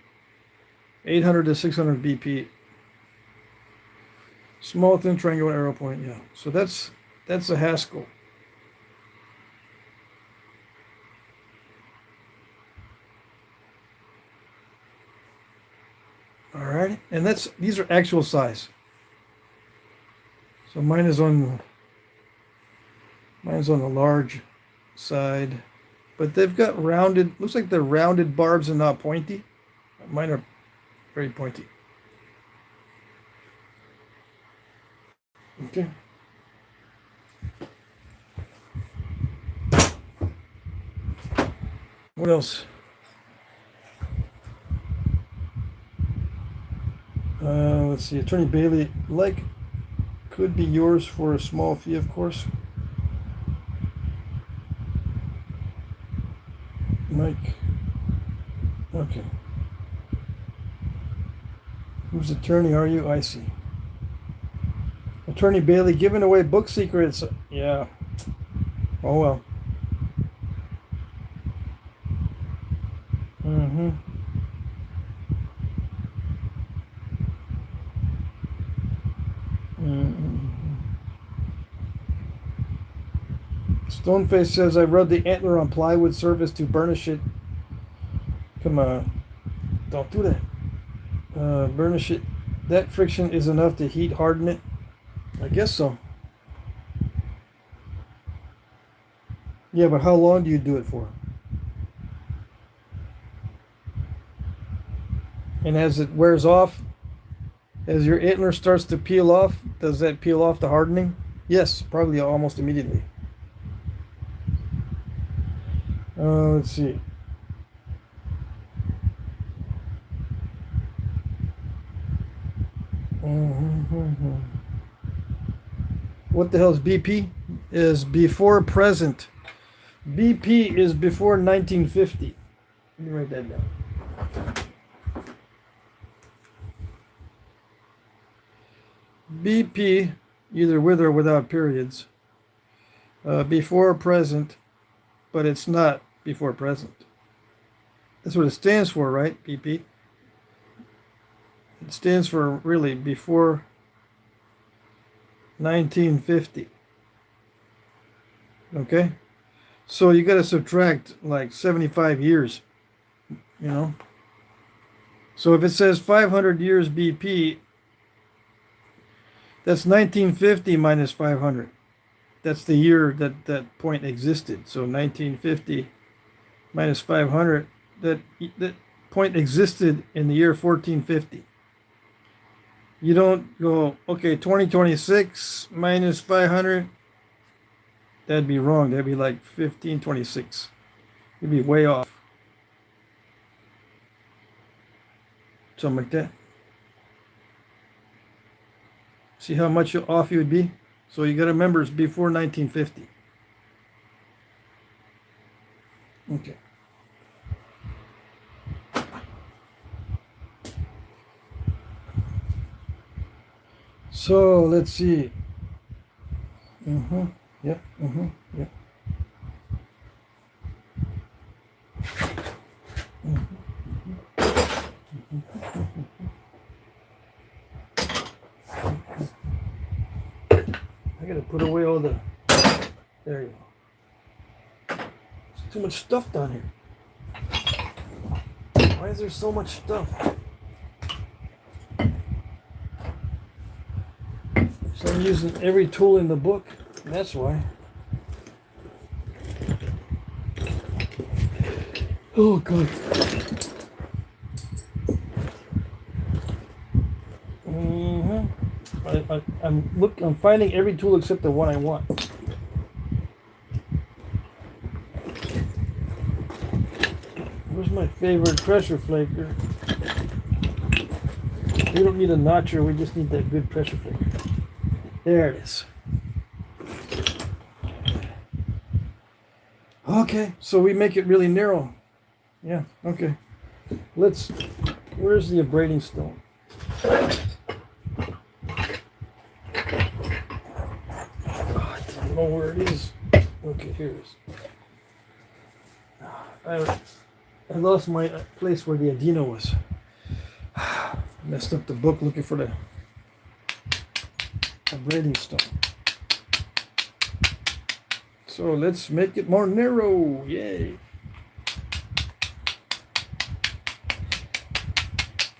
800 to 600 BP. Small thin triangular arrow point, yeah. So that's a Haskell. All right, and these are actual size. So mine's on the large side, but they've got rounded. Looks like they're rounded barbs and not pointy. Mine are very pointy. Okay. What else? Let's see. Attorney Bailey, could be yours for a small fee, of course. Mike. Okay. Whose attorney are you? I see. Attorney Bailey giving away book secrets. Yeah. Oh well. Mm-hmm. Stoneface says, I rubbed the antler on plywood surface to burnish it. Come on. Don't do that. Burnish it. That friction is enough to heat harden it. I guess so. Yeah, but how long do you do it for? And as it wears off, as your antler starts to peel off, does that peel off the hardening? Yes, probably almost immediately. Let's see. What the hell is BP? Is before present. BP is before 1950. Let me write that down. BP, either with or without periods. Before present, but it's not before present. That's what it stands for, right? BP. It stands for really before 1950. Okay? So you got to subtract like 75 years, you know? So if it says 500 years BP, that's 1950 minus 500. That's the year that point existed. So 1950 minus 500, that point existed in the year 1450. You don't go, okay, 2026 minus 500. That'd be wrong. That'd be like 1526. You'd be way off. Something like that. See how much off you would be? So you got to remember it's before 1950. Okay. So let's see. Yep. Yep. I gotta put away all the. There you go. There's too much stuff down here. Why is there so much stuff? So I'm using every tool in the book. That's why. Oh God. I'm finding every tool except the one I want. Where's my favorite pressure flaker? We don't need a notcher, we just need that good pressure flaker. There it is. Okay, so we make it really narrow. Yeah, okay. Where's the abrading stone? I don't know where it is. Okay, here it is. I lost my place where the Adino was. Messed up the book looking for the abrading stone. So let's make it more narrow. Yay.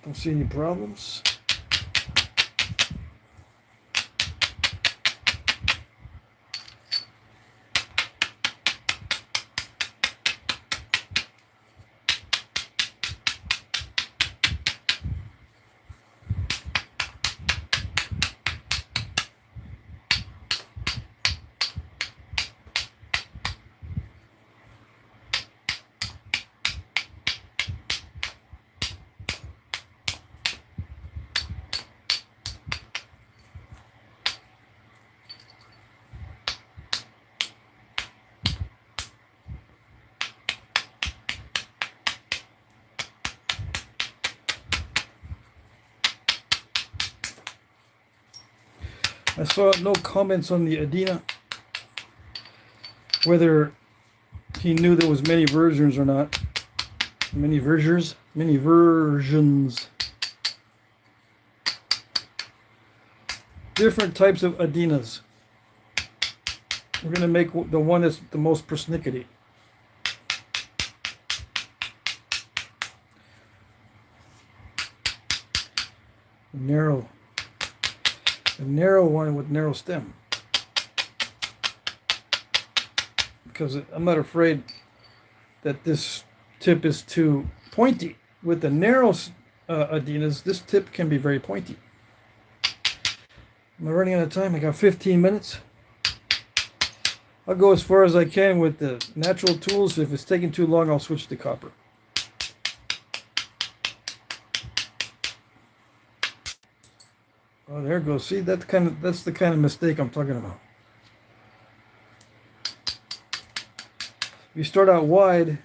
Don't see any problems. I saw no comments on the Adina, whether he knew there was many versions or not. Many versions. Different types of Adinas. We're going to make the one that's the most persnickety. Narrow. A narrow one with narrow stem. Because I'm not afraid that this tip is too pointy. With the narrow Adinas, this tip can be very pointy. Am I running out of time? I got 15 minutes. I'll go as far as I can with the natural tools. If it's taking too long, I'll switch to copper. Oh, there it goes. See, that's the kind of mistake I'm talking about. If you start out wide,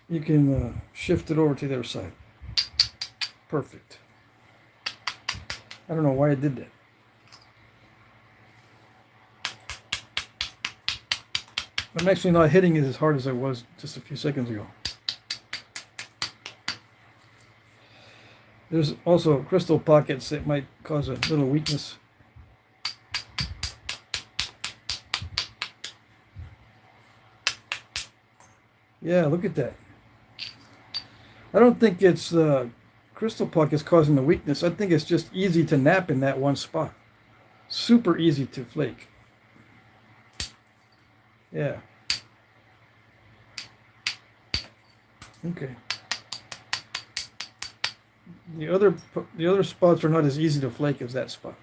you can shift it over to the other side. Perfect. I don't know why I did that. I'm actually not hitting it as hard as I was just a few seconds ago. There's also crystal pockets that might cause a little weakness. Yeah, look at that. I don't think it's the crystal pockets causing the weakness. I think it's just easy to nap in that one spot. Super easy to flake. Yeah. Okay. The other spots are not as easy to flake as that spot.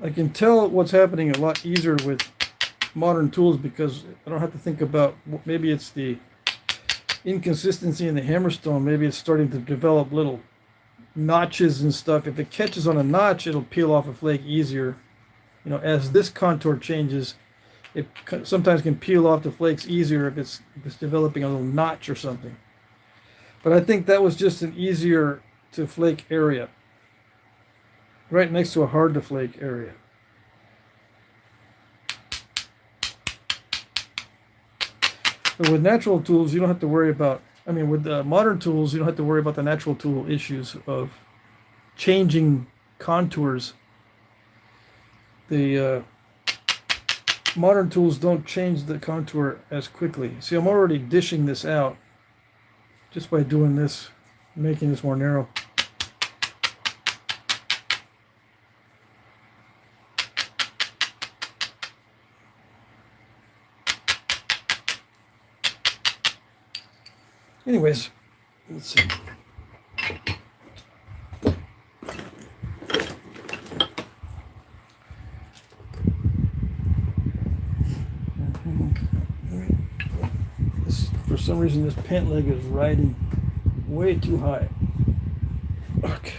I can tell what's happening a lot easier with modern tools because I don't have to think about, maybe it's the inconsistency in the hammerstone. Maybe it's starting to develop little notches and stuff. If it catches on a notch, it'll peel off a flake easier. You know, as this contour changes, it sometimes can peel off the flakes easier if it's developing a little notch or something. But I think that was just an easier to flake area, right next to a hard to flake area. But with natural tools, you don't have to worry about, with modern tools, you don't have to worry about the natural tool issues of changing contours. The modern tools don't change the contour as quickly. See, I'm already dishing this out just by doing this, making this more narrow. Anyways, let's see. For some reason, this pant leg is riding way too high. Okay.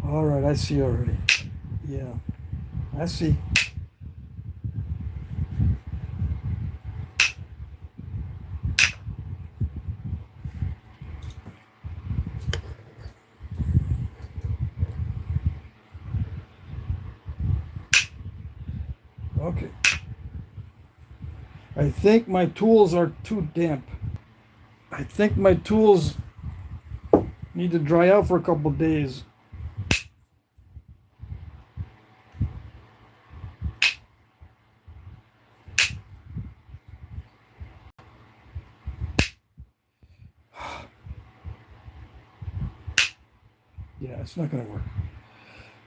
All right, I see already. Yeah, I see. Okay. I think my tools are too damp. I think my tools need to dry out for a couple days. Yeah, it's not going to work.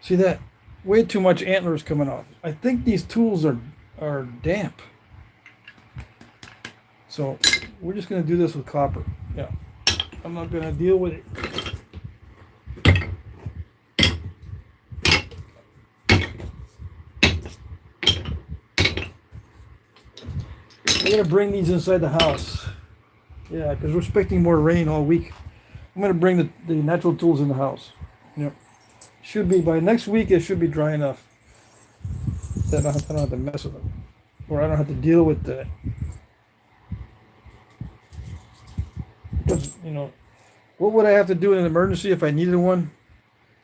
See that? Way too much antlers coming off. I think these tools are damp. So we're just going to do this with copper. Yeah. I'm not going to deal with it. I'm going to bring these inside the house. Yeah, because we're expecting more rain all week. I'm going to bring the natural tools in the house. Yep. Should be, by next week, it should be dry enough that I don't have to mess with them. Or I don't have to deal with that. Because, you know, what would I have to do in an emergency if I needed one?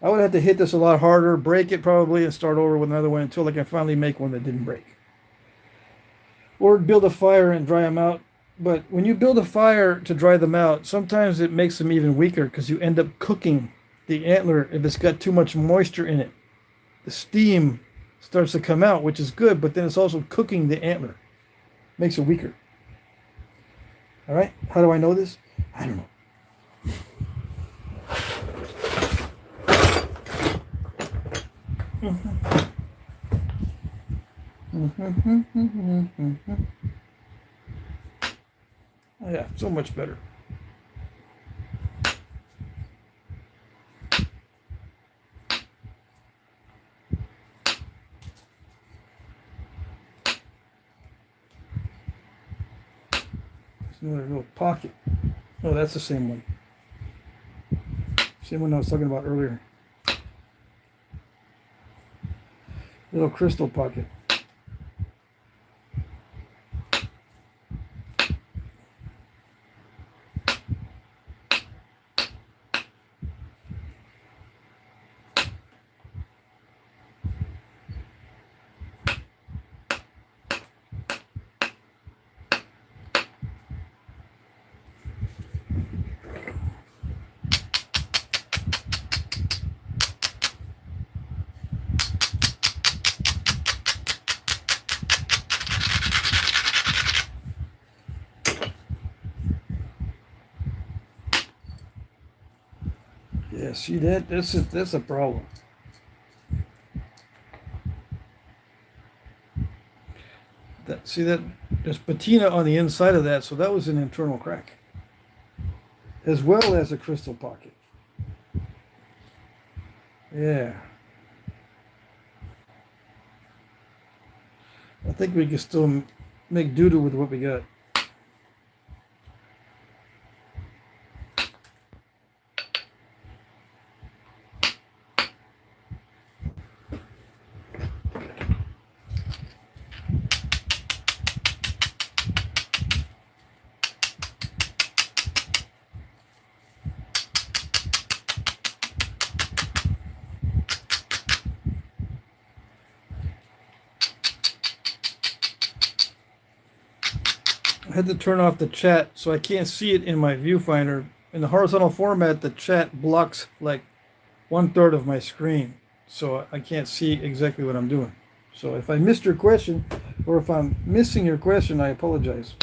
I would have to hit this a lot harder, break it probably, and start over with another one until I can finally make one that didn't break. Or build a fire and dry them out. But when you build a fire to dry them out, sometimes it makes them even weaker because you end up cooking the antler if it's got too much moisture in it. The steam starts to come out, which is good, but then it's also cooking the antler. Makes it weaker. All right? How do I know this? I don't know. Oh, yeah, so much better. There's another little pocket. Oh, that's the same one. Same one I was talking about earlier. Little crystal pocket. Yeah, see that? That's a problem. See that? There's patina on the inside of that, so that was an internal crack, as well as a crystal pocket. Yeah. I think we can still make doo-doo with what we got. I had to turn off the chat so I can't see it in my viewfinder. In the horizontal format, the chat blocks like 1/3 of my screen, so I can't see exactly what I'm doing. So if I missed your question, or if I'm missing your question, I apologize.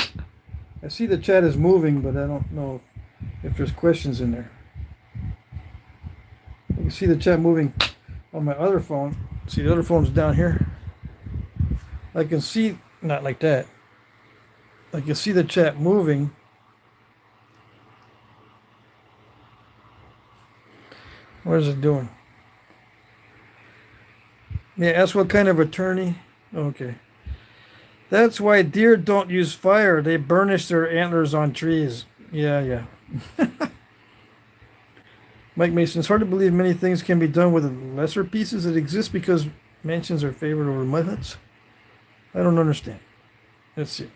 I see the chat is moving, but I don't know if there's questions in there. You can see the chat moving on my other phone. See, the other phone's down here. I can see, not like that. I can see the chat moving. What is it doing? Yeah, ask what kind of attorney. Okay. That's why deer don't use fire. They burnish their antlers on trees. Yeah. Mike Mason, it's hard to believe many things can be done with lesser pieces that exist because mansions are favored over mud huts. I don't understand. Let's see.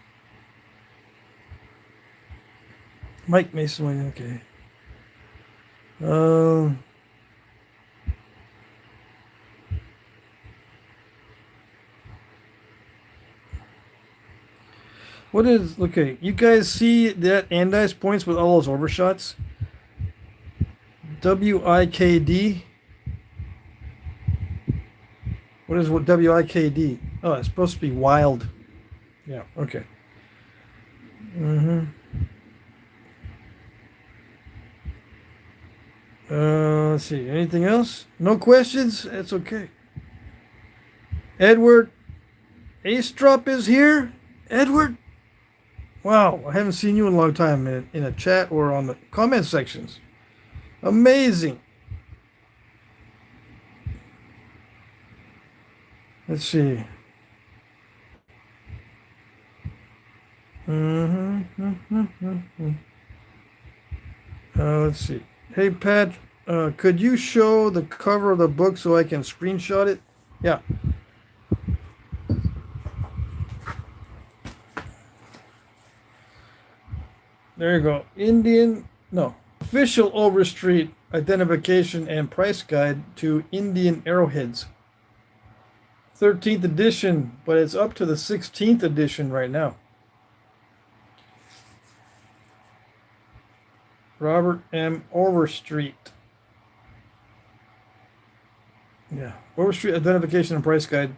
Mike Mason, okay. What is, okay, you guys see that andice points with all those overshots? WIKD. What is what WIKD? Oh, it's supposed to be wild. Yeah, okay. Mm-hmm. Let's see. Anything else? No questions? That's okay. Edward Astrop is here. Edward? Wow, I haven't seen you in a long time in a chat or on the comment sections. Amazing. Let's see. Let's see. Hey, Pat, could you show the cover of the book so I can screenshot it? Yeah. There you go. Official Overstreet identification and price guide to Indian arrowheads. 13th edition, but it's up to the 16th edition right now. Robert M. Overstreet. Yeah, Overstreet identification and price guide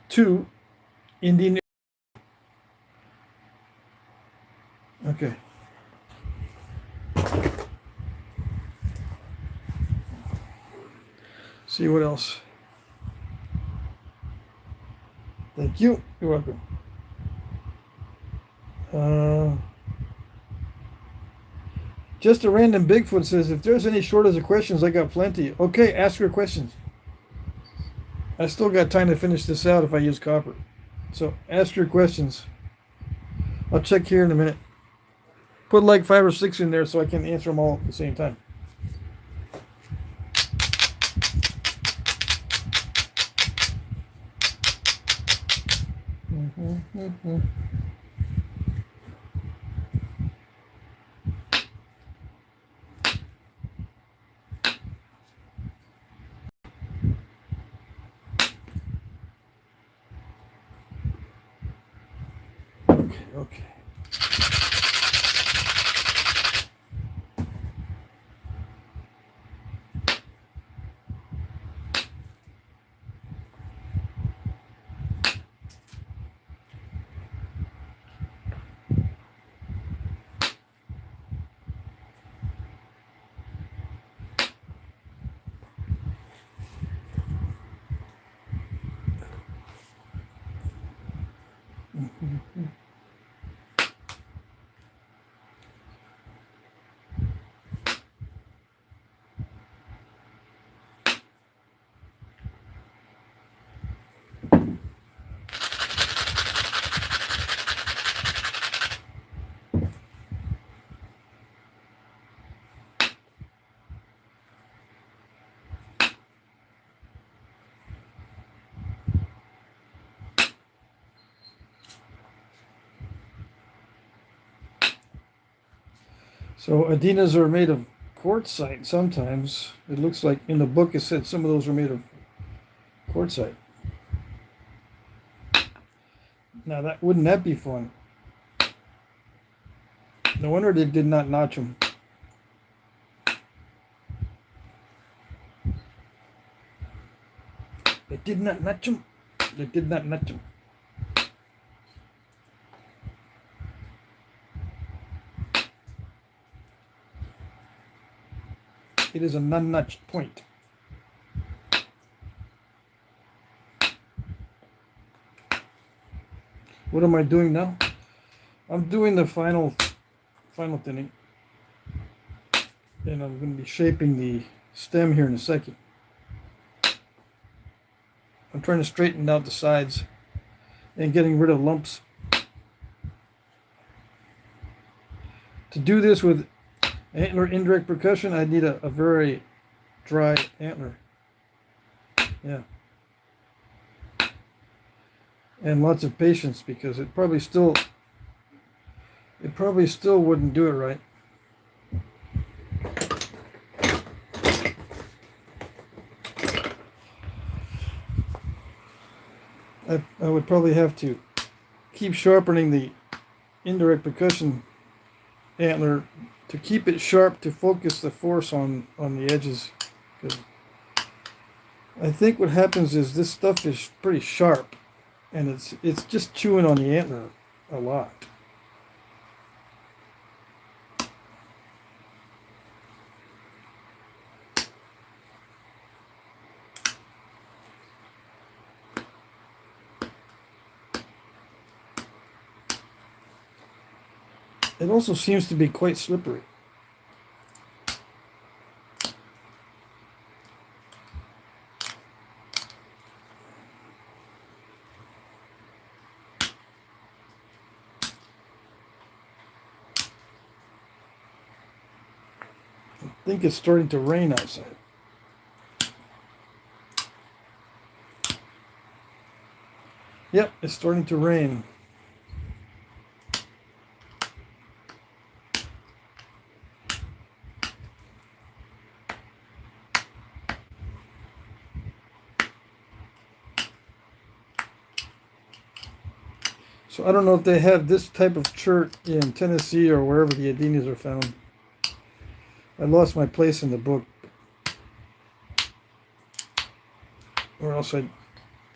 to Indian. Okay. See what else. Thank you. You're welcome. Just a random Bigfoot says, if there's any shortage of questions, I got plenty. Okay, ask your questions. I still got time to finish this out if I use copper. So ask your questions. I'll check here in a minute. Put like 5 or 6 in there so I can answer them all at the same time. Okay. So Adinas are made of quartzite sometimes. It looks like in the book it said some of those are made of quartzite. Now wouldn't that be fun? No wonder they did not notch them. They did not notch them. They did not notch them. It is a non-notched point. What am I doing now? I'm doing the final thinning. And I'm going to be shaping the stem here in a second. I'm trying to straighten out the sides and getting rid of lumps. To do this with antler indirect percussion, I need a very dry antler. Yeah. And lots of patience, because it probably still wouldn't do it right. I would probably have to keep sharpening the indirect percussion antler to keep it sharp to focus the force on the edges. 'Cause I think what happens is this stuff is pretty sharp, and it's just chewing on the antler a lot. It also seems to be quite slippery. I think it's starting to rain outside. Yep, it's starting to rain. So I don't know if they have this type of chert in Tennessee or wherever the Adinas are found. I lost my place in the book, or else I'd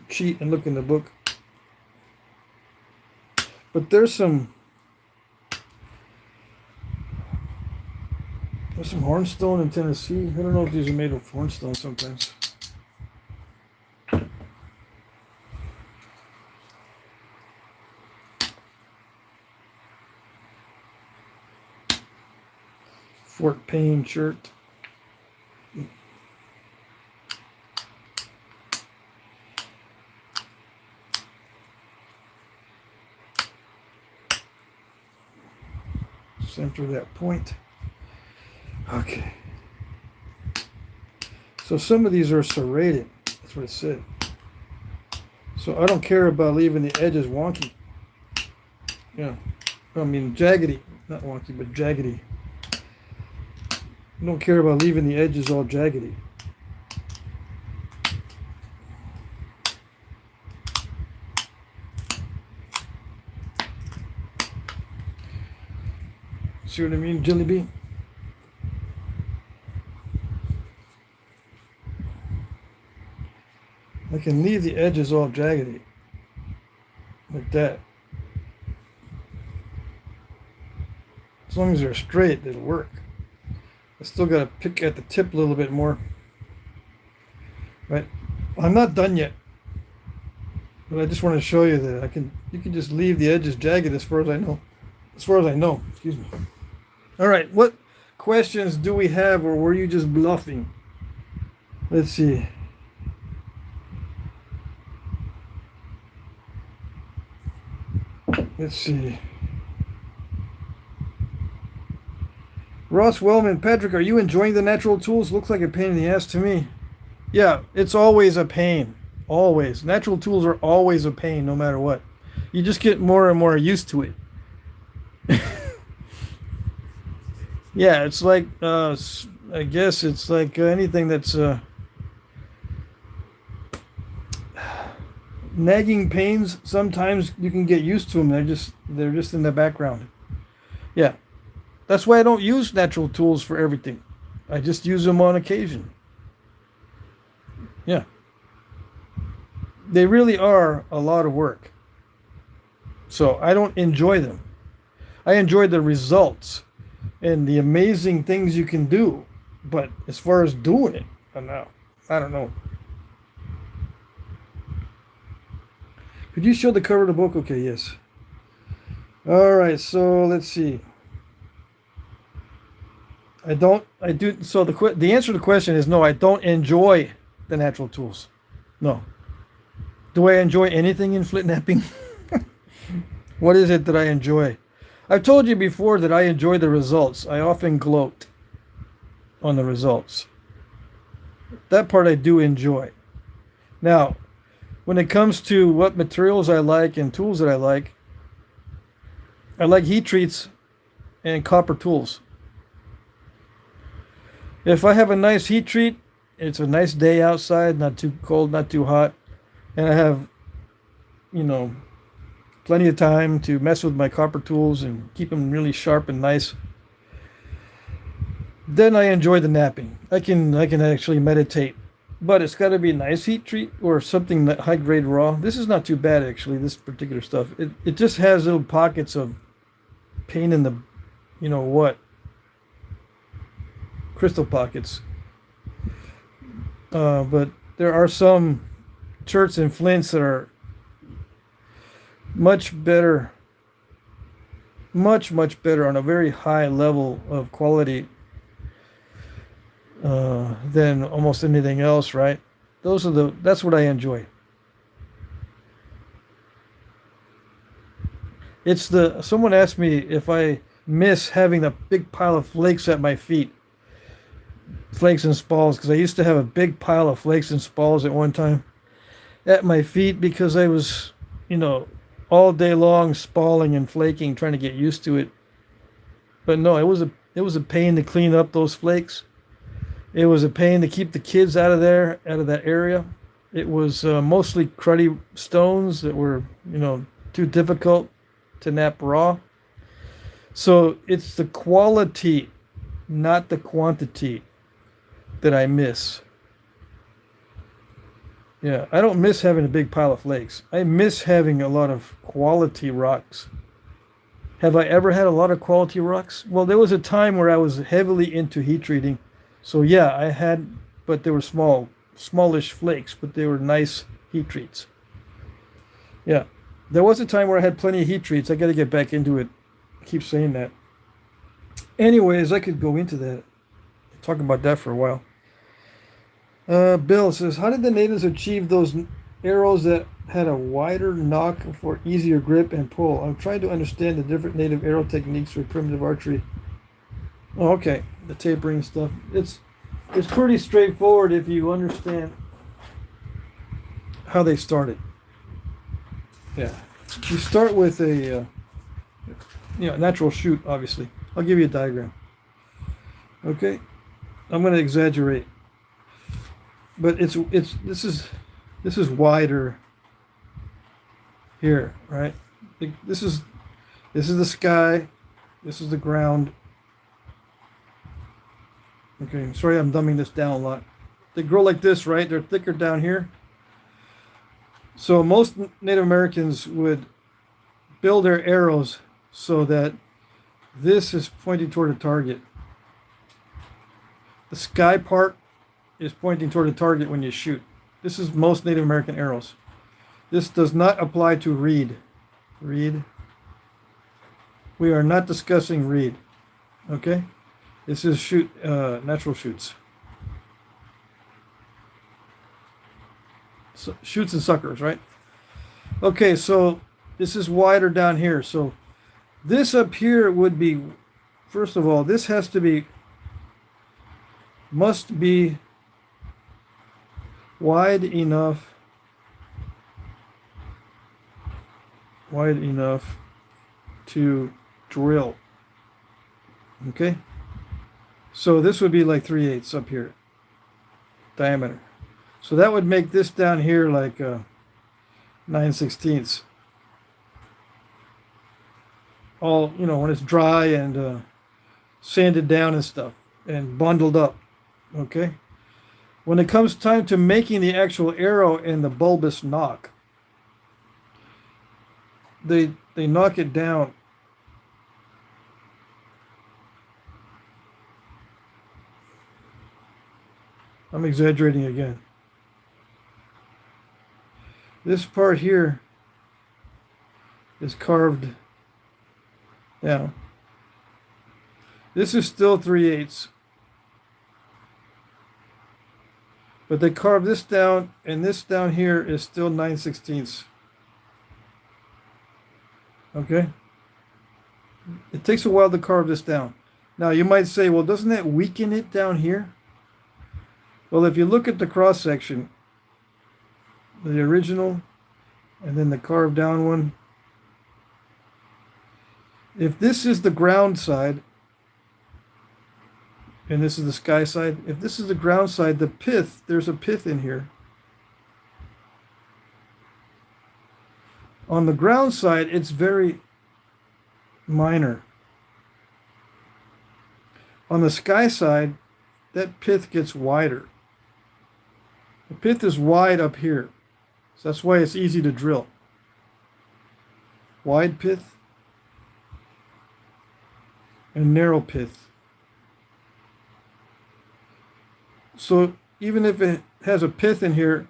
cheat and look in the book. But there's some hornstone in Tennessee. I don't know if these are made of hornstone sometimes. Fort Payne shirt. Center that point. Okay. So some of these are serrated. That's what it said. So I don't care about leaving the edges wonky. Yeah. I mean jaggedy. Not wonky, but jaggedy. I don't care about leaving the edges all jaggedy. See what I mean, Jelly Bean? I can leave the edges all jaggedy. Like that. As long as they're straight, it'll work. I still got to pick at the tip a little bit more. Right? I'm not done yet. But I just want to show you that you can just leave the edges jagged as far as I know. As far as I know, excuse me. All right, what questions do we have, or were you just bluffing? Let's see. Let's see. Ross Wellman, Patrick, are you enjoying the natural tools? Looks like a pain in the ass to me. Yeah, it's always a pain. Always. Natural tools are always a pain, no matter what. You just get more and more used to it. Yeah, it's like, I guess it's like anything that's nagging pains. Sometimes you can get used to them. They're just in the background. Yeah. That's why I don't use natural tools for everything. I just use them on occasion. Yeah. They really are a lot of work. So I don't enjoy them. I enjoy the results and the amazing things you can do. But as far as doing it, I don't know. Could you show the cover of the book? Okay, yes. All right, so let's see. So the answer to the question is no, I don't enjoy the natural tools. No. Do I enjoy anything in Flintknapping? What is it that I enjoy? I've told you before that I enjoy the results. I often gloat on the results. That part I do enjoy. Now, when it comes to what materials I like and tools that I like heat treats and copper tools. If I have a nice heat treat, it's a nice day outside, not too cold, not too hot, and I have you know, plenty of time to mess with my copper tools and keep them really sharp and nice, then I enjoy the knapping. I can actually meditate, but it's got to be a nice heat treat or something that high grade raw. This is not too bad actually. This particular stuff, it just has little pockets of pain in the, you know what, crystal pockets. But there are some cherts and flints that are much better, much better on a very high level of quality than almost anything else, right? That's what I enjoy. Someone asked me if I miss having a big pile of flakes at my feet, flakes and spalls, because I used to have a big pile of flakes and spalls at one time at my feet because I was, all day long spalling and flaking, trying to get used to it. But no, it was a pain to clean up those flakes. It was a pain to keep the kids out of that area. It was mostly cruddy stones that were, too difficult to knap raw. So it's the quality, not the quantity, that I miss. Yeah, I don't miss having a big pile of flakes. I miss having a lot of quality rocks. Have I ever had a lot of quality rocks? Well, there was a time where I was heavily into heat treating. So yeah, I had, but they were smallish flakes, but they were nice heat treats. Yeah, there was a time where I had plenty of heat treats. I got to get back into it. I keep saying that. Anyways, I could go into that, talk about that for a while. Bill says, how did the natives achieve those arrows that had a wider nock for easier grip and pull? I'm trying to understand the different native arrow techniques for primitive archery. Oh, okay, the tapering stuff. It's pretty straightforward if you understand how they started. Yeah, you start with a natural shoot. Obviously, I'll give you a diagram. Okay, I'm going to exaggerate, but this is wider here, right? This is the sky. This is the ground. Okay, sorry I'm dumbing this down a lot. They grow like this, right? They're thicker down here. So most Native Americans would build their arrows so that this is pointing toward a target. The sky part is pointing toward a target when you shoot. This is most Native American arrows. This does not apply to reed. Reed. We are not discussing reed. Okay? This is natural shoots. So, shoots and suckers, right? Okay, so this is wider down here. So this up here would be, first of all, this must be wide enough to drill. Okay? So this would be like 3/8 up here, diameter. So that would make this down here like 9/16. All, when it's dry and sanded down and stuff and bundled up. Okay? When it comes time to making the actual arrow and the bulbous nock, they knock it down. I'm exaggerating again. This part here is carved down. This is still 3/8. But they carve this down, and this down here is still 9/16. Okay? It takes a while to carve this down. Now you might say, well, doesn't that weaken it down here? Well, if you look at the cross section, the original and then the carved down one, if this is the ground side and this is the sky side, if this is the ground side, the pith, there's a pith in here. On the ground side, it's very minor. On the sky side, that pith gets wider. The pith is wide up here, so that's why it's easy to drill. Wide pith and narrow pith. So even if it has a pith in here,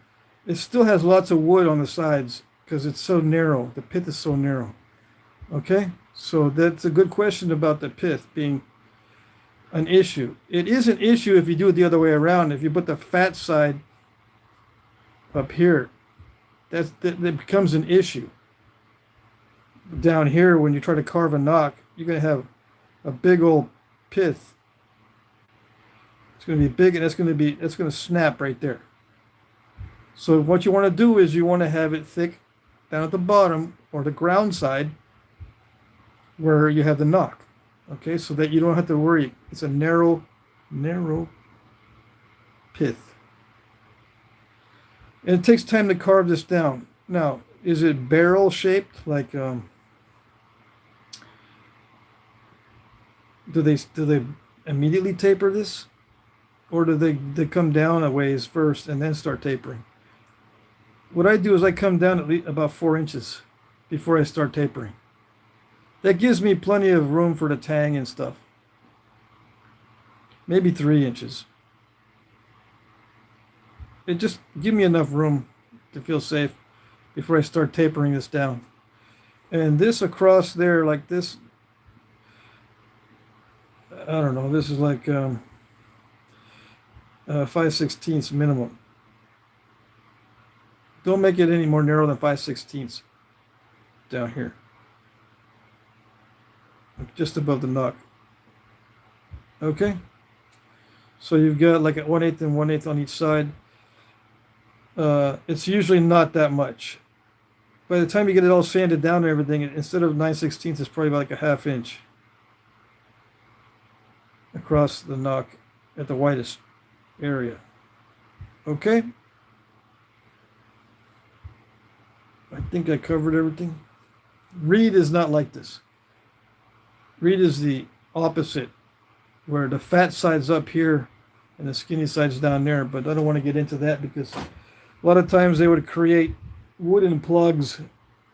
it still has lots of wood on the sides because it's so narrow. The pith is so narrow. Okay, so that's a good question about the pith being an issue. It is an issue if you do it the other way around. If you put the fat side up here, that becomes an issue. Down here, when you try to carve a knock, you're going to have a big old pith. It's going to be big, and it's going to snap right there. So what you want to do is you want to have it thick down at the bottom or the ground side where you have the knock. Okay, so that you don't have to worry. It's a narrow pith. And it takes time to carve this down. Now, is it barrel shaped? Like, do they immediately taper this, or do they come down a ways first and then start tapering? What I do is I come down at least about 4 inches before I start tapering. That gives me plenty of room for the tang and stuff. Maybe 3 inches. It just give me enough room to feel safe before I start tapering this down. And this across there, like this, I don't know, this is like 5/16 minimum. Don't make it any more narrow than 5/16 down here. Just above the knock. Okay? So you've got like a 1/8 and 1/8 on each side. It's usually not that much. By the time you get it all sanded down and everything, instead of 9/16, it's probably about like a 1/2 inch across the knock at the widest area. Okay? I think I covered everything. Reed is not like this. Reed is the opposite, where the fat side's up here and the skinny side's down there, but I don't want to get into that because a lot of times they would create wooden plugs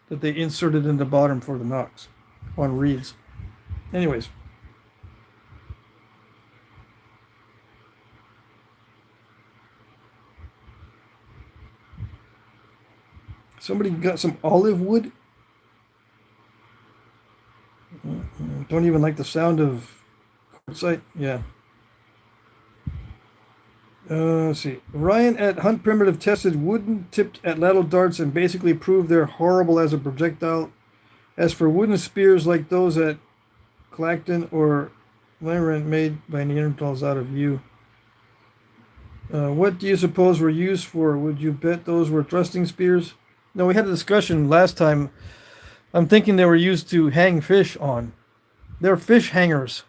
that they inserted in the bottom for the knocks on reeds. Anyways. Somebody got some olive wood? Don't even like the sound of quartzite. Yeah. Let's see. Ryan at Hunt Primitive tested wooden tipped atlatl darts and basically proved they're horrible as a projectile. As for wooden spears like those at Clacton or Labyrinth made by Neanderthals out of yew, what do you suppose were used for? Would you bet those were thrusting spears? No, we had a discussion last time. I'm thinking they were used to hang fish on. They're fish hangers.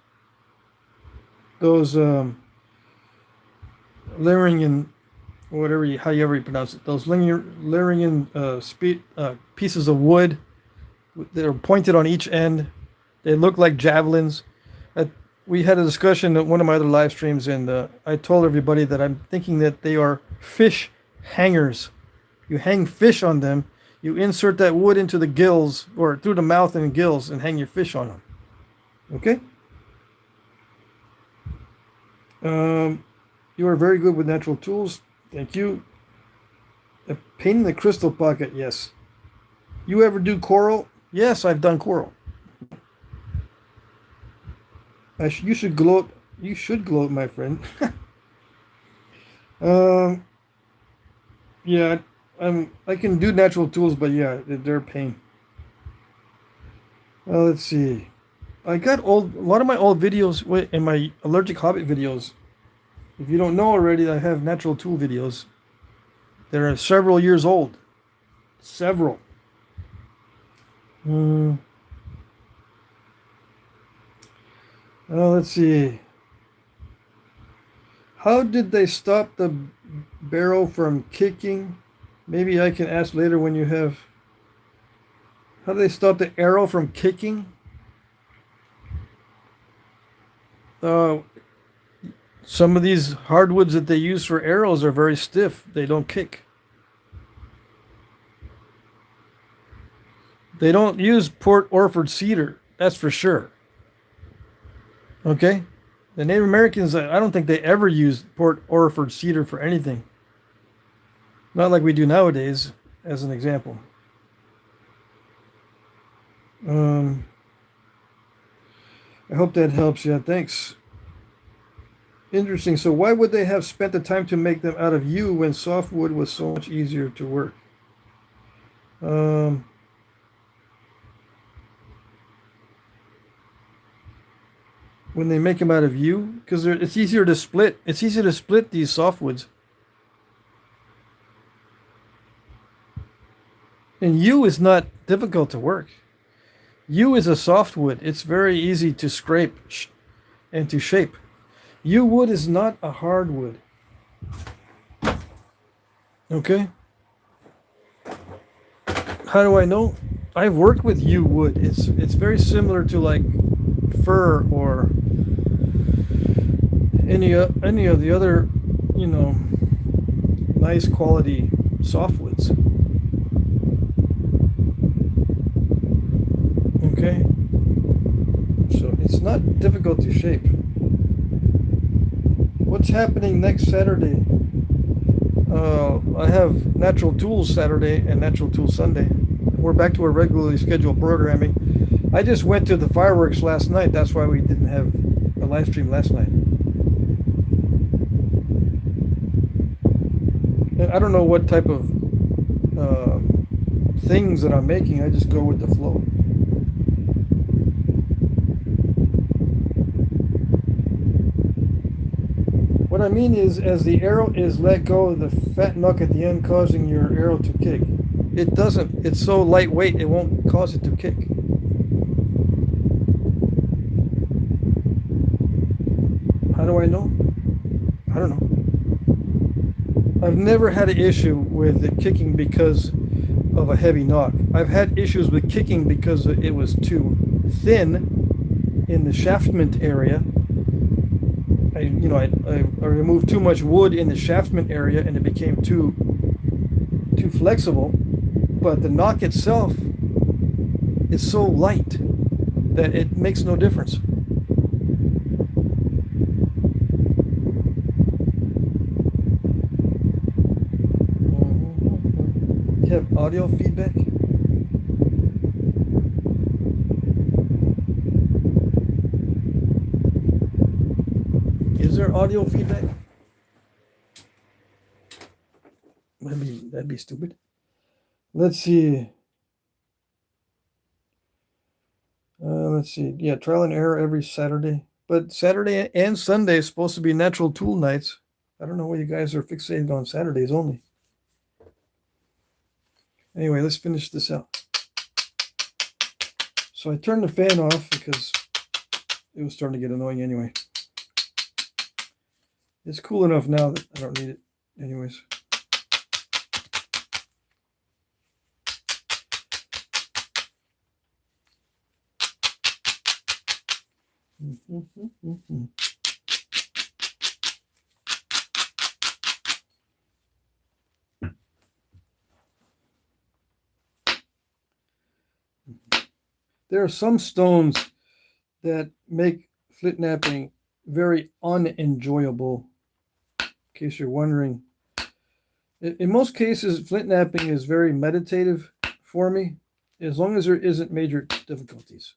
Those Lyrian, however you pronounce it, those Lyrian pieces of wood that are pointed on each end. They look like javelins. We had a discussion at one of my other live streams, and I told everybody that I'm thinking that they are fish hangers. You hang fish on them. You insert that wood into the gills or through the mouth and gills and hang your fish on them. Okay? You are very good with natural tools. Thank you. A paint in the crystal pocket. Yes. You ever do coral? Yes, I've done coral. You should gloat. You should gloat, my friend. Yeah. I can do natural tools, but yeah, they're a pain. Let's see. I got a lot of my old videos in my allergic hobbit videos. If you don't know already, I have natural tool videos. They're several years old. Several. Let's see. How did they stop the barrel from kicking? Maybe I can ask later when you have How do they stop the arrow from kicking? Some of these hardwoods that they use for arrows are very stiff. They don't kick. They don't use Port Orford cedar. That's for sure. Okay? The Native Americans, I don't think they ever used Port Orford cedar for anything. Not like we do nowadays, as an example. I hope that helps you. Thanks. Interesting. So why would they have spent the time to make them out of yew when softwood was so much easier to work? When they make them out of yew, because it's easier to split. It's easier to split these softwoods. And yew is not difficult to work. Yew is a softwood. It's very easy to scrape and to shape. Yew wood is not a hardwood. Okay? How do I know? I've worked with yew wood. It's very similar to like fir or any of the other, nice quality softwoods. Okay? So it's not difficult to shape. What's happening next Saturday? I have Natural Tools Saturday and Natural Tools Sunday. We're back to our regularly scheduled programming. I just went to the fireworks last night. That's why we didn't have a live stream last night. And I don't know what type of things that I'm making. I just go with the flow. What I mean is, as the arrow is let go of the fat nock at the end, causing your arrow to kick. It doesn't. It's so lightweight, it won't cause it to kick. How do I know? I don't know. I've never had an issue with it kicking because of a heavy nock. I've had issues with kicking because it was too thin in the shaftment area. I removed too much wood in the shaftment area and it became too flexible. But the nock itself is so light that it makes no difference. You have audio feedback? Is there audio feedback? That'd be stupid. Let's see. Let's see. Yeah, trial and error every Saturday. But Saturday and Sunday is supposed to be natural tool nights. I don't know why you guys are fixated on Saturdays only. Anyway, let's finish this out. So I turned the fan off because it was starting to get annoying anyway. It's cool enough now that I don't need it anyways. There are some stones that make Flintknapping very unenjoyable. In case you're wondering, in most cases, Flintknapping is very meditative for me, as long as there isn't major difficulties.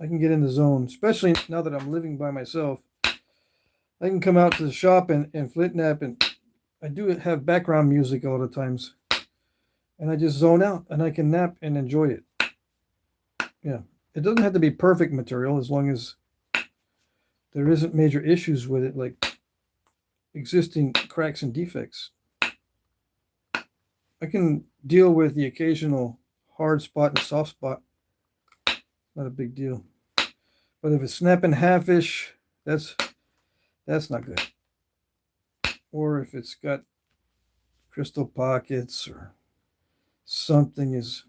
I can get in the zone, especially now that I'm living by myself. I can come out to the shop and Flintknap, and I do have background music all the times. And I just zone out, and I can nap and enjoy it. Yeah, it doesn't have to be perfect material as long as there isn't major issues with it, like existing cracks and defects. I can deal with the occasional hard spot and soft spot. Not a big deal. But if it's snapping half-ish, that's not good. Or if it's got crystal pockets or something is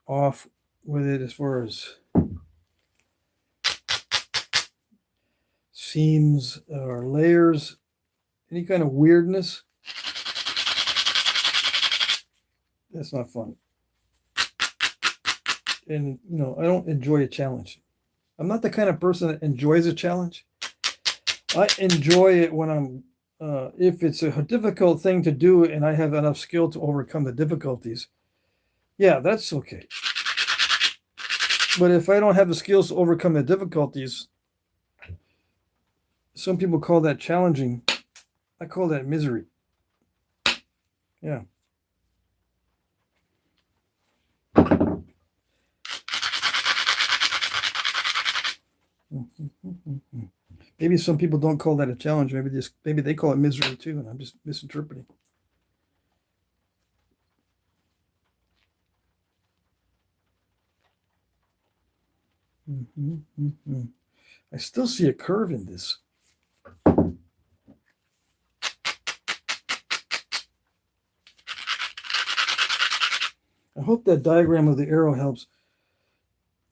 off with it as far as seams or layers, any kind of weirdness. That's not fun. And, you know, I don't enjoy a challenge. I'm not the kind of person that enjoys a challenge. I enjoy it when I'm, if it's a difficult thing to do and I have enough skill to overcome the difficulties, yeah, that's okay. But if I don't have the skills to overcome the difficulties, some people call that challenging. I call that misery. Yeah. Maybe some people don't call that a challenge. Maybe they call it misery too, and I'm just misinterpreting. I still see a curve in this. I hope that diagram of the arrow helps.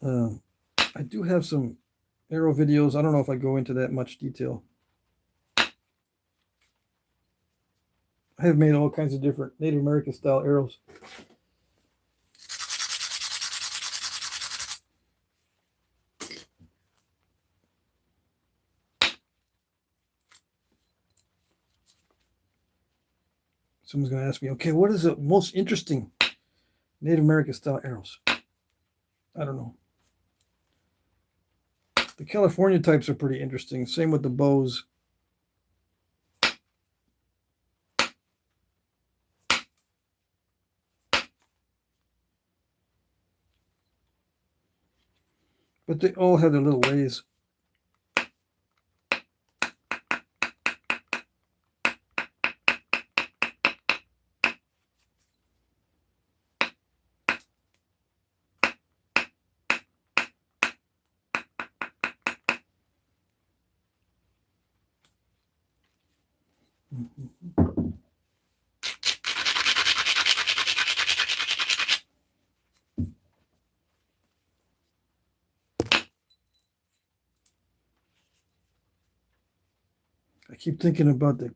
I do have some arrow videos. I don't know if I go into that much detail. I have made all kinds of different Native American style arrows. Someone's going to ask me, okay, what is the most interesting Native American style arrows? I don't know. The California types are pretty interesting. Same with the bows. But they all have their little ways. I keep thinking about the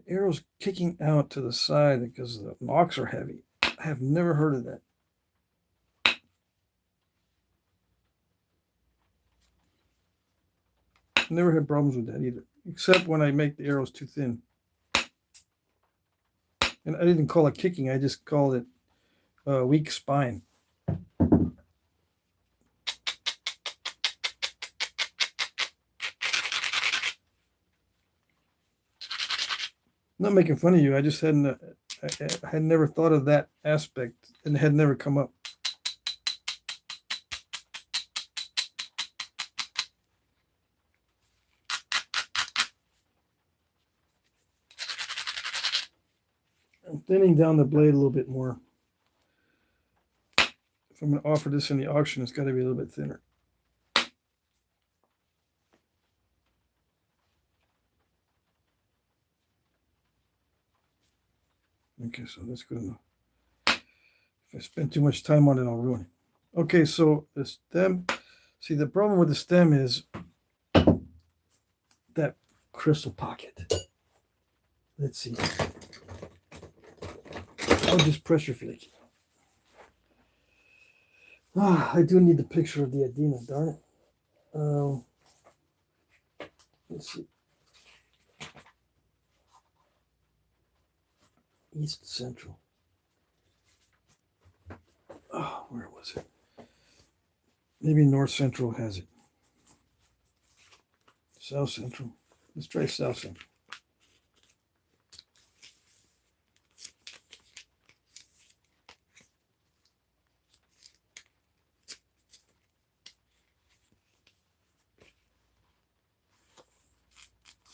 arrows kicking out to the side because the nocks are heavy. I have never heard of that. Never had problems with that either, except when I make the arrows too thin. And I didn't call it kicking, I just called it weak spine. I'm not making fun of you. I just hadn't. I had never thought of that aspect, and it had never come up. I'm thinning down the blade a little bit more. If I'm going to offer this in the auction, it's got to be a little bit thinner. Okay, so that's good enough. If I spend too much time on it, I'll ruin it. Okay, so the stem. See, the problem with the stem is that crystal pocket. Let's see. I'll just pressure flake. I do need the picture of the Adina, darn it. Let's see. East Central. Oh, where was it? Maybe North Central has it. South Central. Let's try South Central.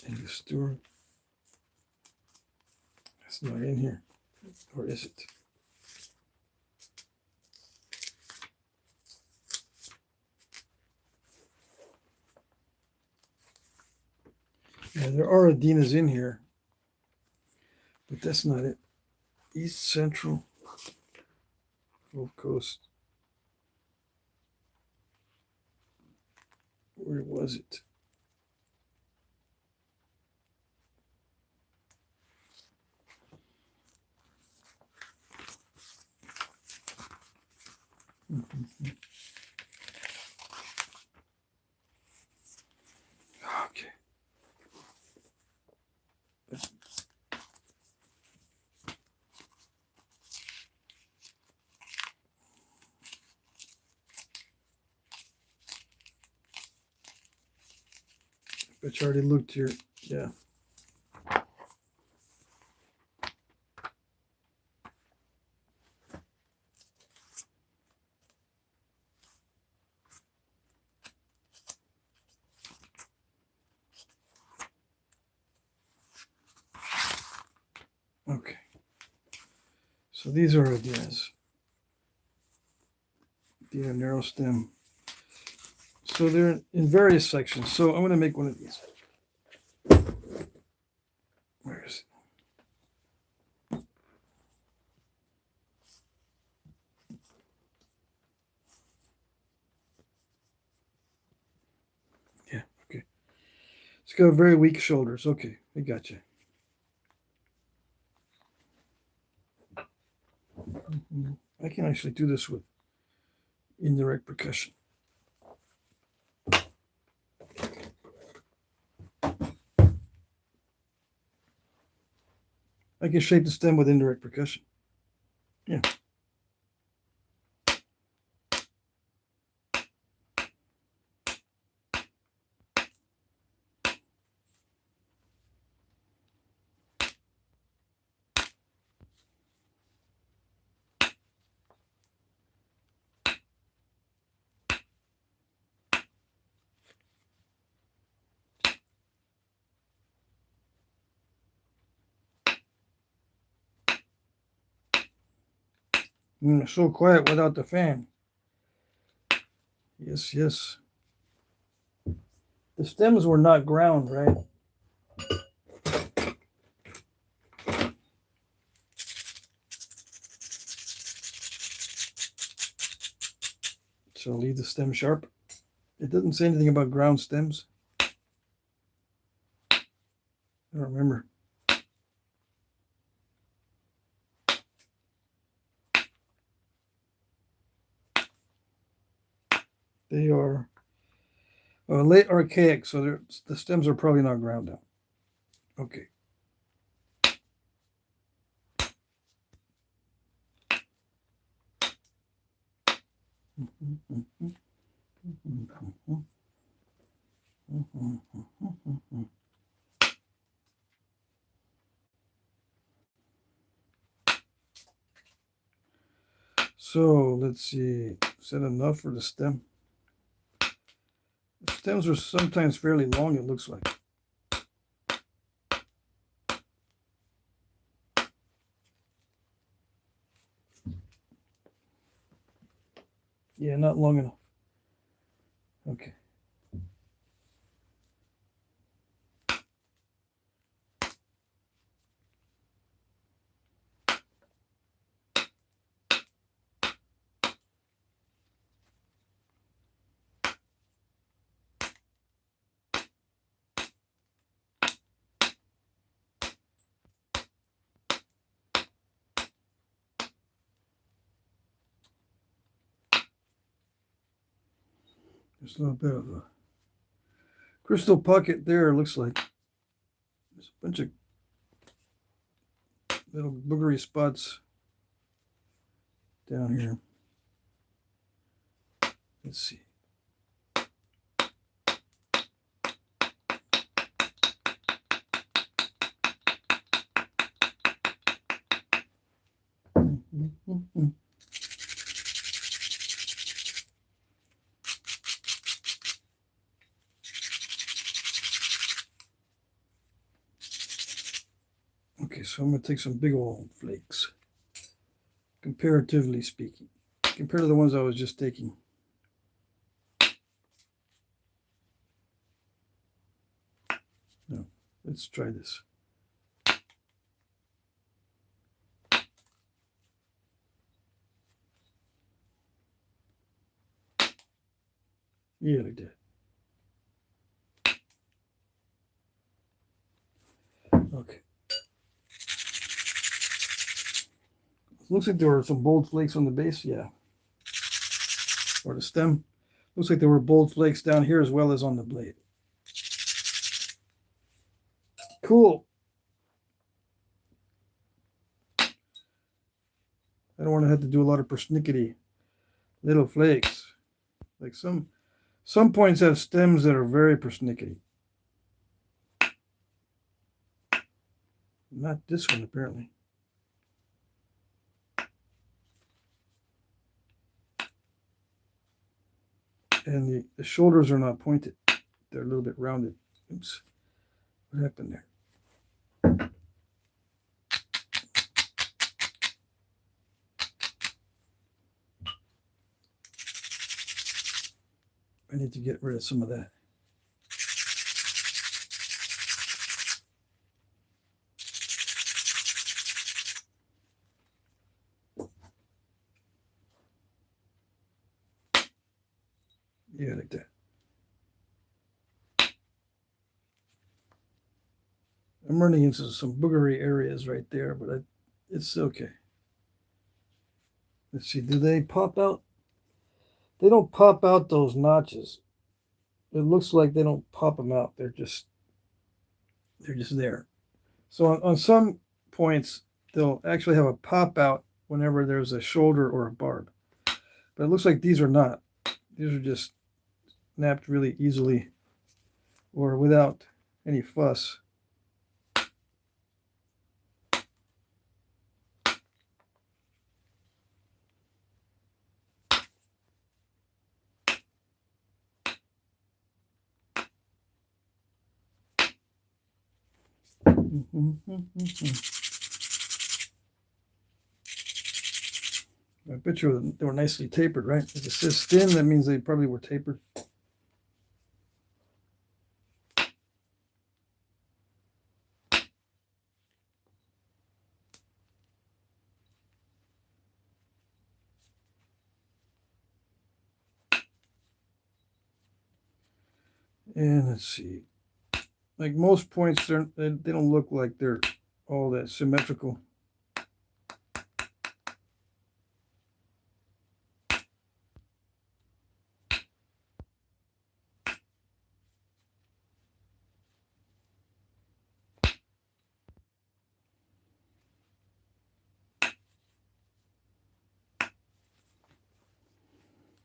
Andrew Stewart. That's not in here. Or is it? Yeah, there are Adinas in here, but that's not it. East Central. Gulf Coast. Where was it? Okay. Bet you already looked here. Yeah. Okay. So these are ideas. The narrow stem. So they're in various sections. So I'm going to make one of these. Where is it? Yeah, okay. It's got very weak shoulders. Okay, I got you. I can actually do this with indirect percussion. I can shape the stem with indirect percussion. Yeah. So quiet without the fan. Yes, yes. The stems were not ground, right? So leave the stem sharp. It doesn't say anything about ground stems. I don't remember. They are late archaic, so the stems are probably not ground out. Okay. So let's see, is that enough for the stem? The stems are sometimes fairly long, it looks like. Yeah, not long enough. Okay. There's a little bit of a crystal pocket there, looks like. There's a bunch of little boogery spots down here. Let's see. Okay, so I'm going to take some big old flakes, comparatively speaking, compared to the ones I was just taking. No, let's try this. Yeah, like that. Okay. Looks like there were some bold flakes on the base, yeah. Or the stem. Looks like there were bold flakes down here as well as on the blade. Cool. I don't want to have to do a lot of persnickety little flakes. Like some points have stems that are very persnickety. Not this one, apparently. And the shoulders are not pointed. They're a little bit rounded. Oops. What happened there? I need to get rid of some of that. Yeah, like that. I'm running into some boogery areas right there, but it's okay. Let's see, do they pop out? They don't pop out those notches. It looks like they don't pop them out. They're just there. So on some points, they'll actually have a pop out whenever there's a shoulder or a barb. But it looks like these are not. These are just snapped really easily or without any fuss. I bet you they were nicely tapered, right? If it says thin, that means they probably were tapered. And let's see. Like most points, they don't look like they're all that symmetrical.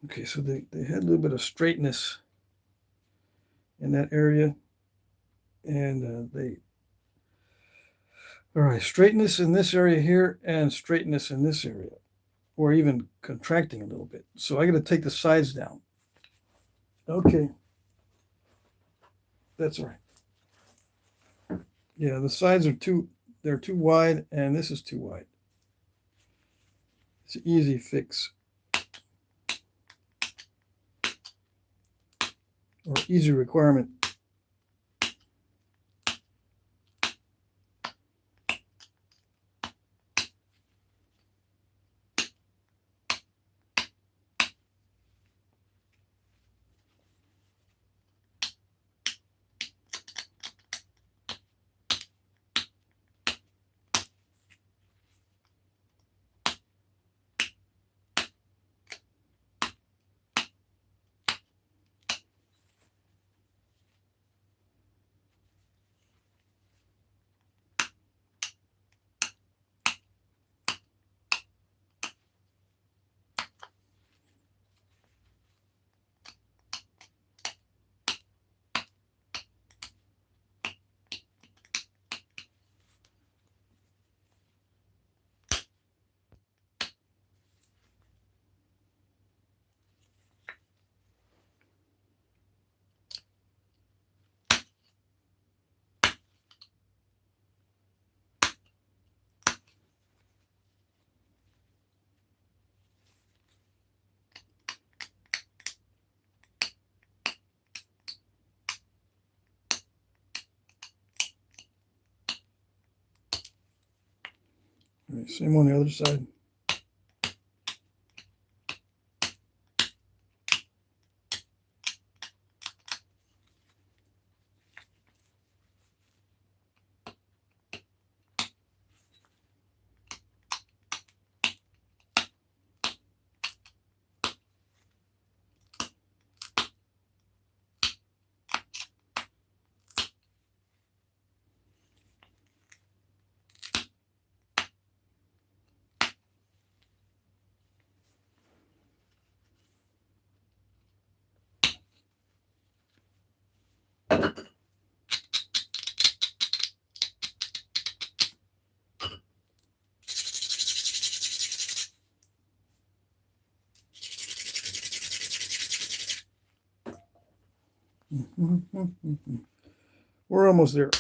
Okay, so they had a little bit of straightness in that area. And all right, straightness in this area here and straightness in this area, or even contracting a little bit. So I got to take the sides down. Okay. That's all right. Yeah, the sides are they're too wide, and this is too wide. It's an easy fix. Or easy requirement. All right, same on the other side. We're almost there.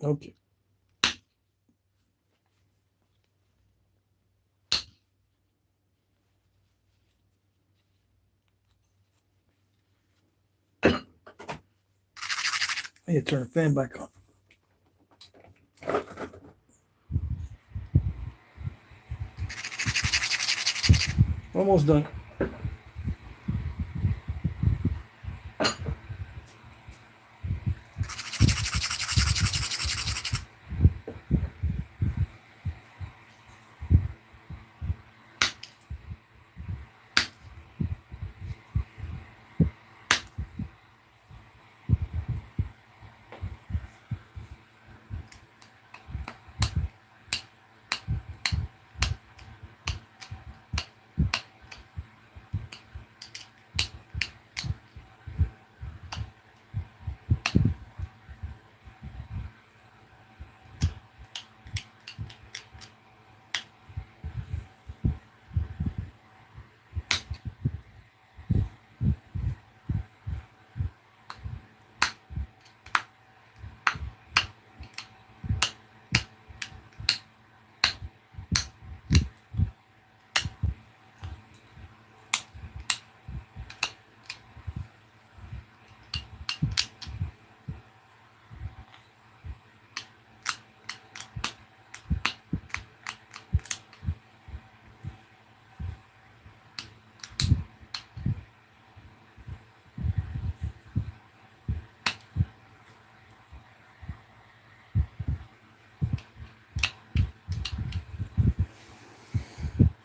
Okay. I need to turn the fan back on. Almost done.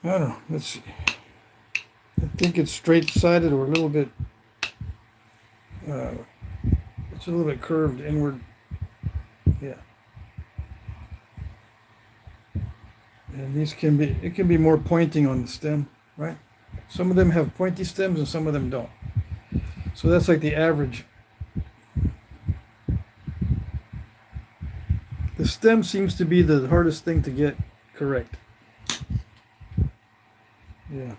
I don't know. Let's see. I think it's straight-sided or a little bit. It's a little bit curved inward. Yeah. And these can be. It can be more pointing on the stem, right? Some of them have pointy stems and some of them don't. So that's like the average. The stem seems to be the hardest thing to get correct. Yeah.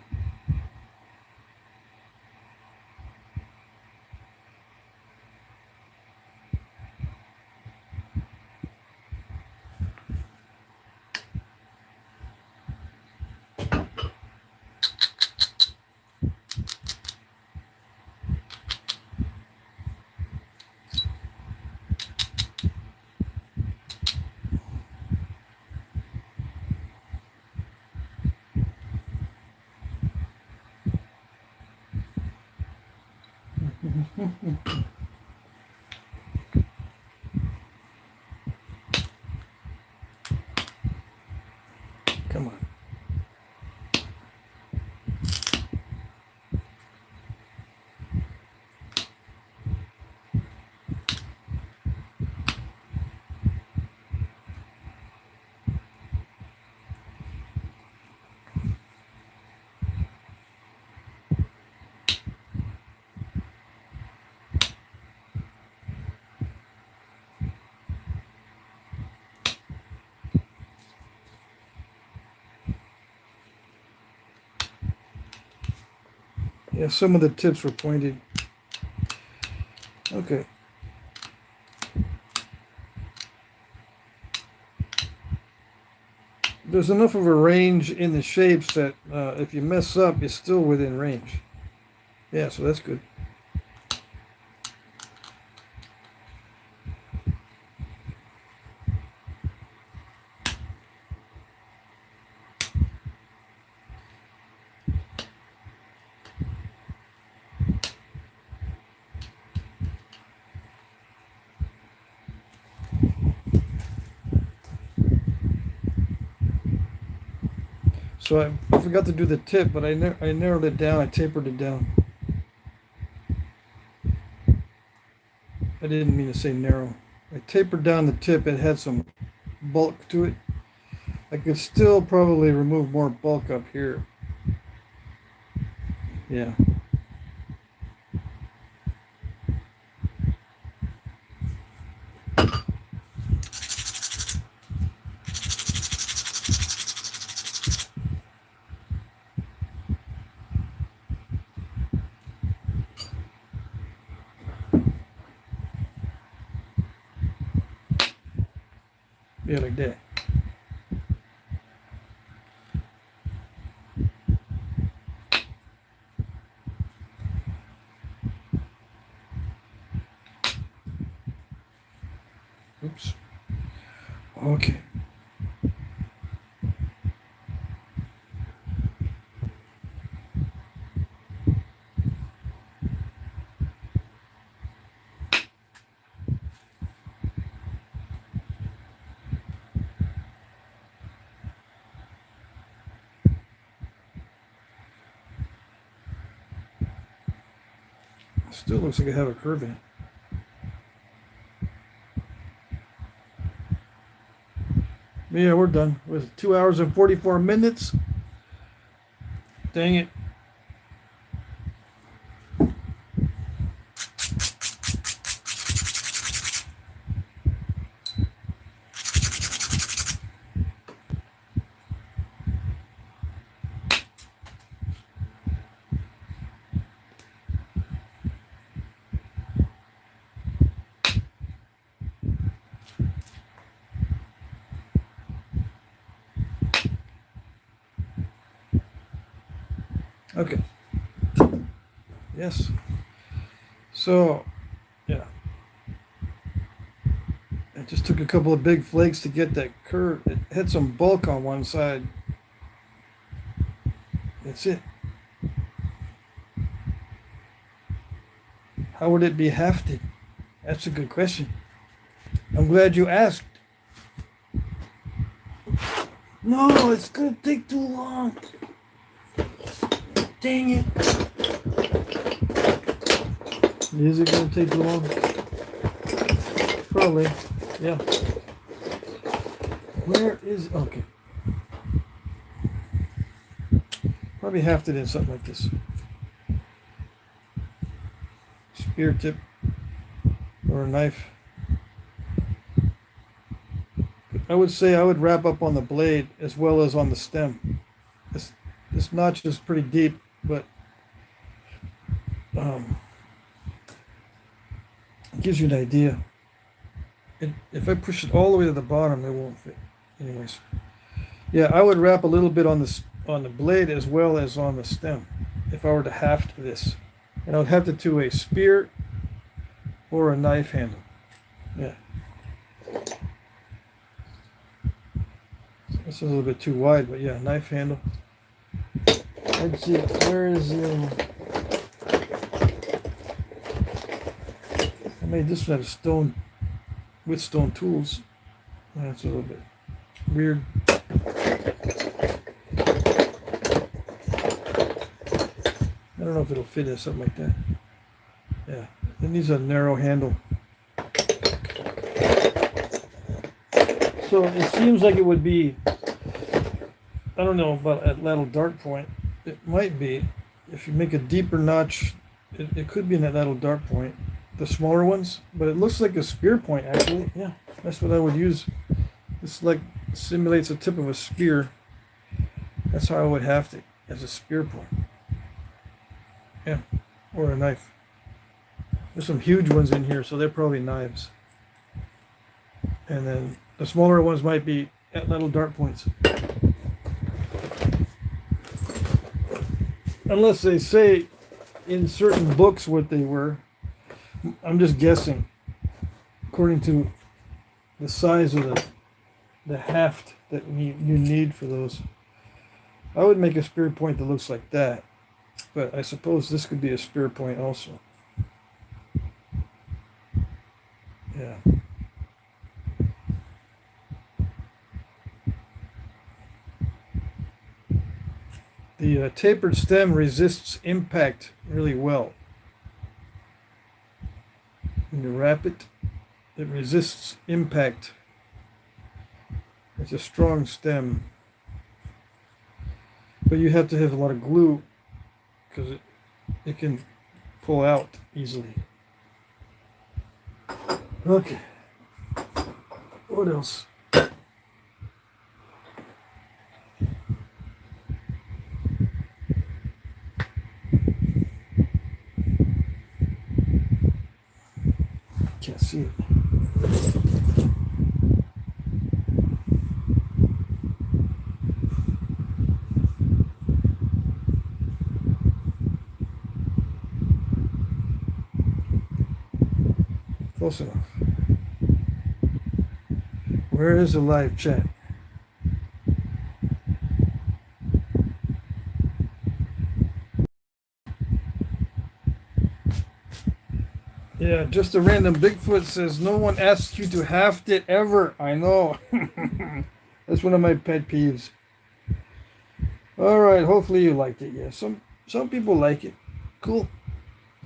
Come on. Yeah, some of the tips were pointed. Okay. There's enough of a range in the shapes that if you mess up, it's still within range. Yeah, so that's good. So I forgot to do the tip, but I narrowed it down. I tapered it down. I didn't mean to say narrow. I tapered down the tip. It had some bulk to it. I could still probably remove more bulk up here. Yeah. Yeah, like that. Oops. Okay. Still looks like I have a curve in it. Yeah, we're done with 2 hours and 44 minutes. Dang it. Okay. Yes. So, yeah. I just took a couple of big flakes to get that curve. It had some bulk on one side. That's it. How would it be hafted? That's a good question. I'm glad you asked. No, it's gonna take too long. Dang it. Is it gonna take too long? Probably. Yeah. Where is... Okay. Probably hafted in something like this. Spear tip. Or a knife. I would say I would wrap up on the blade as well as on the stem. This notch is pretty deep, but it gives you an idea. If I push it all the way to the bottom, it won't fit. Anyways, yeah, I would wrap a little bit on the blade as well as on the stem if I were to haft this, and I would have to do a spear or a knife handle. Yeah. This is a little bit too wide, but yeah, knife handle. Let's see, where is I made this out of stone, with stone tools. That's a little bit weird. I don't know if it'll fit in something like that. Yeah, it needs a narrow handle. So it seems like it would be, I don't know about that little dart point. It might be. If you make a deeper notch, it could be in that little dart point. The smaller ones, but it looks like a spear point actually. Yeah, that's what I would use. This like simulates the tip of a spear. That's how I would have to, as a spear point. Yeah, or a knife. There's some huge ones in here, so they're probably knives. And then the smaller ones might be at little dart points. Unless they say in certain books what they were. I'm just guessing. According to the size of the haft that you need for those. I would make a spear point that looks like that. But I suppose this could be a spear point also. Yeah. The tapered stem resists impact really well. When you wrap it, it resists impact. It's a strong stem. But you have to have a lot of glue because it can pull out easily. Okay. What else? Can't see it. Close enough. Where is the live chat? Yeah, just a random Bigfoot says, no one asks you to haft it ever. I know. That's one of my pet peeves. All right, hopefully you liked it. Yeah, some people like it. Cool.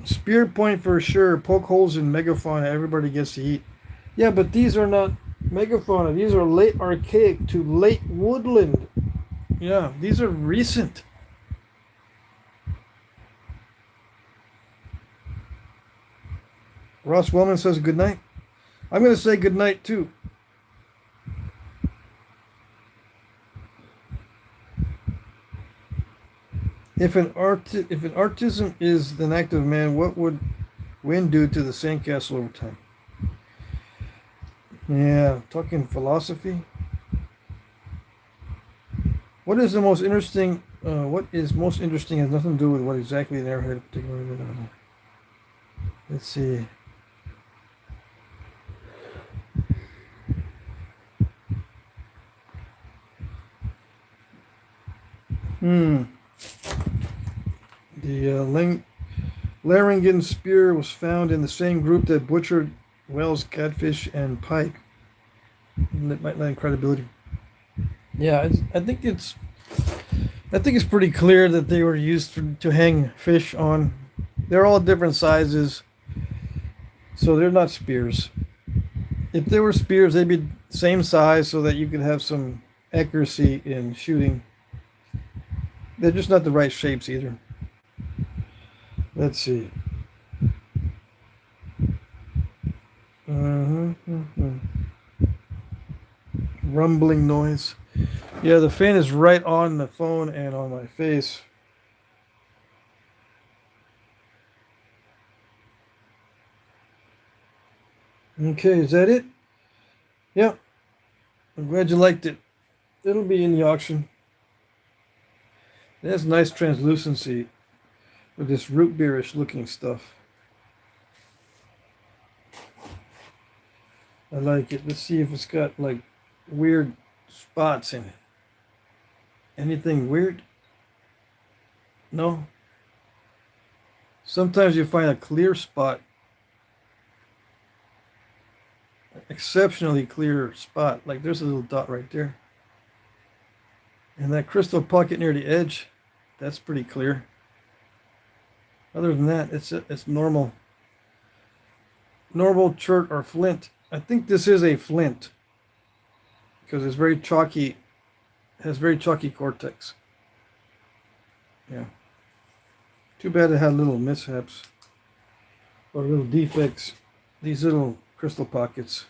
Spear point for sure. Poke holes in megafauna. Everybody gets to eat. Yeah, but these are not megafauna. These are late archaic to late woodland. Yeah, these are recent. Ross Wellman says good night. I'm going to say good night too. If an artisan is an act of man, what would wind do to the sandcastle over time? Yeah, talking philosophy. What is most interesting has nothing to do with what exactly there had particularly. Let's see. The Laringan spear was found in the same group that butchered whales, catfish, and pike. That might lend credibility. Yeah, I think it's pretty clear that they were used to hang fish on. They're all different sizes, so they're not spears. If they were spears, they'd be same size so that you could have some accuracy in shooting. They're just not the right shapes either. Let's see. Rumbling noise. Yeah, the fan is right on the phone and on my face. Okay, is that it? Yeah. I'm glad you liked it. It'll be in the auction. It has nice translucency with this root beerish looking stuff. I like it. Let's see if it's got like weird spots in it. Anything weird? No? Sometimes you find a clear spot. Exceptionally clear spot. Like there's a little dot right there. And that crystal pocket near the edge, that's pretty clear. Other than that, it's normal. Normal chert or flint. I think this is a flint because it's very chalky. Has very chalky cortex. Yeah. Too bad it had little mishaps or little defects. These little crystal pockets.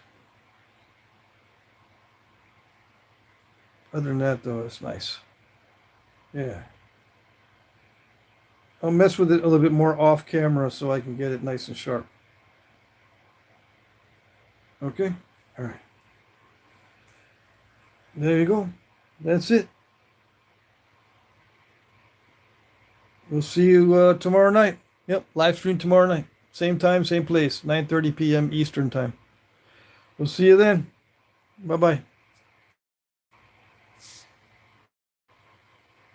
Other than that, though, it's nice. Yeah. I'll mess with it a little bit more off camera so I can get it nice and sharp. Okay? All right. There you go. That's it. We'll see you tomorrow night. Yep, live stream tomorrow night. Same time, same place, 9:30 p.m. Eastern time. We'll see you then. Bye-bye.